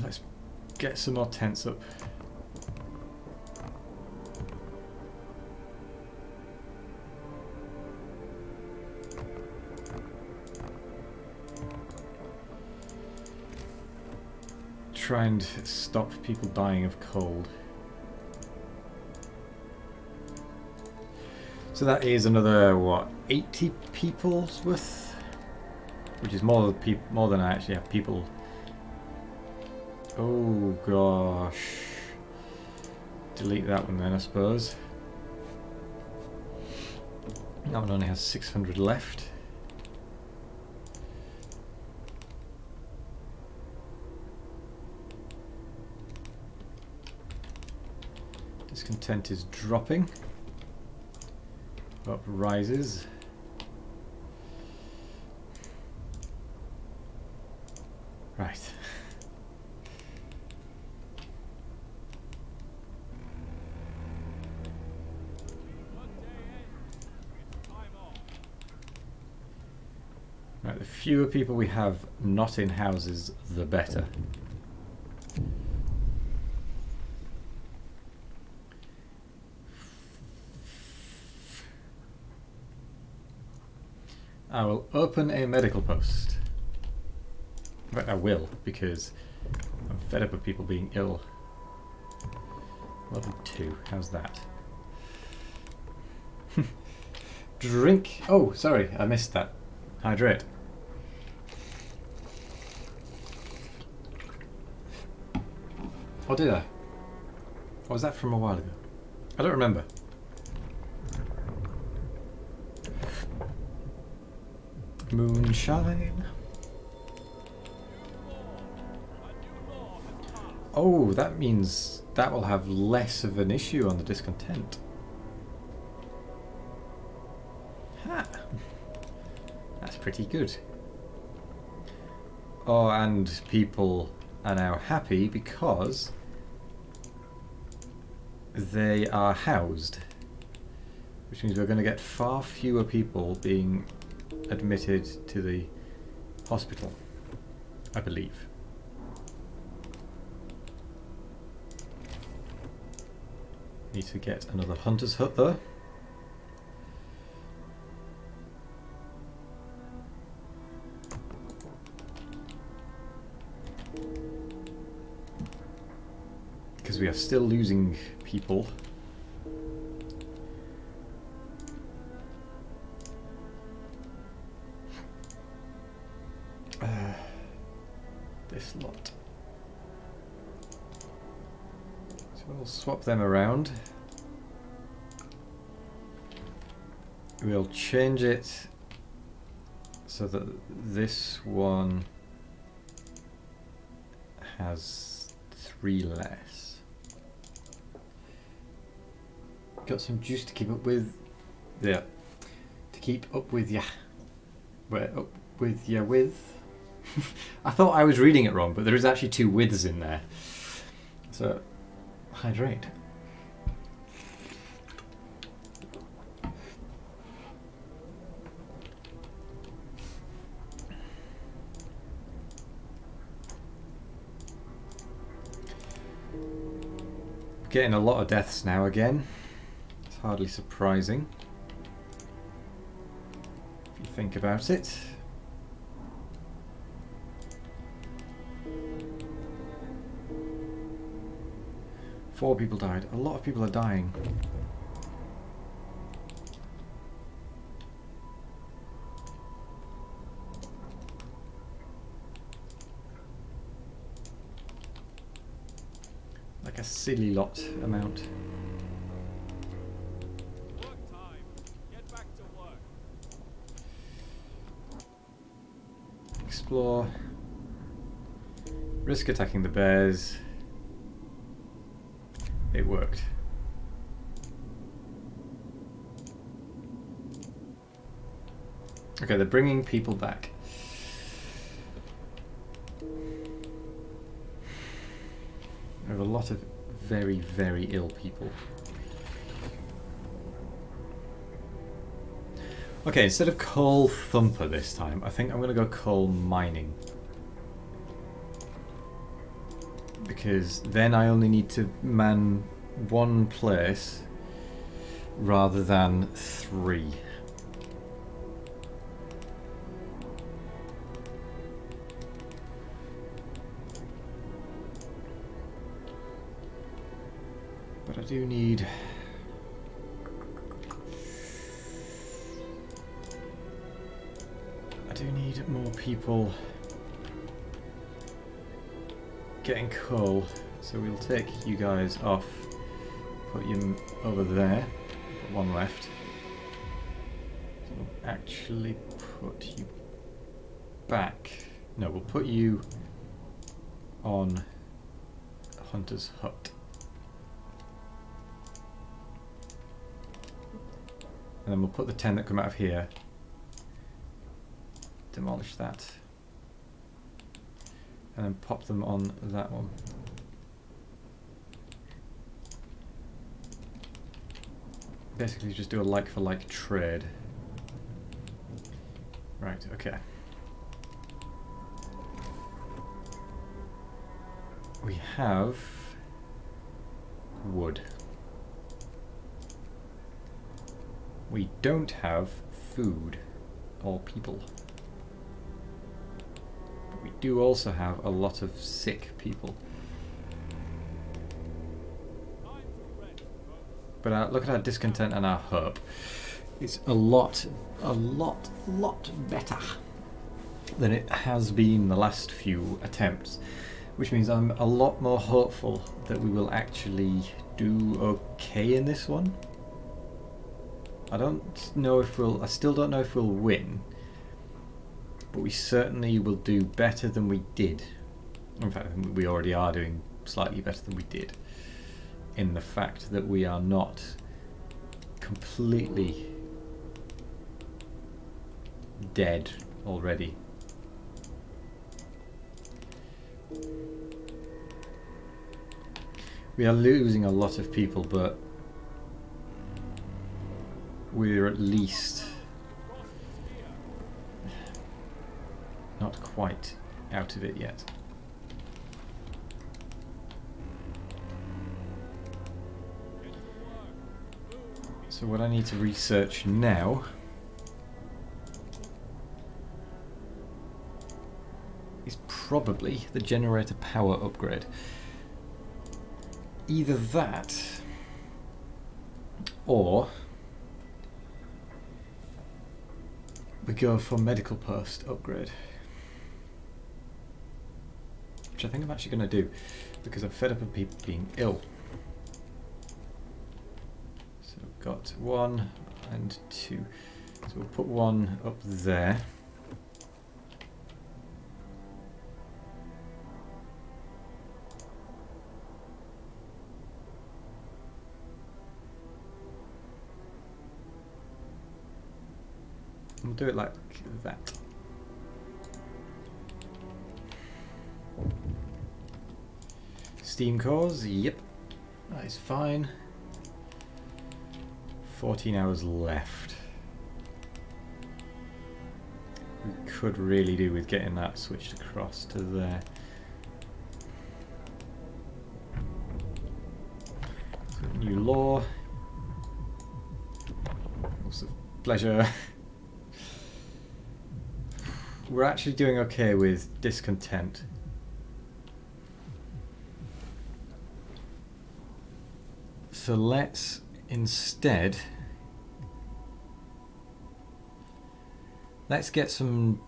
Let's get some more tents up. Try and stop people dying of cold. So that is another, what, 80 people's worth? Which is more than I actually have people. Oh gosh. Delete that one then, I suppose. That one only has 600 left. Discontent is dropping. Up rises. Right. Right, the fewer people we have not in houses, the better. I will open a medical post. But I will, because I'm fed up of people being ill. Level 2, how's that? Drink! Oh, sorry, I missed that. Hydrate. Or did I? Or was that from a while ago? I don't remember. Moonshine. Oh, that means that will have less of an issue on the discontent. Ha! That's pretty good. Oh, and people are now happy because they are housed. Which means we're going to get far fewer people being admitted to the hospital, I believe. Need to get another hunter's hut though. Because we are still losing people. This lot. So we'll swap them around. We'll change it so that this one has 3 less. Got some juice to keep up with. Yeah. To keep up with ya. Where up with ya with. I thought I was reading it wrong, but there is actually 2 withs in there. So, hydrate. Getting a lot of deaths now again. It's hardly surprising if you think about it. Four people died. A lot of people are dying. Like a silly lot amount. Work time. Get back to work. Explore. Risk attacking the bears. It worked. Okay, they're bringing people back. We have a lot of very, very ill people. Okay, instead of coal thumper this time, I think I'm going to go coal mining. because then I only need to man one place rather than 3. But I do need... more people getting coal, so we'll take you guys off, put you over there, got 1 left. So we'll actually put you back. No, we'll put you on Hunter's Hut. And then we'll put the 10 that come out of here. Demolish that. And then pop them on that one. Basically just do a like for like trade. Right, okay. We have wood. We don't have food or people. But we do also have a lot of sick people. But look at our discontent and our hope. It's a lot better than it has been the last few attempts. Which means I'm a lot more hopeful that we will actually do okay in this one. I still don't know if we'll win, but we certainly will do better than we did. In fact, we already are doing slightly better than we did, in the fact that we are not completely dead already. We are losing a lot of people, but we're at least not quite out of it yet. So what I need to research now is probably the generator power upgrade. Either that, or we go for medical post upgrade, which I think I'm actually going to do because I'm fed up of people being ill. So we've got 1 and 2, so we'll put 1 up there. We'll do it like that. Steam cores, yep, that is fine. 14 hours left. We could really do with getting that switched across to there. So new law. Lots of pleasure. We're actually doing okay with discontent. So let's instead, let's get some,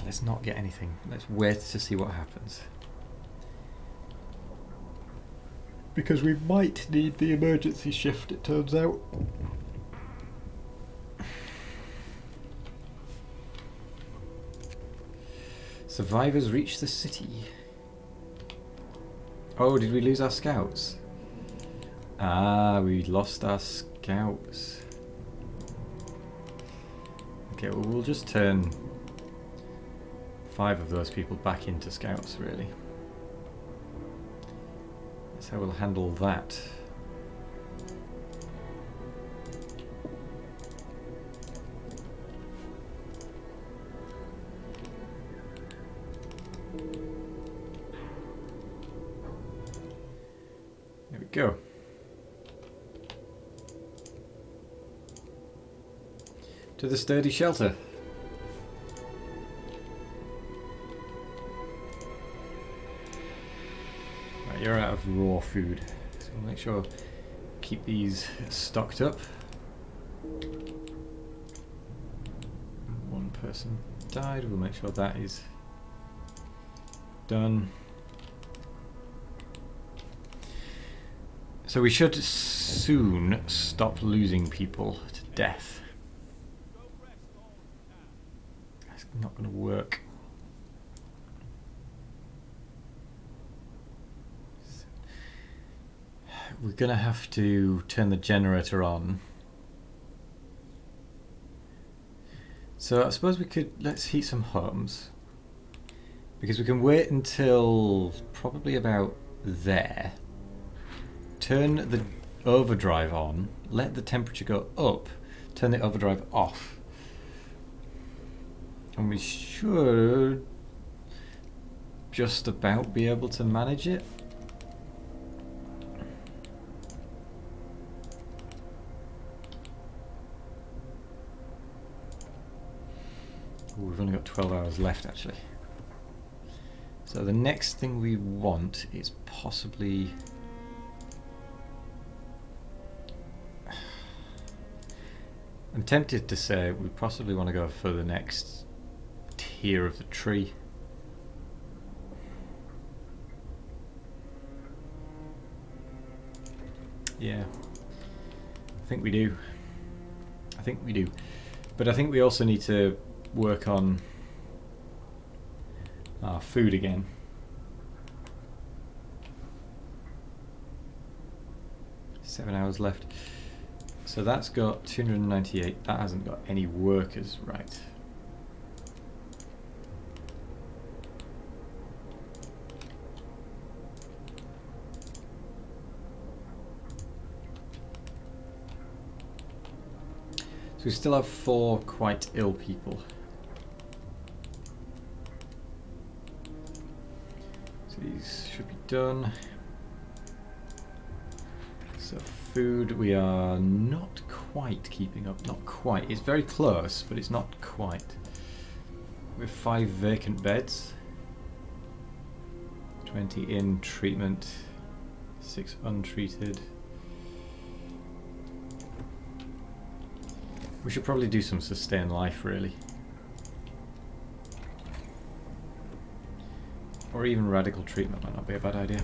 let's not get anything. Let's wait to see what happens. Because we might need the emergency shift, it turns out. Survivors reach the city. Oh, did we lose our scouts? Ah, we lost our scouts. Okay, well, we'll just turn 5 of those people back into scouts, really. That's how we'll handle that. Go. To the sturdy shelter. Right, you're out of raw food, so we'll make sure keep these stocked up. One person died. We'll make sure that is done. So we should soon stop losing people to death. That's not going to work. We're going to have to turn the generator on. So I suppose we could, let's heat some homes. Because we can wait until probably about there. Turn the overdrive on, let the temperature go up, turn the overdrive off. And we should just about be able to manage it. Ooh, we've only got 12 hours left actually. So the next thing we want is possibly... I'm tempted to say we possibly want to go for the next tier of the tree. Yeah, I think we do. I think we do. But I think we also need to work on our food again. Seven hours left. So that's got 298. That hasn't got any workers, right? So we still have 4 quite ill people. So these should be done. So food, we are not quite keeping up. Not quite. It's very close, but it's not quite. We have 5 vacant beds. 20 in treatment. 6 untreated. We should probably do some sustain life, really. Or even radical treatment might not be a bad idea.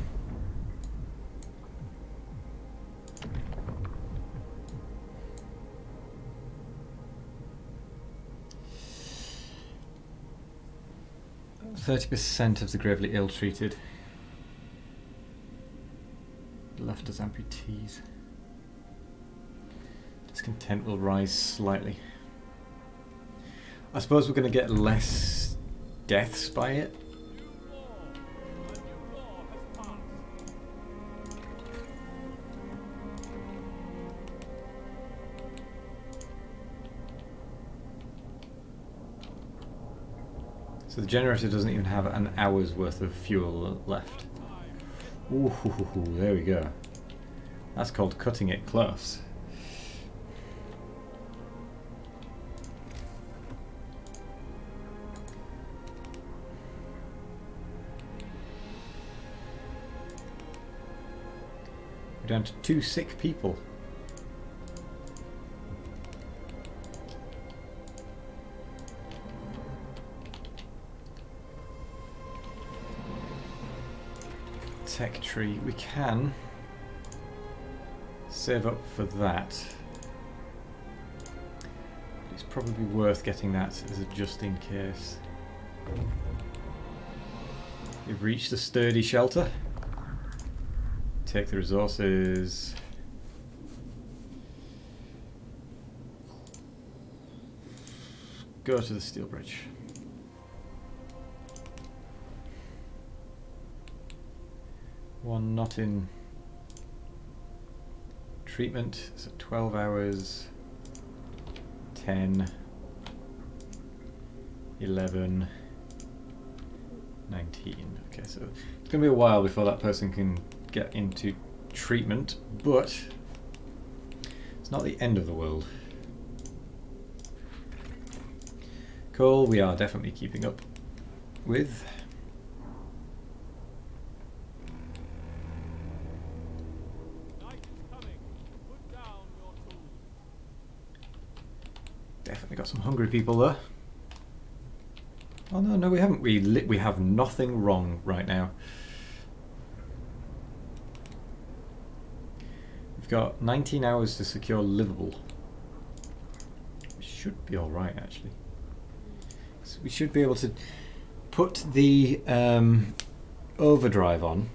%, of the gravely ill-treated left as amputees. Discontent will rise slightly. I suppose we're going to get less deaths by it. So the generator doesn't even have an hour's worth of fuel left. Ooh, there we go. That's called cutting it close. We're down to 2 sick people. Tech tree. We can save up for that. It's probably worth getting that as a just in case. We've reached the sturdy shelter. Take the resources. Go to the steel bridge. One not in treatment, so 12 hours, 10, 11, 19. Okay, so it's going to be a while before that person can get into treatment, but it's not the end of the world. Coal, we are definitely keeping up with. Night is coming. Put down your tools. Definitely got some hungry people there. Oh no, we haven't. We have nothing wrong right now. We've got 19 hours to secure livable. We should be all right, actually. So we should be able to put the overdrive on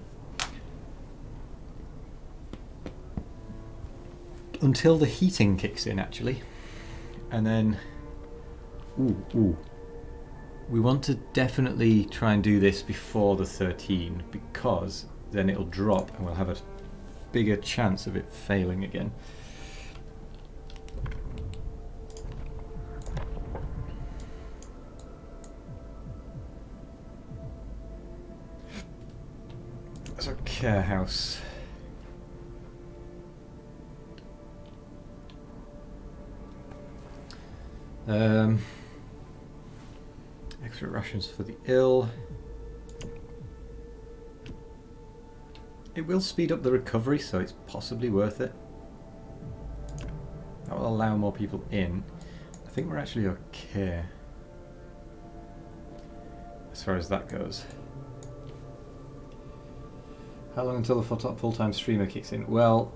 until the heating kicks in, actually, and then we want to definitely try and do this before the 13, because then it'll drop and we'll have a bigger chance of it failing again. That's our care house. Extra rations for the ill. It will speed up the recovery, so it's possibly worth it. That will allow more people in. I think we're actually okay as far as that goes. How long until the full-time streamer kicks in? Well,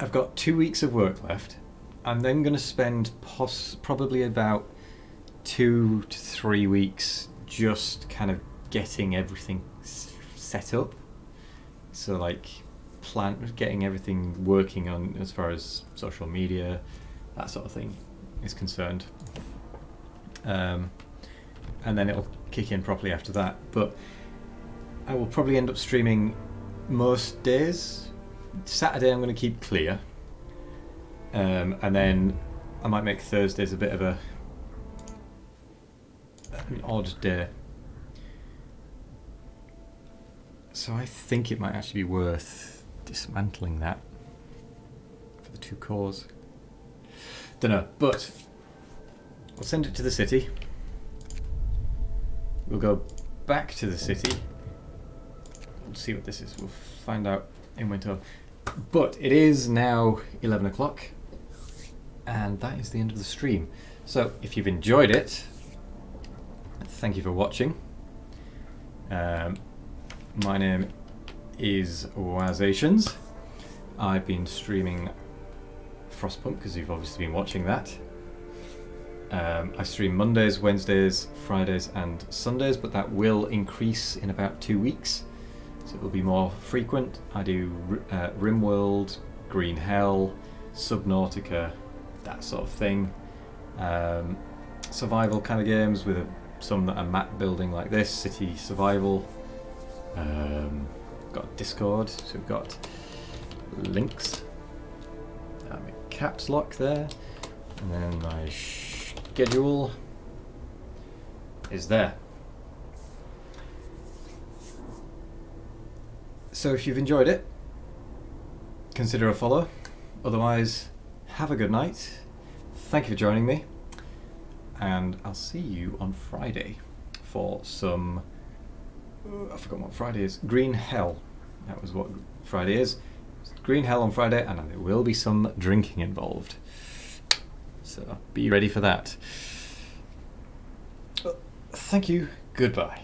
I've got 2 weeks of work left. I'm then going to spend probably about 2 to 3 weeks just kind of getting everything set up. So like getting everything working on as far as social media, that sort of thing is concerned. And then it'll kick in properly after that. But I will probably end up streaming most days. Saturday I'm going to keep clear. And then I might make Thursdays a bit of an odd day. So I think it might actually be worth dismantling that for the 2 cores. Dunno, but we'll send it to the city. We'll go back to the city. We'll see what this is. We'll find out in winter. But it is now 11 o'clock, and that is the end of the stream. So if you've enjoyed it, thank you for watching. My name is Wazations. I've been streaming Frostpunk because you've obviously been watching that. I stream Mondays, Wednesdays, Fridays and Sundays, but that will increase in about 2 weeks, so it will be more frequent. I do RimWorld, Green Hell, Subnautica, that sort of thing. Survival kind of games with some that are map building like this, city survival. Got Discord, so we've got links. My caps lock there, and then my schedule is there. So if you've enjoyed it, consider a follow. Otherwise, have a good night. Thank you for joining me, and I'll see you on Friday for some... I forgot what Friday is. Green Hell. That was what Friday is. Green Hell on Friday, and there will be some drinking involved. So be ready for that. Thank you. Goodbye.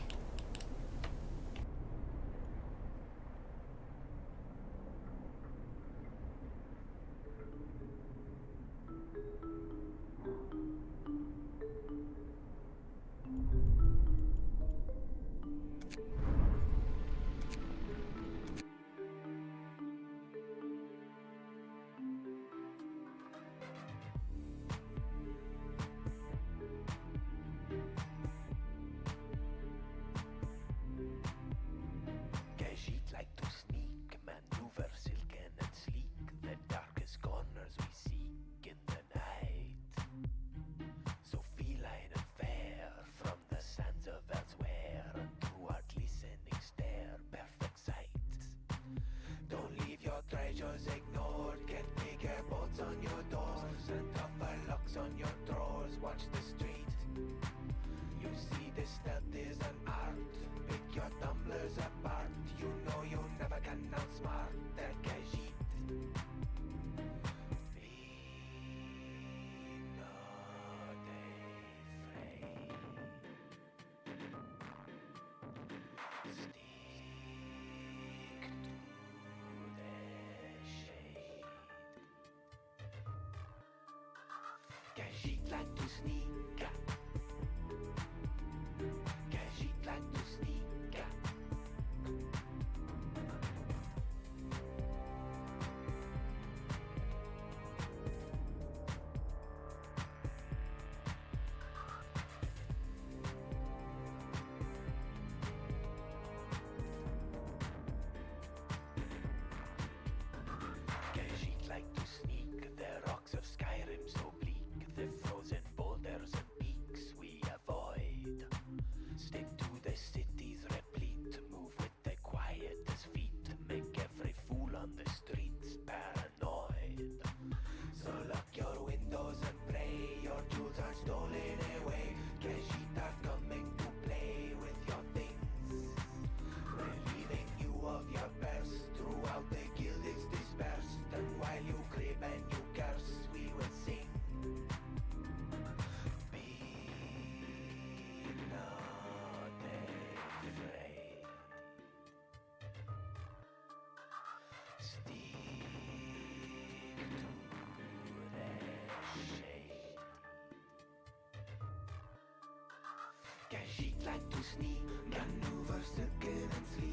this stealth is an art. Pick your tumblers apart. You know you never can outsmart their Khajiit. Be not afraid. Stick to the shade. Khajiit like to sneak. Khajiit like to sneak. Khajiit like to sneak. The rocks of Skyrim so bleak. The frozen boulders and peaks we avoid. Stick to the cities replete. Move with the quietest feet. Make every fool on the streets paranoid. So lock your windows and pray your jewels are stolen away. Khajiit are coming to play with your things, relieving you of your purse. Throughout the guild it's dispersed, and while you crib and you curse, we will sing. Be not afraid. Stick to the shade. Khajiit like to sneak, maneuver, circle and sleep.